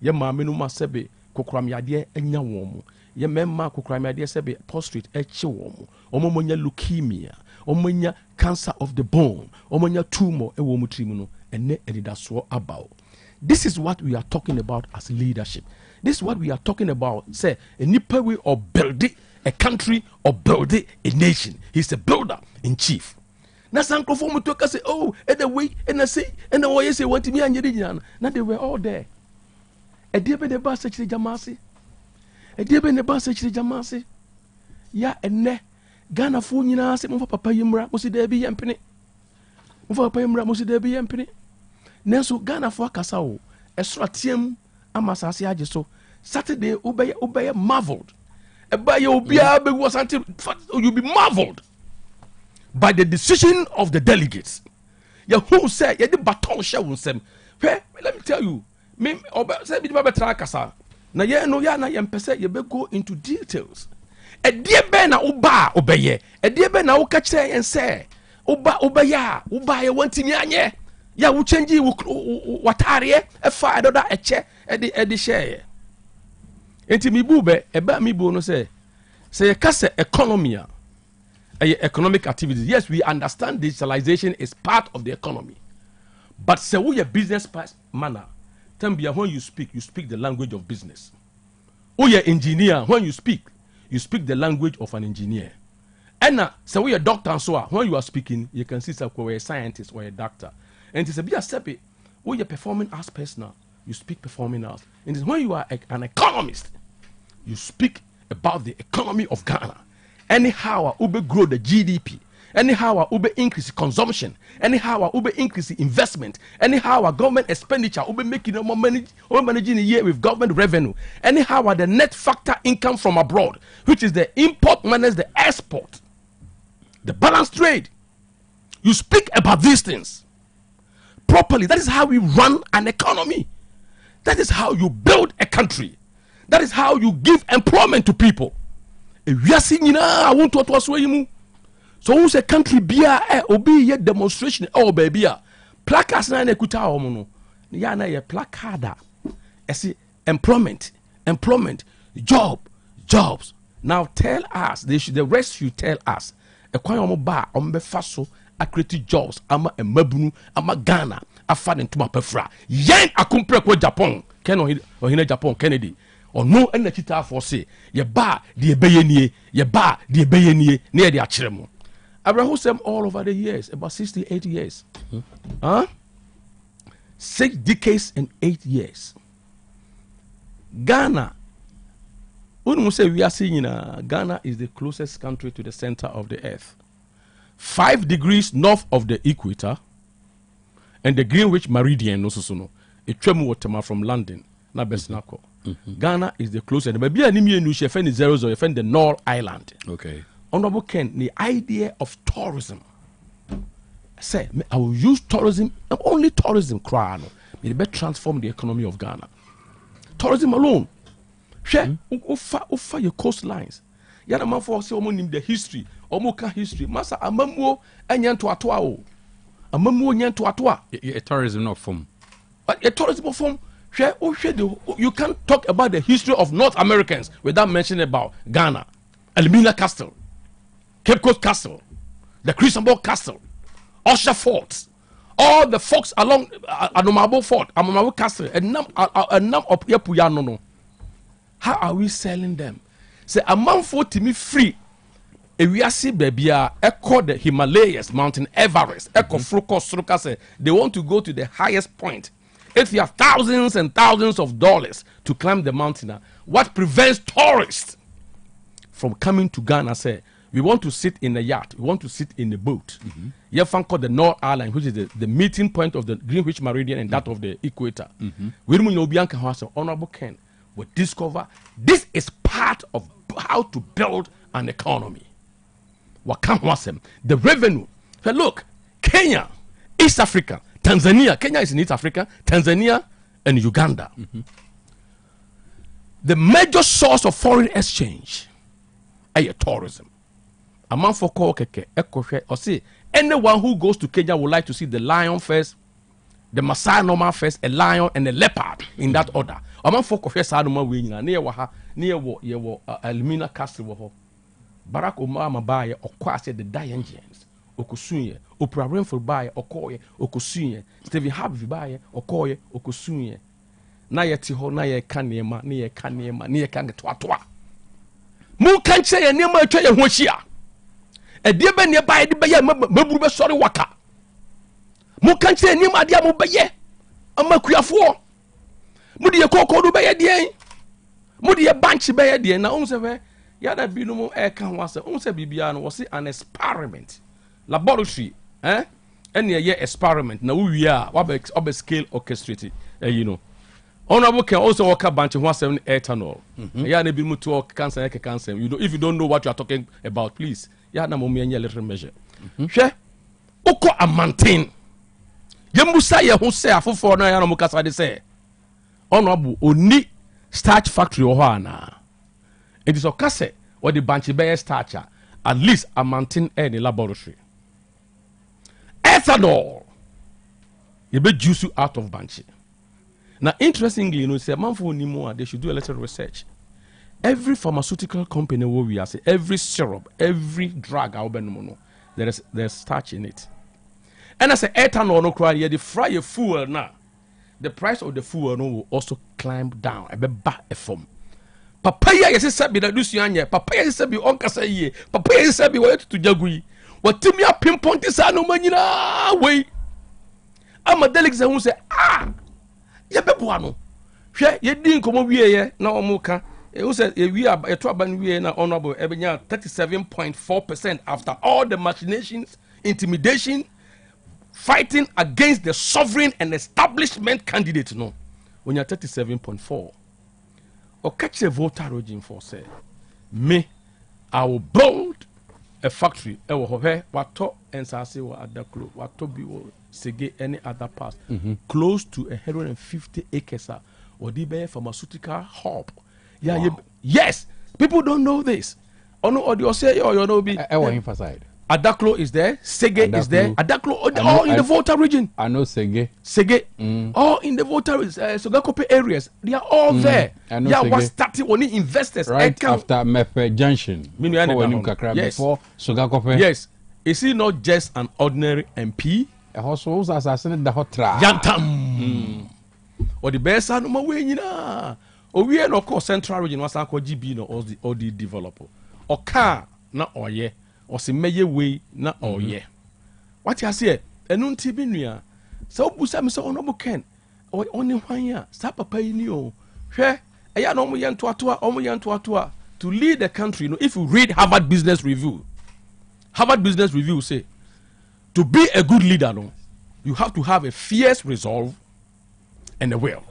S: Ya ma menu ma sebe kokram yade enya womu. Ya memma kokram yade sebe prostate eche womu. Omo monya leukemia, omonya cancer of the bone, omonya tumor e womu trimu no. And that's what about. This is what we are talking about as leadership. This is what we are talking about. Say a nipa way or build a country or build a nation. He's a builder in chief. Now some conform to say, oh, and the way and I say, and the way you say what to me and you. Now they were all there. A dear be the bus actually Jamasi. A dear be the bus actually Jamasi. Ya and ne Ghana phone you know, say papa yimra, was it there be yampini? Papa yimra, was it there be yampini? Nenso Ghana for kasao esra tiem amasase age so Saturday obey marveled eba ye obia be was until you be marveled by the decision of the delegates. Ya who say ye the baton share wonsem let me tell you me say bi ba betra kasa na ye no ya na ye mpese ye be go into details e die be na oba obeye e die be na wo ka kire yen say oba ya ye wantimi anye ya wo change watare e fa edoda eche edi share enti mi bu be e ba mi bu no say you kase economy economic activities. Yes, we understand digitalization is part of the economy, but say we a business manner tambia when you speak the language of business. We are engineer, when you speak the language of an engineer. And say we a doctor and so on, when you are speaking you can see we're a scientist or a doctor. And it's a bit separate. When you're performing arts personal, you speak performing arts. And when you are an economist, you speak about the economy of Ghana. Anyhow, Ube grow the GDP. Anyhow, Ube increase consumption. Anyhow, Ube increase investment. Anyhow, government expenditure. Ube making more money, managing a year with government revenue. Anyhow, the net factor income from abroad, which is the import minus the export, the balanced trade. You speak about these things properly. That is how we run an economy. That is how you build a country. That is how you give employment to people. We are seeing I want to swim. So who's a country beer obi ye demonstration baby placards na ekuta omo no ya na ye placard see employment jobs. Now tell us the rest you tell us ekwan omo ba omo be fa so accrete jobs ama emabunu ama Ghana afa ne ntoma pafra yen akompre ko Japan ken ohina Japan Kennedy ono na chita for say ye ba de ebeyenie ne ye de akere mo Abraham said all over the years, about 68 years. 6 decades and 8 years. Ghana, when we say we are seeing Ghana is the closest country to the center of the earth. 5 degrees north of the equator, and the Greenwich Meridian, a tremor from London, na Besnako. Ghana is the closest. But be an immune, you defend the zeros or defend the North Island.
B: Okay.
S: Honorable Ken, the idea of tourism. Say, I will use tourism, only tourism, may better transform the economy of Ghana. Tourism alone. Share, offer your coastlines. Yana man for say the history, history. Masa amamwo enyanto atoa. Amamwo nyanto atoa.
B: A tourism not form.
S: A tourism form. Share, you can't talk about the history of North Americans without mentioning about Ghana, Elmina Castle, Cape Coast Castle, the Crisambol Castle, Usher Fort, all the folks along Anomabo Fort, Amamabo Castle, and num of Yapuyano. How are we selling them? Say a month for me free. If we are see baby, echo the Himalayas, Mountain Everest, echo Fruko say they want to go to the highest point. If you have thousands and thousands of dollars to climb the mountain, what prevents tourists from coming to Ghana? Say we want to sit in a yacht, we want to sit in a boat. You have called the North Island, which is the meeting point of the Greenwich Meridian and that of the equator. We Honorable Ken will discover this is part of how to build an economy. The revenue. Hey, look, Kenya, East Africa, Tanzania. Kenya is in East Africa, Tanzania and Uganda. The major source of foreign exchange is tourism. A man for or see anyone who goes to Kenya would like to see the lion first, the Maasai normal first, a lion and a leopard in that order. A man for Saduma winning near Elmina Castle. Barack Obama buy or quasi the Diangians, Okusunye, Oprah Winfrey buy or Koye, Okusunye, Stephen Harvey buy or Koye, Okusunye. Naya Tiho, Naya Kanyema, near Twatwa. Mo can't say a near my tray and Washia. A dear Ben nearby the Bayer Mabu sorry waka. Mo can't say near my dear Mobaye. A Makuya for Moody a cocoa by a day. Moody a banshee by a day. Now, Yada binumu can was Bibian was an experiment. Laboratory, Any year experiment. Now we are what scale orchestrated, you know. Honorable can also walk a bunch of 17 ethanol. Yana bimu to cancer. You know, if you don't know what you are talking about, please. Yana momi and little measure. Share Oko a maintain. Yemusaya who say for no Yanamukasa de say. Honorable only starch factory ohana. It is a cassette or the Banchi Bayer starcher, at least a mountain any laboratory. Ethanol, you be juice out of Banchi. Now, interestingly, you know, it's a man for anymore, they should do a little research. Every pharmaceutical company where we are, say, every syrup, every drug, there's starch in it. And I say, ethanol, no cry, the fry fuel now. The price of the fuel will also climb down, a bit back a form. Papaya is a bit of Luciania, Papaya is a bit on Cassaye, Papaya is a bit to Jagui. What Timia pinpoint is no manina way. I'm a delegate who say, Yabebuano. Share ye didn't come over here now, Moka. Who said we are a trouble and we are now honorable Ebenya 37.4% after all the machinations, intimidation, fighting against the sovereign and establishment candidate. No, when you're 37.4. Or catch a voter origin for say, me, I will build a factory ɛwɔ hɔ hɛ watɔ nsase wɔ Adaklo watɔ bi wɔ Sege any other parts close to 150 acres or the pharmaceutical hub. Yeah, wow. Yes, people don't know this. Oh no, or you say or you know be
B: emphasize.
S: Adaklo is there, Sege is there, Adaklo all in the Volta region.
B: I know Sege.
S: All in the Volta Sogakope areas. They are all there. Yeah, was starting only investors
B: right after Mepe Junction.
S: Yes.
B: Before Sogakope.
S: Yes. Is he not just an ordinary MP?
B: Ɛhɔ so asasene da hɔ tra
S: yantam ɔde bɛsa no ma we nyina owie no kɔ central region wasan kɔ GB no all the developer ɔka na ɔyɛ ɔse mɛyɛ we na ɔyɛ wate ase ɛno nti bi nua sɛ obusa me sɛ ɔno ken ɔne hwan a sa papa yi ni o hwɛ ɛyɛ na ɔmo yɛ ntoatoa to lead the country. You know, if you read Harvard Business Review say to be a good leader, no, you have to have a fierce resolve and a will.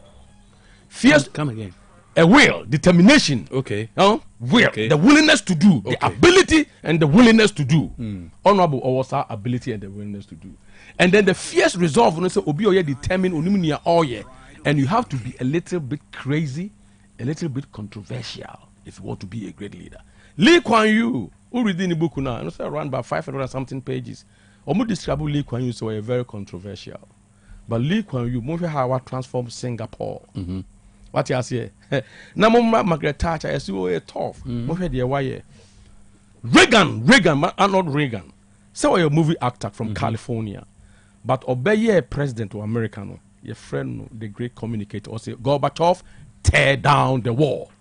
S: Fierce,
B: come again.
S: A will, determination.
B: Okay.
S: Will,
B: okay.
S: The willingness to do, the ability and the willingness to do. Honorable Owosa, ability and the willingness to do. And then the fierce resolve, you know, say obi oye determined, and you have to be a little bit crazy, a little bit controversial if you want to be a great leader. Lee Kuan Yew, who read in the book now, and around about 500 and something pages. Omo describe Lee Kuan Yew so very controversial. But Lee Kuan Yew, most how transform Singapore. What you say? Na mama Margaret Thatcher, I see oh tough. Most the why Reagan, not Reagan. So a movie actor from California, but obey president of America, no, your friend, the great communicator, or say Gorbachev, tear down the wall.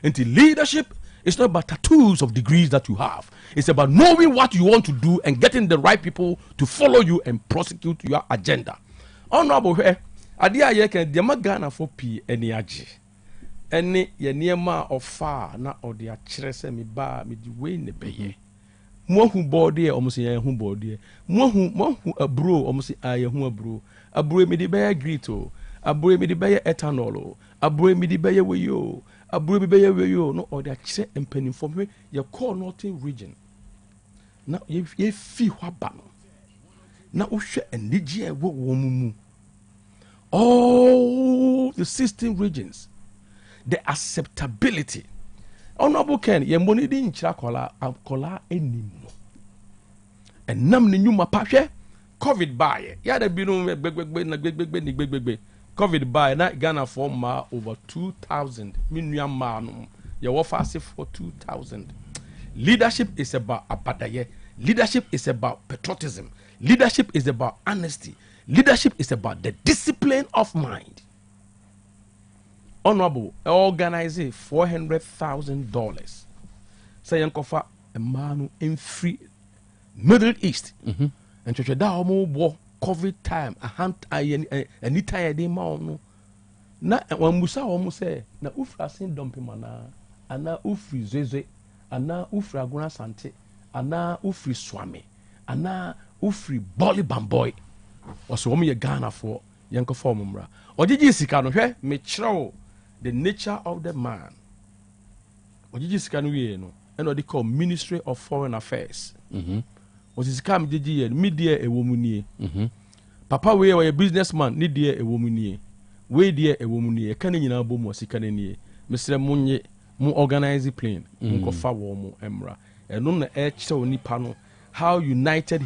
S: Into leadership. It's not about tattoos of degrees that you have. It's about knowing what you want to do and getting the right people to follow you and prosecute your agenda. Honorable, adia ye can the Ghana for P any aji. Any ye niema of far na or the achrese mi ba mi di way ne beye. Mo hu body almost ye hu body. Mo hu a bro almost a hu a bro. A bro mi di beye grito. A bro mi di beye ethanol. A bro mi di beye we yo. Aburo be you no or the chire empany for me your call northern region now ye fi hwaba no na uhwe enige e wo mu all the 16 regions the acceptability honorable Ken ye mboni di nchira kola enim no enam ne nyuma pa hwe covid bae ya da bi no gbegbe COVID by na Ghana for ma over 2,000 million man. You offer for 2,000. Leadership is about abadaye. Leadership is about patriotism. Leadership is about honesty. Leadership is about the discipline of mind. Honorable, organize $400,000. Say yankofa a man in free Middle East. And to da mo COVID time any time de ma no na wan musa wo say na ufra sin dompe mana ana ufri zeze ana ufri aguna sante ana ufri swame ana ufri bolly bamboy oso wo ye Ghana for yenko form mra ogigi sika no hwe me kire the nature of the man ogigi sika no wie no and what they call Ministry of Foreign Affairs osisika mjeji ye media ewomunie papa we a businessman ni dia ewomunie we dia ewomunie ka ne nyina bom osika ne nie mesre munye mu organize plane nkofa wo mu emra eno na e kire onipa no how united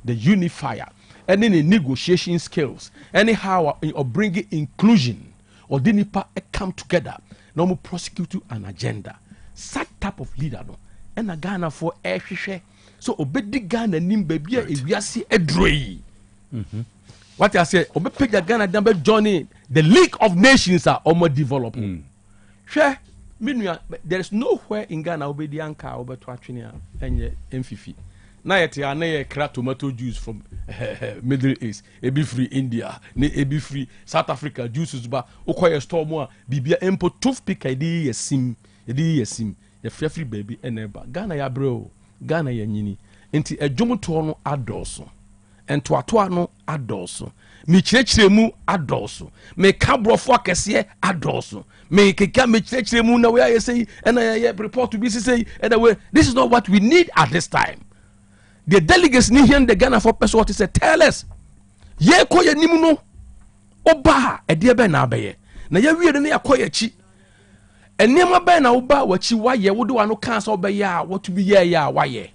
S: the unifier and in negotiation skills anyhow or bringing inclusion or the nipa come together no mu prosecute an agenda such type of leader no and a Ghana for ehwehwe so obedi Ghana nim babia ewiase edroi what I say obepega Ghana dambe journey the League of Nations are almost developing hwe minua there is nowhere in Ghana obedi anka obeto atwene a enye emfifi na yete ana ye kra tomato juice from Middle East ebi free India ne ebi free South Africa juices ba ukoye store mo a bibia empo toothpick edi yesim ye free baby eneba Ghana ya bro Ghana ya nyini enti adwom to no adoso ntoatoa no adɔɔso mekyerɛkyerɛ mu adɔɔso meka borɔfo akɛseɛ adɔɔso mekeka mekyerɛkyerɛ mu na wɔyɛ sɛ ɛna yɛyɛ report to be say ɛna this is not what we need at this time. The delegates ni here in the Ghana for person what is say tell us ye kɔ yɛ nim no oba ɛdeɛ bɛ na abɛyɛ na yɛ wie ne yakɔ yɛ akyi ɛnneɛma bɛ na oba wakyi wayɛ wode wa no kan sɛ ɔbɛyɛ a what to be yɛ a wayɛ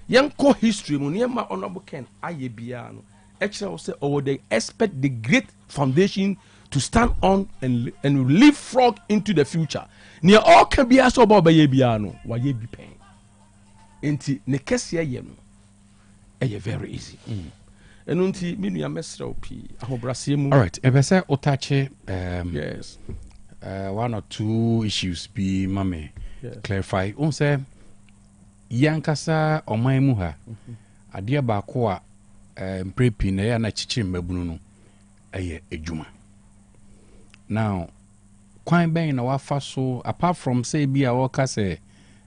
S: yɛnkɔ history mu nneɛma honorable Ken ayɛ biara no ɛkyerɛ wo sɛ ɔwɔ they expect the great foundation to stand on and leapfrog into the future nea ɔka biara sɛ ɔba ɔbɛyɛ biara no wayɛ bi pɛn enti ne kɛseɛ yɛ no ɛyɛ very easy ɛno nti me nua mɛsrɛ wo pii ahobraseɛ mu
B: alright ɛbɛ sɛ wotache
S: yes
B: one or two issues bi ma me clarify wo sɛ yɛnkasa ɔman mu ha adeɛ baako a mprɛ pii na ɛyɛ na kyikyiri mmabunu no ɛyɛ adwuma now kwan bɛn na wafa so apart from say bi a wɔka sɛ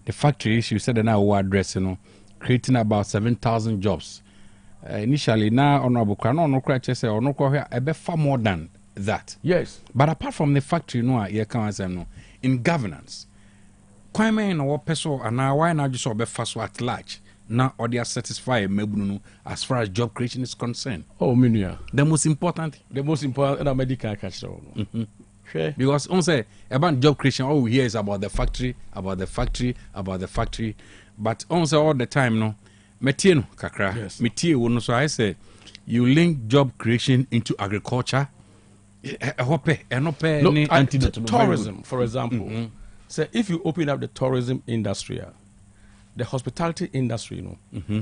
B: the factory issue sɛ na wo address no creating about 7,000 jobs initially na honorable kra no no kra kyerɛ sɛ ɔno kɔ ɛbɛfa more than that
S: yes
B: but apart from the factory no a yɛka asɛm no in governance kwan bɛn na wɔpɛ so anaa why na adwo sɛ ɔbɛfa so at large na ɔde satisfy mmabunu no as far as job creation is concerned.
S: Oh, menua.
B: The most important
S: and medical catch
B: sure. Because on say about job creation, all we hear is about the factory, but on say all the time no. Metie no kakra.
S: Yes.
B: Metie wo no so I say you link job creation into agriculture.
S: Tourism, for example. So if you open up the tourism industry, the hospitality industry, you know,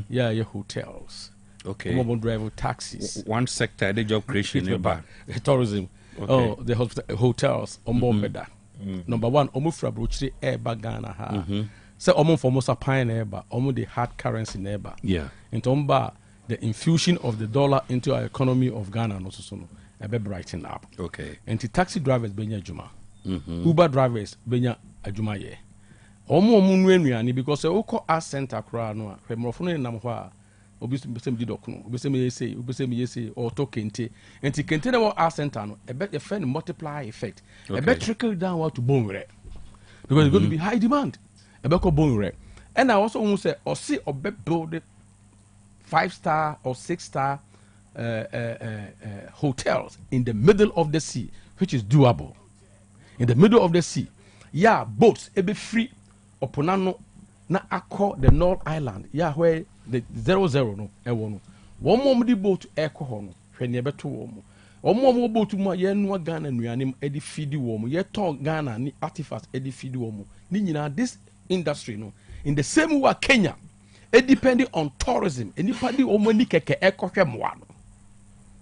S: your hotels, mobile driver taxis.
B: One sector, the job creation,
S: tourism. Oh, the hotels, beda. Number one, omufra brochire eba Ghana ha. So for most pine eba, the hard currency neighbor.
B: Yeah.
S: Into the infusion of the dollar into our economy of Ghana no so no. Ebe brighten up.
B: Okay.
S: And the taxi drivers benya juma. Uber drivers benya ajuma ye. Omo nwenwani because e wokɔ art center kra no a hwemrofo no nam hɔ a obi besem di dɔkono obi besem yese or to kente enti kente na art center no e be friend multiply effect e be trickle down to bonwere because it's going to be high demand e be ko bonwere and I also want say or see or be build 5-star or 6-star hotels in the middle of the sea which is doable in the middle of the sea yeah boats e be free Oponano na akɔ the North Island where the 00 no ɛwɔ no wɔn mo di boat ɛkɔ hɔ no hwɛ ne ɛbɛto wɔn mo boat mu a yɛnua Ghana nuanem ɛde feed wɔn yɛtɔ Ghana ni artifacts ɛde feed wɔn ne nyinaa this industry no in the same way Kenya it depending on tourism enipa di wɔn ani kɛkɛ ɛkɔ hwɛ moa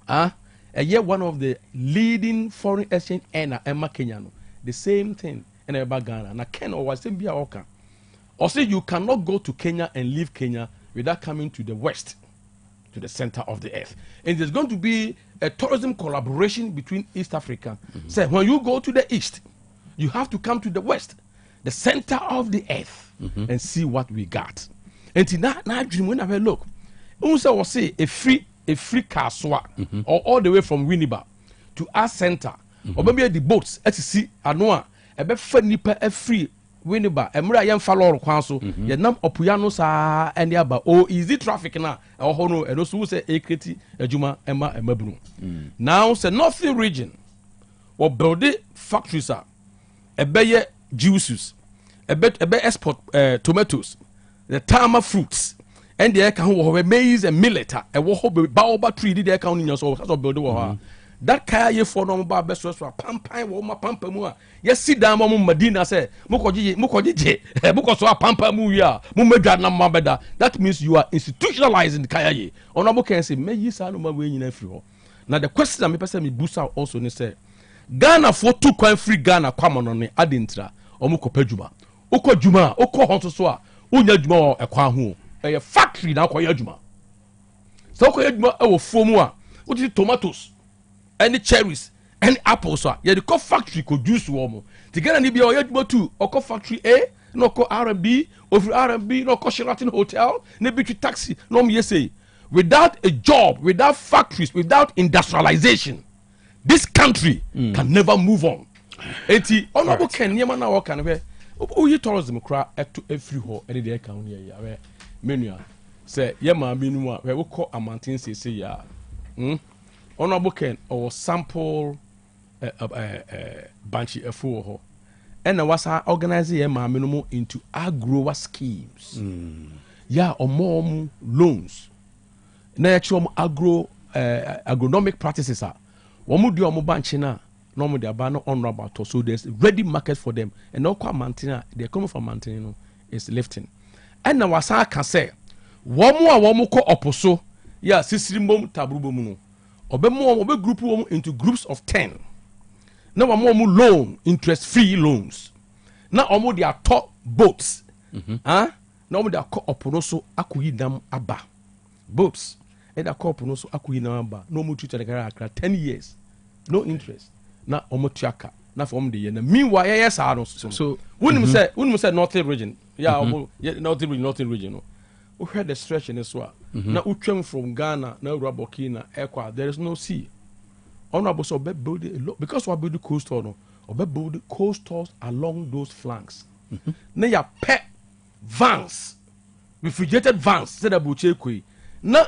S: no ɛyɛ one of the leading foreign exchange earner ɛma Kenya no the same thing. And about Ghana. Now, Ken or say you cannot go to Kenya and leave Kenya without coming to the west, to the center of the earth. And there's going to be a tourism collaboration between East Africa. So when you go to the east, you have to come to the west, the center of the earth, and see what we got. And now dream when I look, also say a free car swap, or all the way from Winneba to our center, or maybe the boats at sea Anoa. Ebe fa nipa afri Winneba emra yem fa lor kwan so ye nam opuya no saa ene aba o easy traffic na ho no eno so say ekreti adwuma ema emabunu now say northern region or build factories are ebe juices ebe export tomatoes the tama fruits and the can ho maize and millet e wo ho baobab tree dey can nya so build wo ha that kaya ye for no ba beso so pampan wo ma pampa mu a ye si dan mo Madina say mukoje mukoso pampa mu wi a mu medwa na ma beda that means you are institutionalizing the kaya ye onobo can say me yi sa no ma we nyina free ho na the question me person me busa also ni say Ghana for two kwan free Ghana kwamono ne adintra omukopa djuma ukọ djuma ukọ honso so a unya djuma ekwa ho e factory na akoya djuma so akoya djuma e wo fomu a uti tomatoes any cherries any apples yeah the co factory could juice warm together ni bia oyedmo tu oko factory A no ko R&B over R&B no ko Sheraton hotel ne bitu taxi no me say without a job, without factories, without industrialization, this country can never move on. Eti honorable Ken niema na work and we tourism kra eto every ho any dey kan here ya menu say ye ma menu a we call amantin say ya honorable Ken or sample banchi efo ho and was organize ye ma menu into agro schemes or more loans na actual agronomic practices are womu do omo banchi na normal they are not honorable, so there's ready market for them. And now Mantina, they're coming from Mantina is lifting. And now as I can say, one more ko oposo, yeah, sisri mom tabrubomuno. Obe group into groups of 10. Now one more loan, interest-free loans. Now almost they are top boats. Now they are called oponoso akuyidam aba. Boats. And they are called oponoso akuyidam aba. No more tutor 10 years. No interest. Na omotiaka na from the year. Meanwhile, yes, I don't. So when we say northern region, northern region. We heard the stretch in this one. Now we came from Ghana, now Burkina, Ecuador. There is no sea. Honorable so build a lot because we build the coastal no, or build the coastals along those flanks. Now your pet vans, refrigerated vans, said about Chekwe. Now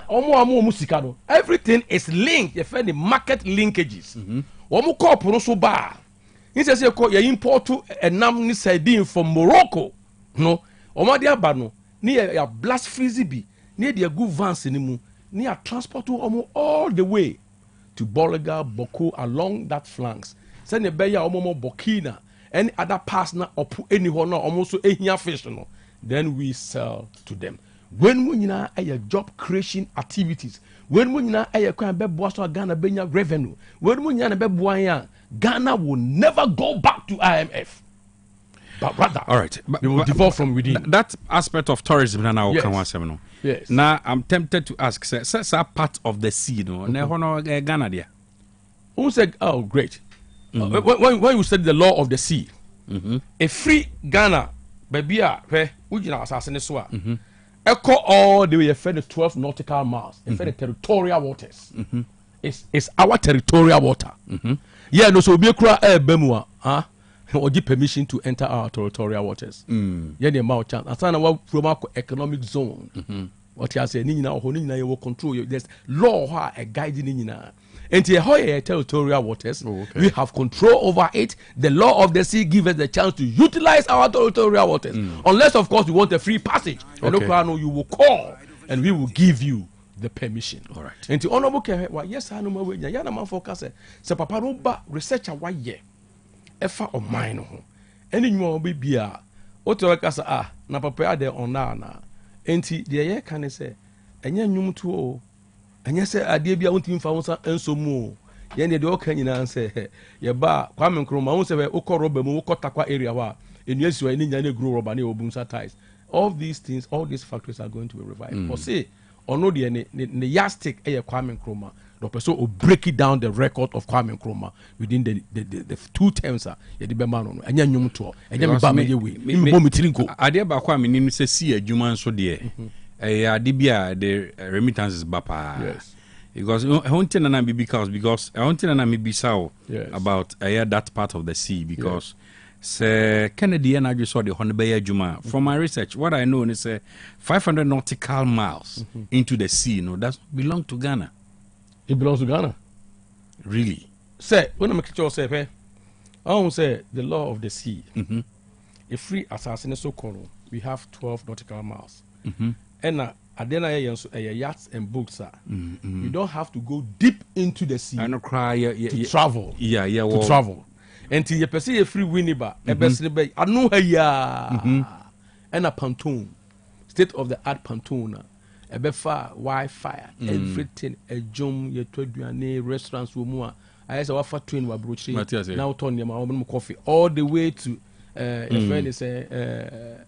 S: everything is linked. You find the market linkages. Omo call Poroso bar. He says you import to a nam sardine from Morocco. No, Oma dia bano near ya blast frizzy near the good vans in near transport to Omo all the way to Bolaga, Boko along that flanks. Send a beya Omo Burkina, any other pass na or put any honor almost a here fish no. Then we sell to them. When we na a job creation activities. When we na a Ghana benya revenue, when we na Ghana will never go back to IMF. But rather, all right, they will devolve from within.
B: That aspect of tourism now
S: yes.
B: Yes. Now I'm tempted to ask, say part of the sea, no, Ghana there.
S: Who said, oh, great. When you said the law of the sea, a free Ghana, baby, where would you know assassin so? Echo all the way the 12 nautical miles, the territorial waters. It's our territorial water. Yeah, no, so be a cry bemua, or give permission to enter our territorial waters. Yeah, the amount chance. As I from our economic zone. What you say, Nina or Honina will control you. There's law a guiding Nina. And the territorial waters, we have control over it. The law of the sea gives us the chance to utilize our territorial waters. Unless, of course, we want a free passage. And you will call and we will give you the permission.
B: All right.
S: And the honorable yes, I know my way. Yana man focus. Se papa no ba researcher why ye. Efa o mine ho. Any new be a what to kasa na papa there on na. Enti the ye can say enye nwum to o. Anya say ade bia wontim fa wonsa enso mu ye ne de o kan nyina say ye ba Kwame Nkrumah won say we ukoroba mu ukotakwa area wa enu asiwa ni nya na grow rubber na obumsa ties. All these things, all these factories are going to be revived. Or say ono de ne yastic Kwame Nkrumah the person will break it down the record of Kwame Nkrumah within the 2 terms ye de be man no anya nwum to anya me ba me we me bo mitirinko
B: ade ba kwa me ni say see adwuma nso de adibia the remittances bapa.
S: Yes.
B: Because I want to know because I want to know maybe so about that part of the sea because say Kennedy and I just saw the Honbeya Juma. From my research, what I know is 500 nautical miles into the sea. No, that belong to Ghana.
S: It belongs to Ghana.
B: Really?
S: Say when I'm say, I don't say the law of the sea. A free assassin so called. We have 12 nautical miles. And yachts and boats you don't have to go deep into the sea to travel.
B: To
S: travel. Until you perceive a free winniba, a best I know and a pontoon, state of the art pontoon, a befa, Wi-Fi, everything, a jom, your restaurants, more. I said, what twin were brooching now, Tony, my own coffee, all the way to a friend is a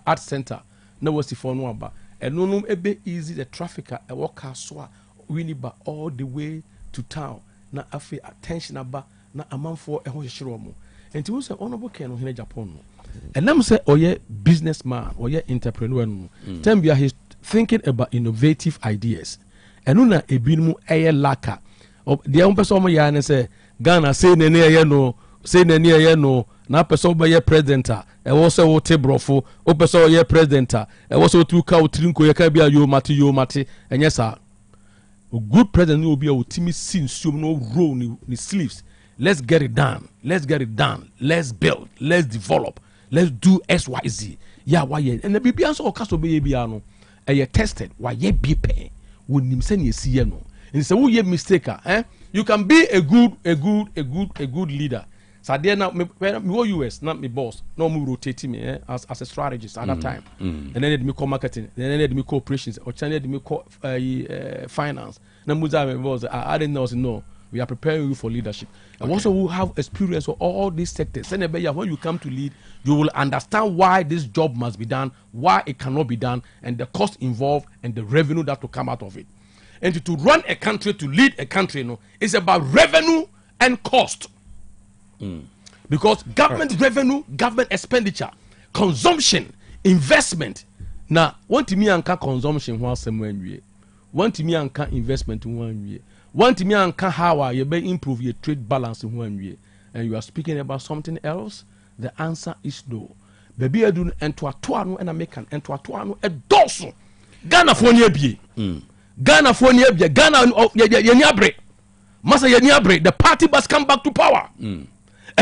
S: art center. No was the phone one, but and no easy the trafficker a walker so winniba all the way to town. Na afi attention about na amanfo e ho hyehyere omo. Enti wo say honorable Ken no Japan no. And nam say oye businessman, oye entrepreneur no. Time bia his thinking about innovative ideas. And una ebinumu eye laka. The young person ya say Ghana say nene no say nene no na person be ye president e wo se wo te brofo o person ye president e wo se tu ka o trinko ye ka bia yo mate enye sa a good president will be a ultimate sin so no roll ni sleeves. Let's get it done. Let's build. Let's develop. Let's do XYZ. Yeah, why? And the BB answer cast obey biano. You tested why ye be pay. Would him send you see no. And so ye mistake. You can be a good leader. So there now me US not me boss. No me rotate me as a strategist at that time. And then me call marketing. Then me call operations. Or channel me call finance. Now muza me boss. I didn't know. No, we are preparing you for leadership. And also who have experience for all these sectors. When you come to lead, you will understand why this job must be done, why it cannot be done, and the cost involved and the revenue that will come out of it. And to run a country, to lead a country, it's about revenue and cost. Because government revenue, government expenditure, consumption, investment. Now, one to me anka consumption one somewhere. One to me anka investment one year. One to me anka how you may improve your trade balance in 1 year. And you are speaking about something else. The answer is no. Baby, I do and to a tuano and American and to a tuano a dorsal. Ghana for near be. Ghana for near be. Ghana Yaniabre. Massa Yaniabre. The party must come back to power. And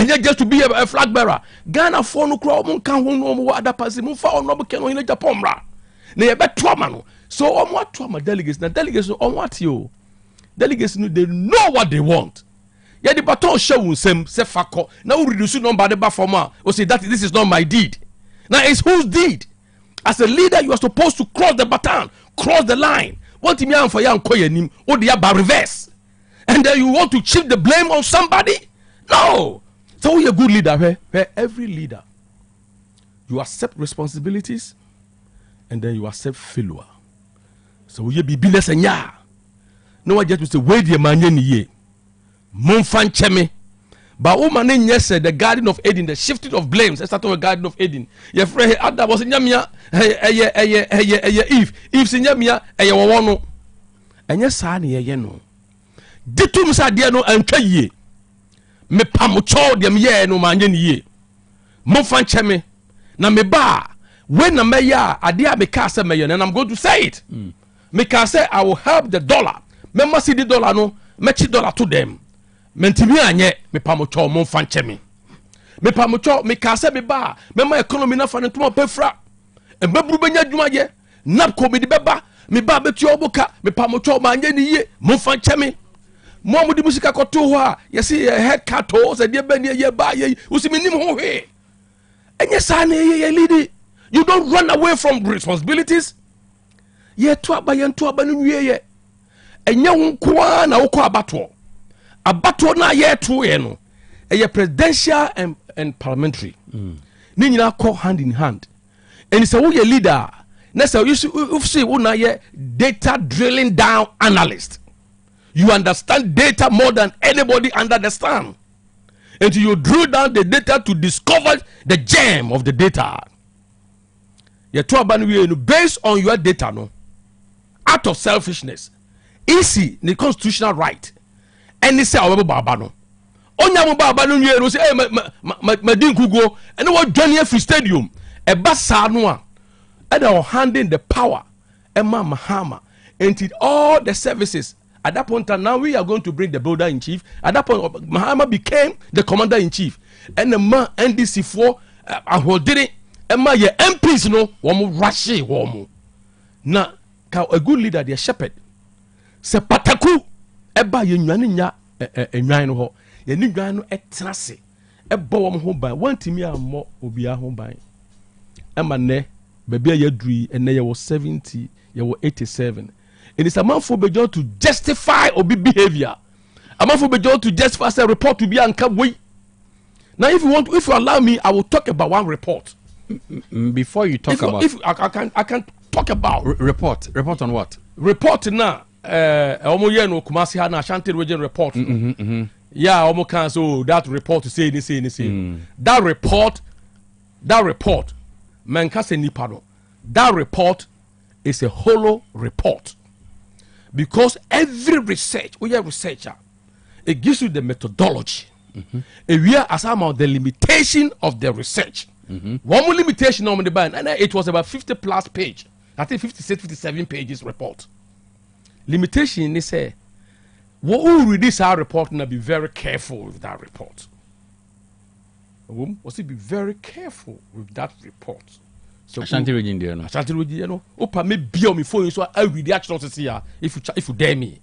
S: yet just to be a flag bearer. Ghana for no crowd, can no other person, move for no can in Japomra. They are trauma. So on what trauma delegates, the delegates on what you delegates they know what they want. Yeah, the baton show some say fako. Now we reduce number the bafoma. Or say that this is not my deed. Now it's whose deed? As a leader, you are supposed to cross the baton, cross the line. What me for you koyenim or the by reverse. And then you want to shift the blame on somebody? No. So you're a good leader where every leader you accept responsibilities and then you accept failure. So you be business and ya. No one just say wait the man ye. Monfan cheme. But woman in yes the Garden of Eden, the shifting of blames. Let's start with Garden of Eden. Your friend Adam was in Yamia, Eve. Eve's in Yamia, Wawano. And yes, son, ye no. Ditum sa diano and ye. Me pamucho dem ye no manye ni ye. Monfan cheme. Na me ba. When na me ya, adia me kase me and I'm going to say it. Me can say I will help the dollar. Me must see the dollar no. Me chi dollar to them. Mentimi anye me pamucho monfan cheme. Me pamucho me kase me ba. Me ma economy na fa ntoma pefra. E bebru benya dwuma ye. Napko me di beba. Me ba beti obuka. Me pamucho manye ni ye. Monfan cheme. Mo mo di musika koto ho a yesi head cattle se de be ne ye ba ye usimi nim ho hwe enye sa na ye lead. You don't run away from responsibilities. Ye to aba no nwie ye enye wo kwa na wo kwa abato na ye to ye no eye presidential and parliamentary ni nyina call hand in hand. And so wo ye leader na say you see wo na ye data drilling down analyst. You understand data more than anybody understand. And you drew down the data to discover the gem of the data. Based on your data, no, out of selfishness, easy the constitutional right. And they say, "Our baba no, onya baba no you say, my dinku go and what Johnny Free Stadium, a basa noa, and they are handing the power, Emma Mahama, and all the services." At that point, now we are going to bring the builder in chief. At that point, Mahama became the commander in chief. And the man NDC4, I did it. And my MPs no, womu rashi womu. Na a good leader, the shepherd. Se pataku eba ye nwane nya enwan no ho. Ye ni nwan no etrase. Eba wom ho ban. Wantimi ammo obia ho ban. Ema ne bebia ye dui ene ye wo 70, ye wo 87. It is a man for Bejo to justify obi behavior. A man for Bejo to justify a report to be uncapable. Now, if you allow me, I will talk about one report.
B: Before you talk about,
S: if I can talk about
B: report on what?
S: Report now. Omoyeno Kumasi Hana Ashanti region report. Yeah, Omo can so that report to say this. That report. Man can say nipano. That report is a hollow report. Because every research, we are researcher, it gives you the methodology. And we are as about the limitation of the research. One more limitation on the band, and it was about 50 plus page. I think 56, 57 pages report. Limitation is say, what will read this our report and be very careful with that report. Was be very careful with that report. So
B: Ashanti region there no.
S: Ashanti region no. Opa me bio me phone so I read the actual to see if you dare me.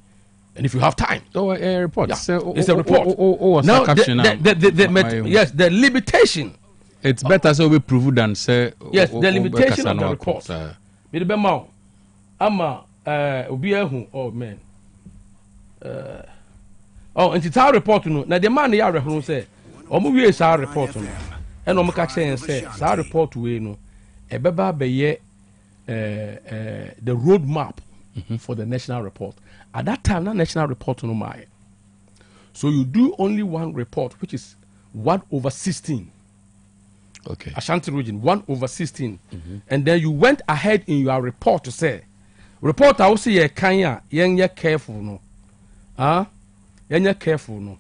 S: And if you have time.
B: Oh, a report.
S: Yeah, it's a report.
B: Now,
S: yes, the limitation.
B: It's better so we prove than say.
S: Yes, the limitation of the report. Me the bema. Ama obi ehu. Oh man. And it's our report no. Na the man ya rehunu say. Omo wie sa report no. And omo ka say sa report we no. Ebeba be the roadmap for the national report. At that time, that national report no my. So you do only one report, which is 1/16.
B: Okay.
S: Ashanti region 1/16, and then you went ahead in your report to say, report I will say ye kanya ye careful no, ye careful no.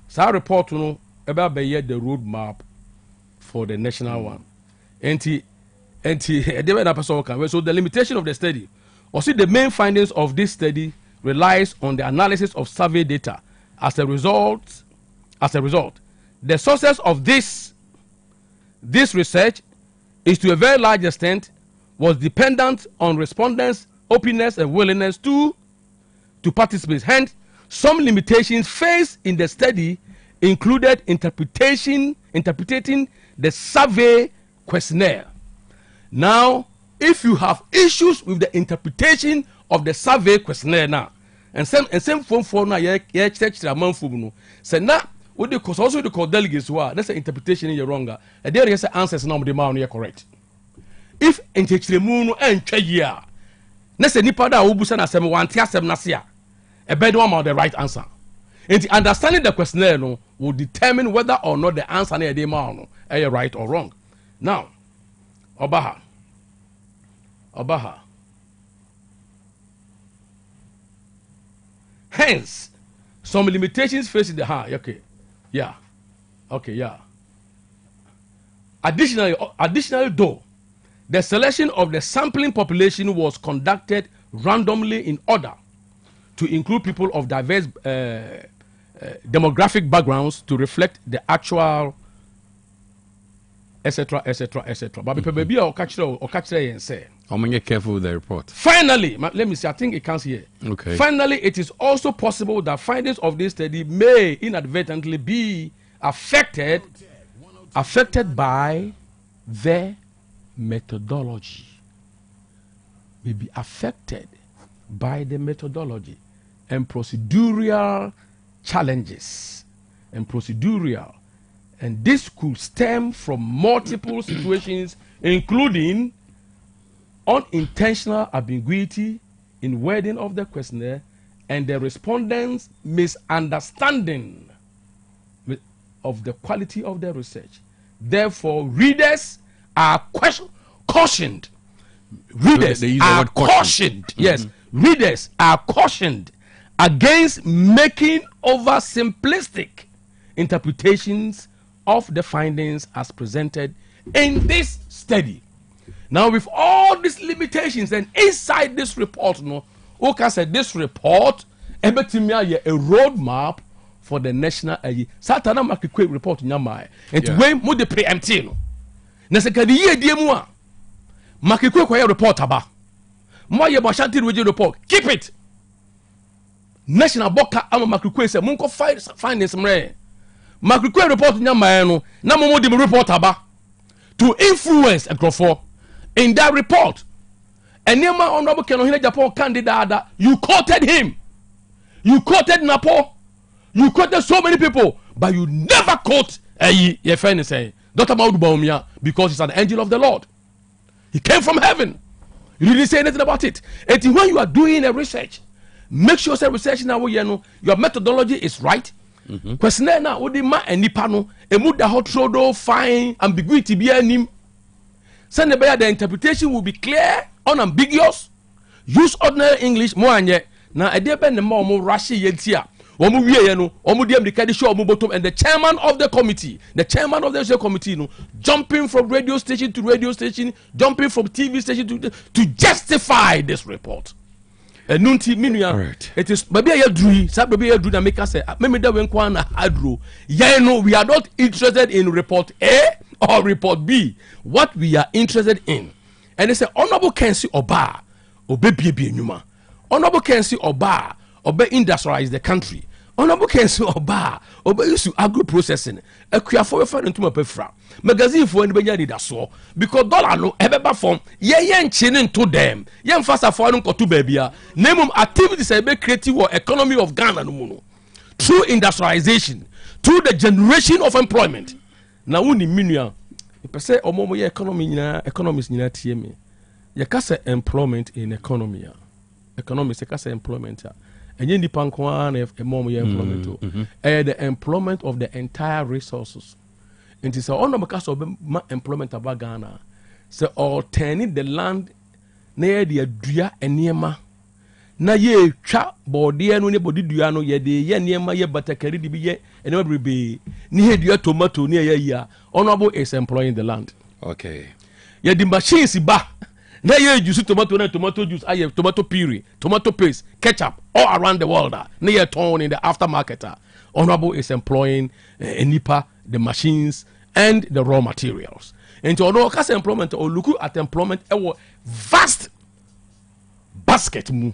S: So report no about be the roadmap for the national one. And so the limitation of the study, or see the main findings of this study relies on the analysis of survey data. As a result, the sources of this research is to a very large extent was dependent on respondents' openness and willingness to participate. Hence, some limitations faced in the study included interpreting the survey questionnaire. Now, if you have issues with the interpretation of the survey questionnaire now, and same phone for now, yeah, check the amount for no. Say now, what they cause also the call delegates who are that's an interpretation in your wrong. And there is answers now the amount you're correct. If integrate moon and cheya, let's say nipa da ubusa na sem one tia sem nasia, a better one the right answer. And understanding the questionnaire no will determine whether or not the answer near the amount are right or wrong. Now, Obaha. Hence, some limitations facing the okay, yeah. Additionally, though, the selection of the sampling population was conducted randomly in order to include people of diverse demographic backgrounds to reflect the actual, etc. But maybe I'll catch it and say.
B: I'm going to get careful with the report.
S: Finally, let me see, I think it counts here.
B: Okay.
S: Finally, it is also possible that findings of this study may inadvertently be affected by the methodology. May be affected by the methodology and procedural challenges and this could stem from multiple situations, including unintentional ambiguity in wording of the questionnaire and the respondents' misunderstanding of the quality of the research. Therefore, readers are cautioned. Readers are cautioned. Yes, readers are cautioned against making oversimplistic interpretations of the findings as presented in this study. Now, with all these limitations and inside this report, Oka said this report, a roadmap for the national Satana make a quick report in Yamai. And to wait more the preemptive. Nasaka the year DMua. Make a quick report about. Moya Bashanti report. Keep it. National Boka Ama Makukwe said Munko find some rare. Makukwe report in Yamai. Namomo the report about to influence a crowd. In that report, and Nema Honorable Kenohine Japan candidate, you quoted him. You quoted Napo. You quoted so many people, but you never quote your friend say Dr. Maudubawumia because he's an angel of the Lord. He came from heaven. You didn't say anything about it. And when you are doing a research, make sure say research now your methodology is right. Questionnaire now what the man and nipano emu da hot rodo fine ambiguity be anim. Send the interpretation will be clear, unambiguous, use ordinary English mo anye na ede be ne ma omo rush yenti a omo wie no omo dem de kadi show omo bottom and the chairman of the committee no jumping from radio station to radio station, jumping from TV station to justify this report. Nunti minua it is baby ya drui sa baby ya drui na make us say me da wen kwa na adro ya no we are not interested in report A or report B. What we are interested in, and they say honorable Kensi Oba obebie nyuma, honorable Kensi Oba obe industrialize the country, honorable Kensi Oba obe use agro processing akuafo we fa ntuma pefra magazine fo ni benya dida so because dollar no ebeba form ye nchi ne to them ye mfasa fo no nkoto babia nemum activities e be create wo economy of Ghana no mu no through industrialization, through the generation of employment. Na woni minua pe say omomo ye economy nyina economists nyina tie me ye ka say employment in economy a economists ye ka say employment a enye nipa nko a na emomo ye employment o the employment of the entire resources. Nti say ono be ka so be ma employment aba Ghana say all turning the land na ye de adua enema na ye twa bode no ne bode dua no ye de ye niema ye batakari de bi ye enema brebe ni he dua tomato ni ye ya honorable is employing the land.
B: Okay,
S: ye the machines ba na ye juice tomato na tomato juice aye tomato puree, tomato paste, ketchup all around the world na ye turn in the aftermarket. Honorable is employing enipa, the machines and the raw materials. And to honorable case employment or look at employment a vast basket mu.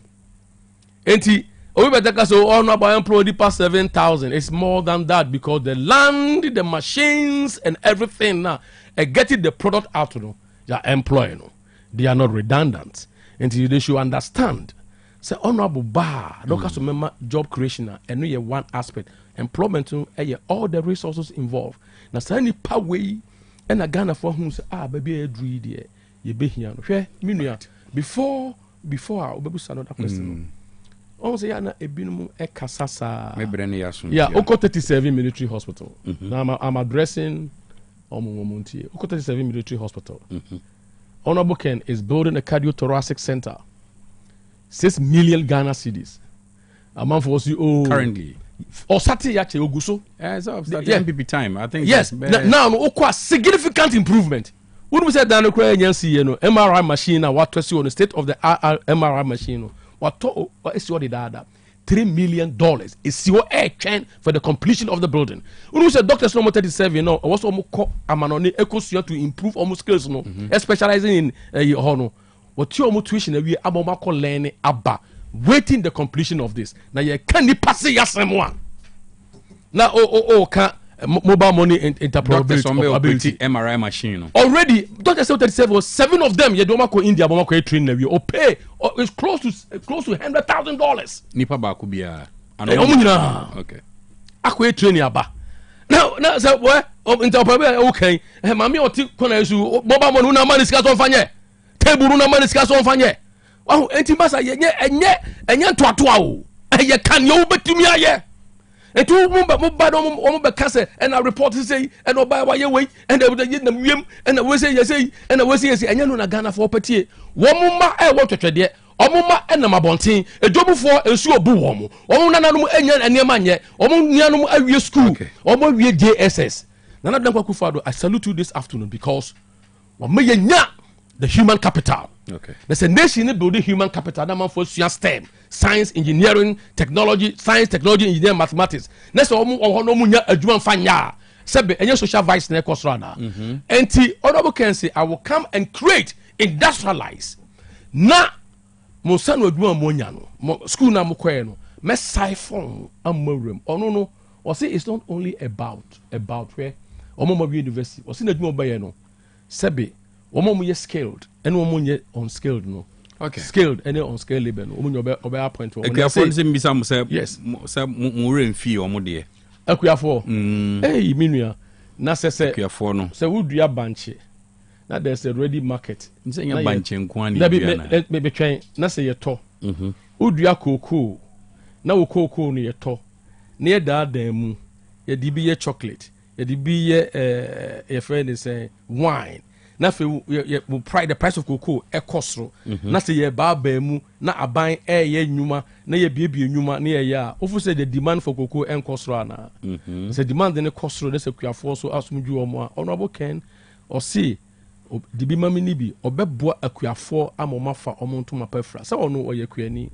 S: Enti we better so honorable employee the past 7,000. It's more than that because the land, the machines and everything now getting the product out no they are employing no. They are not redundant. And they should understand. Say honorable bar don't cast remember job creation and no one aspect employment all the resources involved. Na say ni pa way and a Ghana for who say baby edru there ye be here no hwe minua before I obebu another question. On say na ebinum e kasasa
B: me brene yaso
S: yeah oko 37 military hospital. Now I'm addressing omomontie oko 37 military hospital. Honorable Ken is building a cardiothoracic center, 6 million Ghana cedis. Amount for
B: currently
S: or Sati Yache Oguso.
B: As of the MPP time, I think.
S: Yes, now no significant improvement. When we said that no MRI machine what was on the state of the MRI machine what is what did $3 million is your air chain for the completion of the building. When we said doctors no 37 also amanoni ecosia to improve almost skills no specializing in hono what your tuition we abomako learn abba waiting the completion of this. Now you can't pass it someone. Now can mobile money interoperability
B: MRI machine
S: already. Doctor 37 7 of them you don't go India bomako train na we or pay it's close to $100,000.
B: Nipa ba ku bia
S: okay akwe train aba now say where interoperability okay mami oti kona isu mobile money na money sika so fanye table na money sika so fanye. Oh, enti masa enye ntoatoa o eye kan ye obetumi aye enti mo ba do mo be kase and a report say and oba wa ye we and e na wiem and we say yes say and we say yes enye no na Ghana for patie wo mo ma e wo twetwede omo ma enam abonten edwobufo ensu obu wo mo nananom enya enema nye omo nuanom awie school omo awie JSS nana dankwa kufado. I salute you this afternoon because wo me nya the human capital.
B: Okay.
S: There's a nation in building human capital. That man for STEM, science, engineering, technology, engineering, mathematics. Next no munya adwuma fanya. Sebe enye social vice na ekosrada. Enti honorable can say I will come and create, industrialize. Na mo sanu adwuma mo nya no. School na mo kwae no. Me siphon amorem. Ono no. O say it's not only about where omo university. O say na adwuma baye no. Sebe omo ye skilled and omo ye unskilled no.
B: Okay.
S: Skilled and unskilled labor no. Omo obe appoint
B: one. Ekuafo say mbisa mo say yes. Say mo remfi omo de.
S: Ekuafo. Eh minua. Na say
B: ekuafo no.
S: Say wudua banche. Na there's a ready market.
B: Say nya banche nko ani
S: dua na. Me betwen na say ye to. Wudua koko. Na wo koko no ye to. Na ye da mu. Ye di bi ye chocolate. Ye di bi ye friend say wine. na fe we price the price of cocoa e kosoro na se ye ba mu na aban ye nnwuma na ye biebie nnwuma na ye ya ofu say the demand for cocoa en kosoro ana se demand ne kosoro de se kuafo so asomdwu omo a honorable Ken or see di bi mami ni bi obeboa akuafo amomafa omonto mapafra se ono oye kuani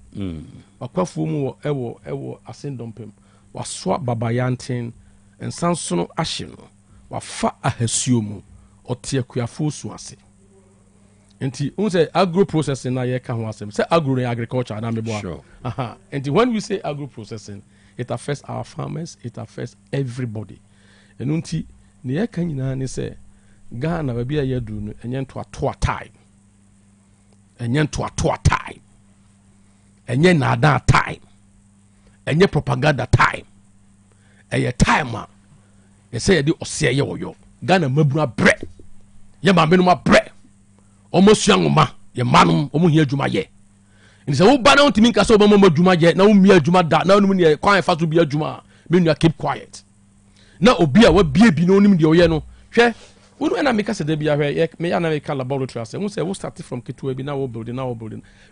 S: akwafuo mu ewo asendompem wasoa babayanten ensansono ahye no wafa ahasuo mu ote akuafo su ase enti un say agro processing na ye ka ho asem say agro and agriculture na mebo sure. Enti when we say agro processing it affects our farmers, it affects everybody enunti ne ye ka nyina ne say Ghana baby a yadu no enye to ato time enye nada time enye propaganda time eye time a ye say de ose ye woyo Ghana mabuna bre ye ma menu ma bre omosu anwoma ye manum omo hia adwuma ye ni say wo ba na ontimi nka so obo mo adwuma ye na wo mi adwuma da na onum ne kwan fa so bi adwuma menu keep quiet na obi a wa bie bi na onum de oye no hwe Unu ena make us a debia where me ya na make laboratory say we say we start from Ketu bi na we building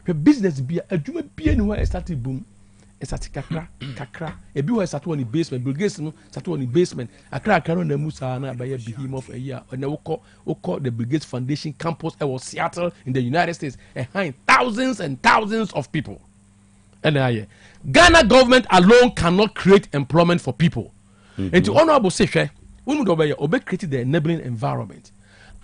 S: the business bi adwuma bi enu where start boom start kakra ebi where start on the basement Bill Gates no start on the basement akra na musa na abaye behemoth a year na we call the Bill Gates Foundation campus was Seattle in the United States behind thousands and thousands of people and Ghana government alone cannot create employment for people and to honorable say Obe created the enabling environment.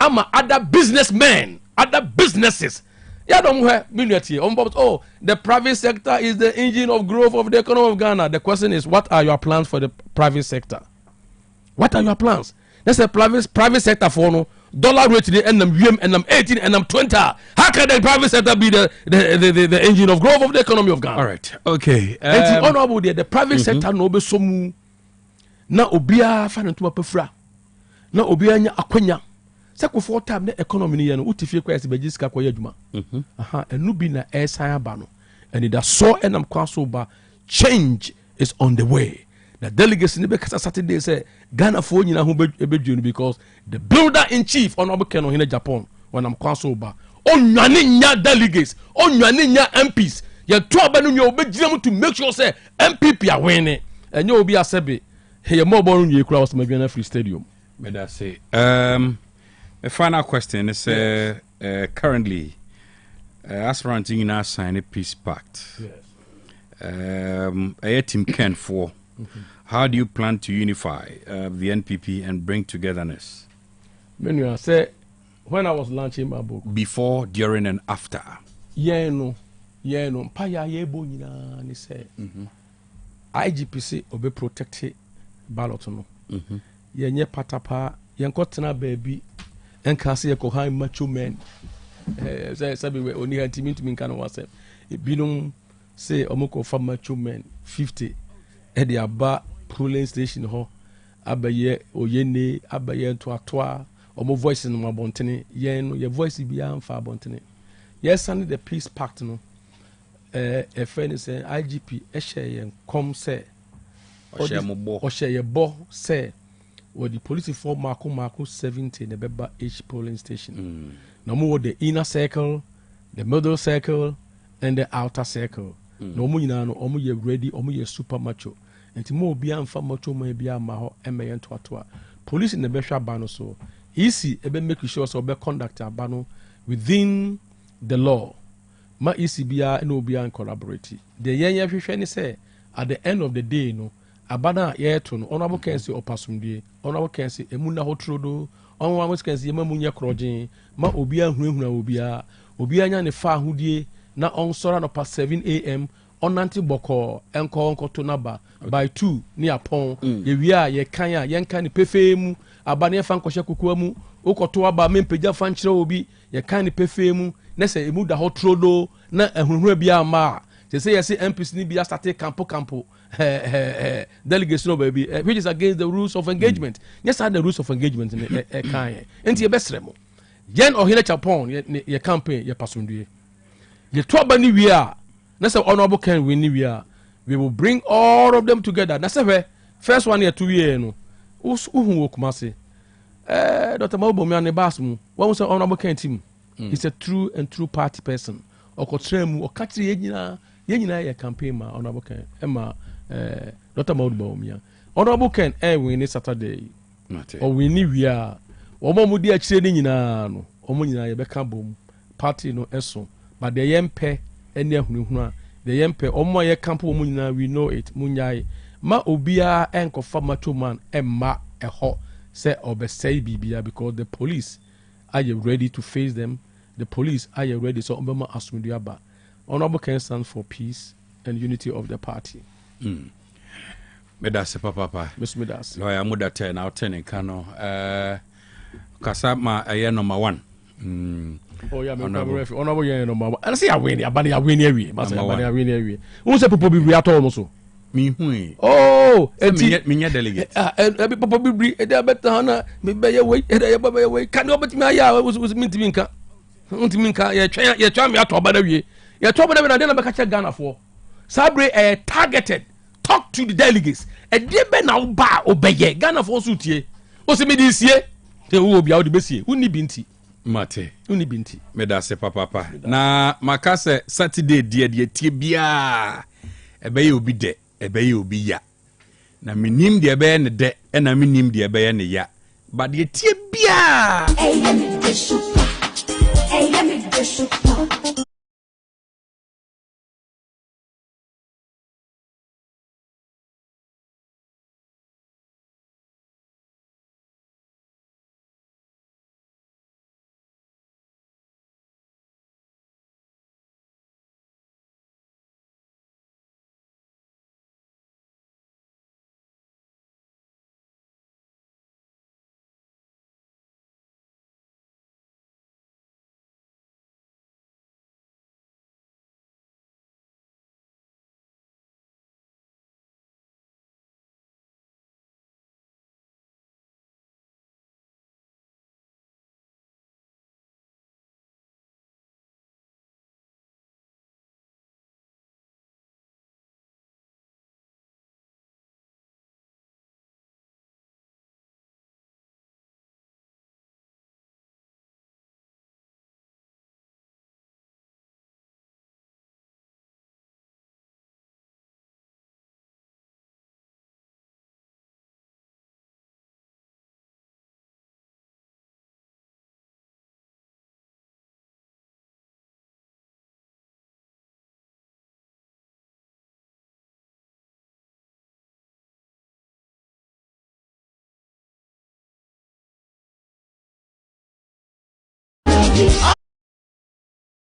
S: Other businessmen, other businesses. Oh, the private sector is the engine of growth of the economy of Ghana. The question is, what are your plans for the private sector? What are your plans? That's a private sector for no dollar rate today, and them 18 and them 20. How can the private sector be the engine of growth of the economy of Ghana?
B: All right, okay.
S: It's honorable there. The private sector no be so. Na obia fa ntoma pafura na obia nya akwanya sekofo time na economy ni ye no utifie kwa ese bejiska kwa adwuma enu bi na esan aba no and it so enam kwa so ba change is on the way the delegates ni be kasa Saturday say Ghana fo nyina ho bedu no because the builder in chief honorable Ken Ohene Japan when am kwa so ba onwane nya delegates onwane nya MPs ye to aba no nya obegyina to make sure say MPP are winning enye obi asebe hey, more born you cross my free stadium.
B: But I say, a final question is currently, as ranting in our sign a peace pact. Yes. Team Ken for how do you plan to unify the NPP and bring togetherness?
S: When I say, when I was launching my book,
B: before, during, and after.
S: No, Paya Yebo, ni say, IGPC will be protected. Ballot no yenye patapa yenkotena baby enkase ye ko han macho men say we oni hantimintu min kan wasem ebinum say omoko fa macho men 50 e de aba polling station ho abaye oyene abaye ntoatoa omo voice no mabontene yen no ye voice bia amfa abontene yes and the peace pact no e friend say IGP e share yen kom say Oshayebo say the police for Marco 70 in the Beba each polling station. No more the inner circle, the middle circle, and the outer circle. No more omu ye ready, omu ye super macho. And Timo Bian for macho may be a maho and to police in the Besha Bano so easy ebe make sure so be conduct a bano within the law. Ma easy bia no bia and collaborate. The yen say at the end of the day no. Abana yeto no honorable Kensi opasumdie honorable Kensi emuna hotrodo honorable Kensi emamunya krojen ma obia hunhuna obia nya ne fa ahudie na onsora no pa 7 am onanti boko enko to naba by 2 ni apon ye wia ye kan a ye kan ne pefemu abana ye fa nkoshe kokua mu ukoto aba mempeja fa nkyere obi ye kan ne pefemu na se emu da hotrodo na ehunhuna bia ma say yes MPs ni bia start campo delegation no baby which is against the rules of engagement. Yes, are the rules of engagement in kan enti ye besremo yen Ohene Chapon ye campaign ye pasundue ye to aba ni wi a na say honorable Ken win ni wi a we will bring all of them together na say first one ye 2 year no uhu Kumase Dr. Maubomi and the Basmu, one was honorable team. He's a true party person. Or Cotremu or Catri Yenina campaign, ma honorable Ken, Emma, Dr. Maubomi. Honorable Ken, win Saturday. Or we knew we are. Or Momudia Chedin in Ano, or Munina Yabeka Boom, party no Esso, but the Yempe, and the Yempe, or my campo Munina, we know it, Munyai, Ma Obia, and Confirma 2 man, and Ma a hot. Say say Bibia because the police are you ready to face them? The police are you ready? So Obama Asmudiaba. Honorable can stand for peace and unity of the party.
B: Medase papa.
S: Miss Medas.
B: Lawyer Muda 10 out 10 in Kano. Kasama a year number 1.
S: Oh yeah, honorable year number 1. And see I win every. Who's a people be at almost?
B: Me
S: oh,
B: me delegate.
S: And every papa be there better hana me be away can you but me ya was mean to minka ya try me ato bada wie ya to bada na dey na be catch Ghana for Sabre targeted talk to the delegates e dey be na ba obeye Ghana for so tie o se me di sie te wo bia o de be sie uni binti
B: mate
S: uni binti
B: me da se papa na makase Saturday die tie bia ebe obi de ebe obi ya na minim de ebe ne de na minim de ebe ne ya ba de tie bia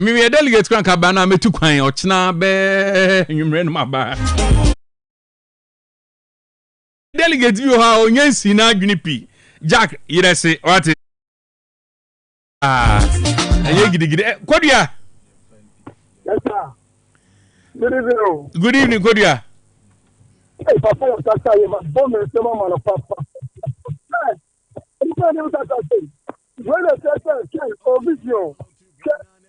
B: me delegate kwan ka ba na metu kwan o chena be nwumre no maba delegate bi ha o nyansi na adwene pi Jack Irese what aye gidigidi Kodua
T: yes sir good
B: evening Kodua
T: hey papa o ta ta ye ma bon me se mama na papa hey you know what I say when the second can obvious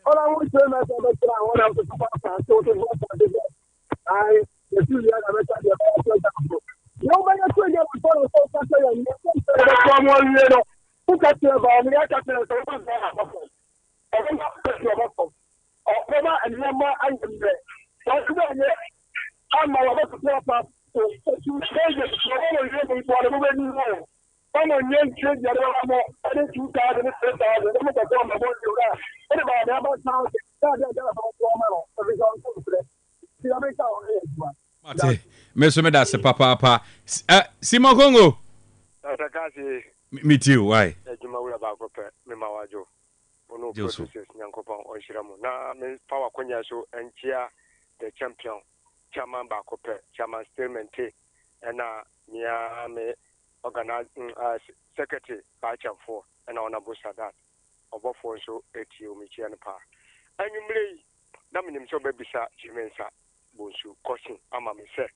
T: all I want to say is that I want to pass so to what I the two years I better the nobody to get for so fast and from one year who got to about me I got to and number and so I'm about to play up to change it for the I'm on young kids that are more 2,000 and 3,000. I'm going to go on my board. What about that? About now?
B: Mate, me da se papa. Simon Congo. Me too. Why?
T: The champion, chairman Bakope, chairman statement, and me. Organizing secretary Bachan for and honorable Sadat of for so ATO Michian Pa. And you may Naminim so baby sa Jimensa Bonsu Cossin Amami say.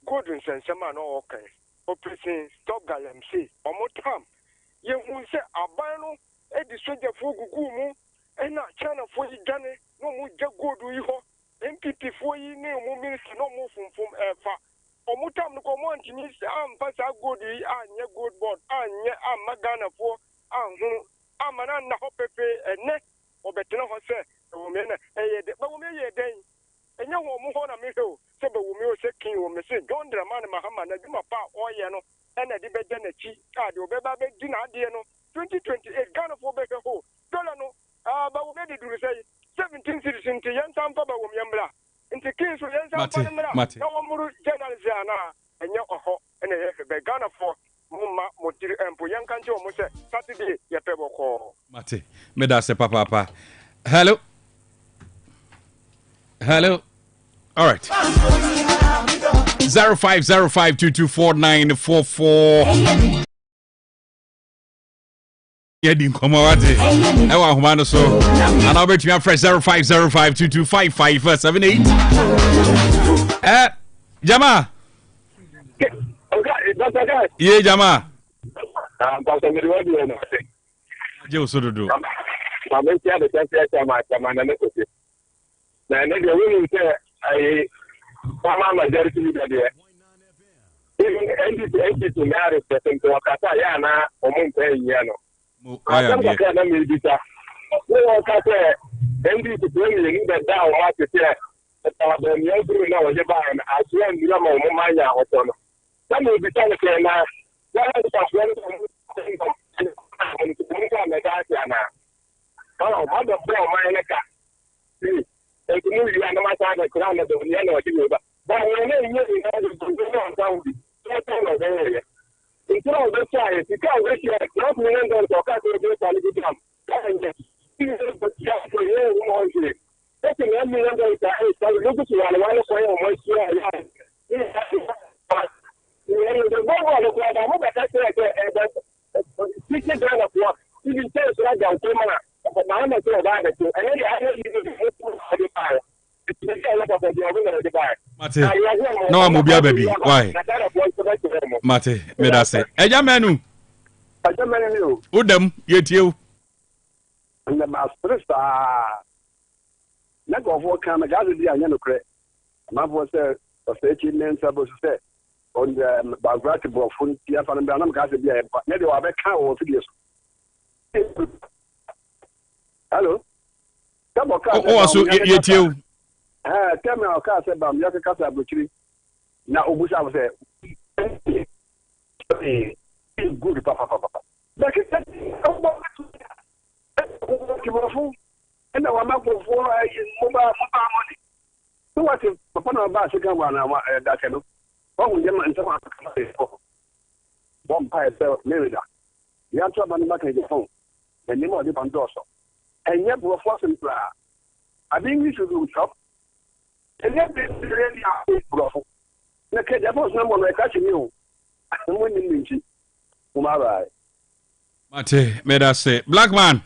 T: Gordon and Saman okay. Operating stop Galem say or more time. You won't say Abano, a distract for Gugumu, and not China for you done no more just go do you MPP for you name minister no move from Alpha. omutam no komo antini am pasa good anye good board anye amagana fo anhu amana na ho pepe ene obetena ho se wo me na eyede ba wo me yeden enya wo mu ho na me he o se ba wo me o se kin wo me se John Dramani Mahama na duma pa oye no ena di be de na chi ka de obeba be di na ade no 2028 Ghana fo be ho dollar no ba wo me di duru say 17 cities into yan sampa ba wo me mbra into kin so yan sampa mbra na wo muru journalist ana enya oho ena ye be Ghana fo mumma motiri empo yan kanche wo mo se Saturday ye pe boko
B: mate me da se papa hello all right 0505224944 Yedi nkomawate ewa homa no so ana obetumi afresh 0505225578 jama ye jama
U: pastor me do no
B: je osododo
U: ma me tia de chama na ne ko na ne de woni se ai mama majority leader there even NDC to marry person to akata ya na omuntu enyia no aya me na me bita no akata NDC to me ni da da o ma te te ta ba mi obru na wo je ba na aso en dira ma o ma nya hoto no na me bita ne ke na ya na ta so ni ko na da ya na ka ma do bro ma ne ka e mu ya na ma ta da kra na do ni na wa ti ba ba ne ne ni na do no ta u ta na de ye intro do cha e ti ka we shi na ku ne ndo to ka to do ta ni gram ka ne ti ne do cha ko ye mo shi e ti ne mi ndo ta e ta lu ku ya na wa ko ye mo shi ya ni do bo lo ko da mo ba ta se ke e da ti ke da na ko ti bi se so da ko ma na ma na to ba da to e ni a ni do ko ba
B: Mate, no I'm Obia baby. Why? Mate, me da say. Eja menu.
U: Eja menu.
B: Udem yetiu.
U: Na master star. Na go for kan ga do dia nya no kre. Ma for say o say chi men sabo say on the biography of fun tia fa na na ga say dia na de wa be kan o fi dia so. Hello.
B: Oh, so yetiu.
U: Tell me how can say bam ya ka sa brochiri na obusa am say good papa but it and na wa ma go for mobile money so what if papa na ba se kan wa na da ke no wa hu je ma nta ma ka say bon pa say me da ya twa ba ni ma ka je phone and ni mo de ban do so and ya bro for some bra I think we should do shop. And yet, really are brothel. The kid, there was no one like catching you. I'm winning me. Umara.
B: Mate, may I say, black man.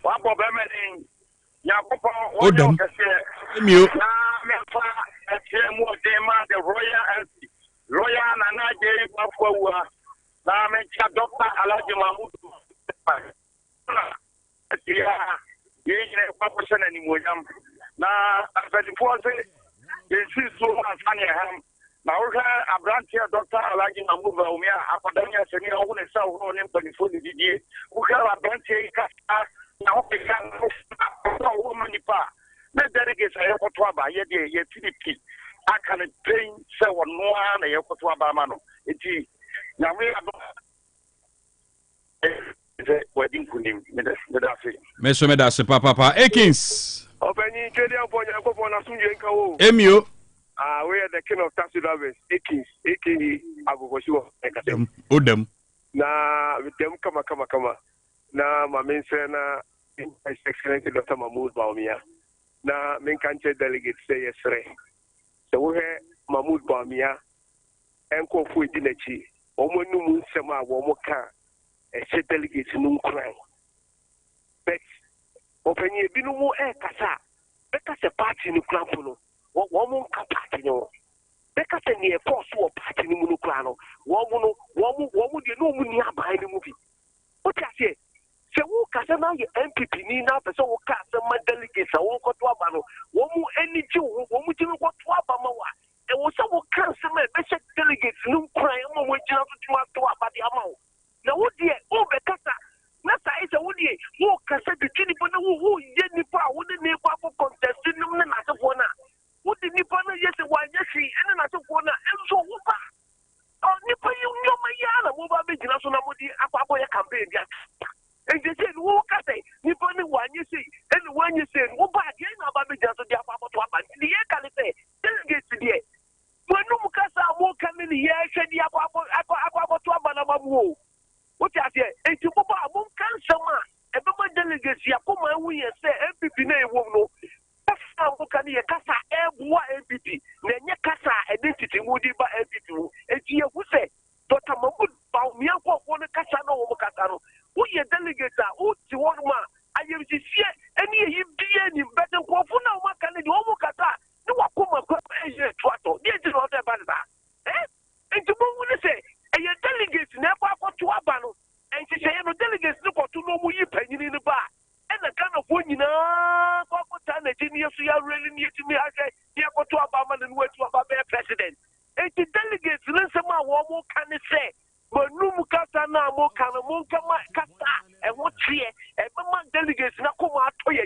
U: What problem?
B: Udem. You.
U: The royal Nana J. Bafua. Doctor Alaji Mahmoud. Yeah, anymore. Na afadifo se yesi so afane ham na wohwe abrantia Dr. Alaji Mahmoud Umia akwadanya seni ho ne sa ho ne mpanifo ni didie wohwe abrantia ka na ho peka ho manipa na delegate aye koto aba ye de ye TDP aka ne pain se wono na ye koto aba ma no enti na we ado wedding kunim me da se
B: me da se papa Ekins
T: Openi kedi aponya ko na sunje nka wo.
B: Emio.
T: We are the king of taxi drivers. Ekins, aka Agogoshiwo Ekatem.
B: Udem.
T: Na vitem kama. Na mamense na His Excellency Dr. Mahmoud Baumia. Na menkanche delegate say yesre. So we Mahmoud Baumia enko fu edinechi. Omo numu nsema wo mo ka e che delegate nu nkran. But openye binumu kasa bekase party ni kura no wo mo ka party no bekase ni force wo party ni mu no kura no wo mo de no mu ni aban ni mu bi o ti ase se wo kasa na ye MPP ni na pese wo kasa ma delegate wo ko to aba no wo mu eni ji wo mu ji ko to aba ma wa e
U: also will cancel my best delegates, no crime, or which you have to about the amount. Now, what dear, oh, Becassa, Nasa is a woody, who can say the Tinipana who Yenipa, who the Nipa for contesting them, and not of one. Who the Nipana, yes, why, yes, and not of one, and so what? Oh, Nipa, you know my yana, who are making us on a woody, a papa campaign. And they said, who can say, Nipani, one you see, and when you say, who back in about the just of the papa to a man, the air can say, delegate today. When no Mukasa will come in here, said the papa to a man. What I say, and to Papa, I won't cancel man. And the delegates, you come and we say, MPP, they won't know. That's how can you Casa, MPP, then your Casa identity would be by MPP. And you who say, Dr. Mahmoud, Baumiako, one Casano, Casano, who your delegates are, who to one man. I am to see any being better for now, what can you almost cut that? No one come and come and say, Twato, this is not about that. Eh? And to move say, and your delegates never got to Abano, and she say, no delegates look to know who you penny in the bar. And the kind of one, you know, what time the genius you are really near to me, I say, you go to Obama and went to Obama president. And the delegates, listen, my what can they say? But no Mukasa now, Mokana, Monkama, and what here, and my delegates, Nakuma, Toya,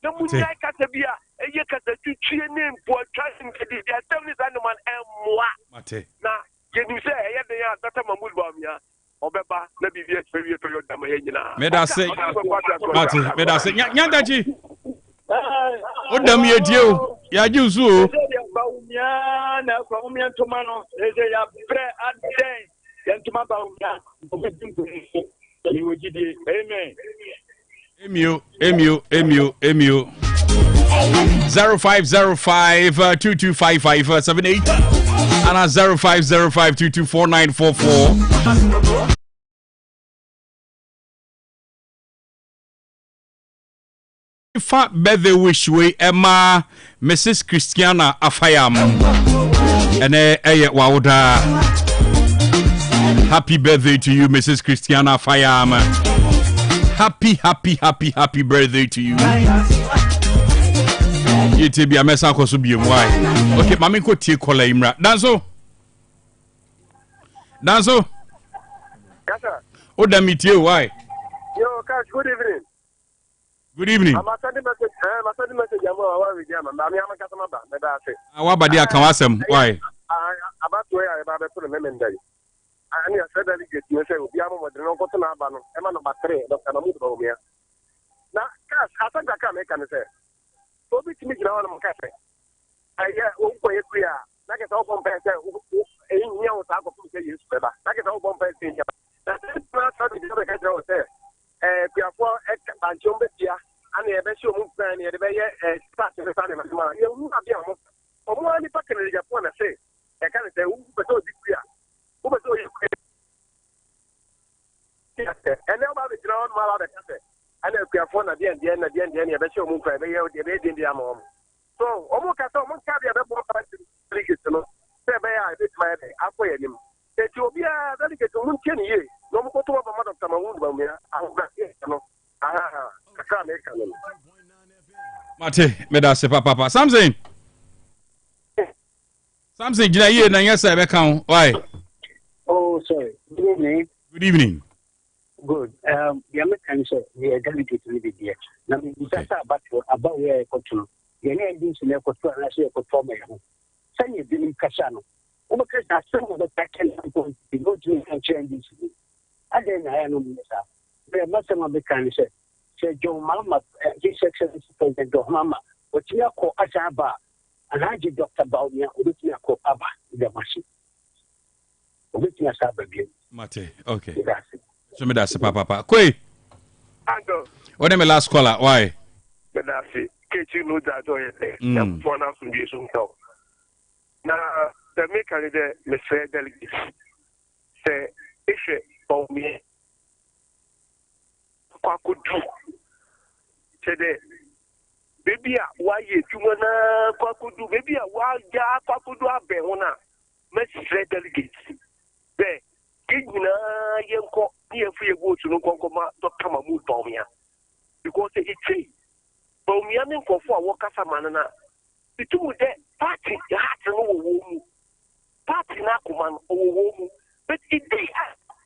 U: the Munai Katabia, and you can do three name for trusting the assembly animal and moi. Now, can you say, I have the Dr. Mahmoud Bamia? Obeba, let me be a very
B: Medase, Medase, Yandaji. Odam ye dio, ya juzu.
U: Na Colombian Tomano, they are pre at day, and to my Baumia, you would give amen.
B: Emu. 0505-2255-78 and 0505-224944. Fat birthday wish we Emma Mrs. Christiana Afayam and Wauda. Happy birthday to you, Mrs. Christiana Afayam. Happy birthday to you. You to be a mess uncle so be why. Okay, Mammy could take Kola Imra. Danzo.
U: Yes, sir.
B: Oh, damn it, you why?
U: Yo, Cash, good evening.
B: Good evening.
U: I'm sending message. I'm sending message. I'm with you. I'm a customer.
B: What about the Akawasam? Why?
U: About where I have put a memo day. I said that you get yourself. We are more than no cotton abano. I'm not battery. Dr. Mahmoud Bamia. Now, Cash, I think I can make an answer. So, which means you're on my cafe. I hear Uncle Equia. Like it's all compared to a new type of food you use. Like it's all compared to that's not something to get out there. We are for a Jombia. And the eventual movement near the Bay starts in the Sunday. You have been for more than Packer Japan. I say, I can't say, who was so deep. Who was so you? And now about the ground, while the cafe. And if we are for the end, the eventual movement, they are in the amount. So, almost at almost carry a more delegate to know. Say, I did my day. I pay him. That you'll be a delegate to Munchen ye. No more to a mother of Tamawood, I'll know.
B: Mate, Medase Papa. Something, Jina, you and yes, I account. Why?
E: Oh, sorry. Good evening.
B: Good evening.
E: Good. The American said we are delicate to live here. Now, we just about where I got to. The endings in the Equator, and I say, perform my home. Send you Billy Casano. Over Christmas, some of the pattern going to go to change this. Again, I am no minister. There must have been kind of said, Joe Mama, His Excellency President of Mama, what you are called Asaba, and I did Dr. Baumia, which you are called Abba, the machine. Which you are Sababi.
B: Mate, okay. So me that's Papa. Koi. What am I last caller? Why?
U: That's it. Can't you know that? For now, from the soon talk. Now, the maker, Mr. Delegate, say, if you Baumia. Kwakudu today. Baby, why you wanna Kwakudu? Baby, why ya Kwakudu Abehona? Message delegates. There, Gina Yanko, near free go to no Konkoma, Dr. Mahmoud Bamia. Because it's a Bamian for workers a manana. The two that party, the heart and all. party na kuma owo but it dey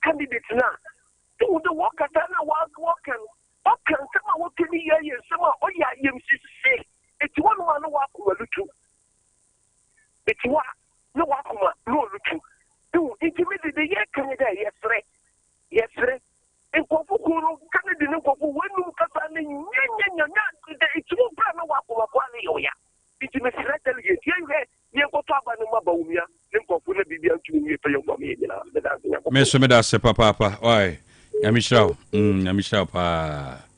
U: candidate na do the work at na work and sama what can you sama oya yemsisi eti one man no wa kuma lutu eti wa no wa kuma no lutu do intimate the year Canada yesre nkofukuru Canada ne nkofu wenu kasa ne nyanya eti wo bra no wa kuma kwa ne yoya intimate delegate ye nkoto aba ne maba umia ne nkofu na bibia ntumi pe yo me nyina
B: me so me da se papa why Yamishrao pa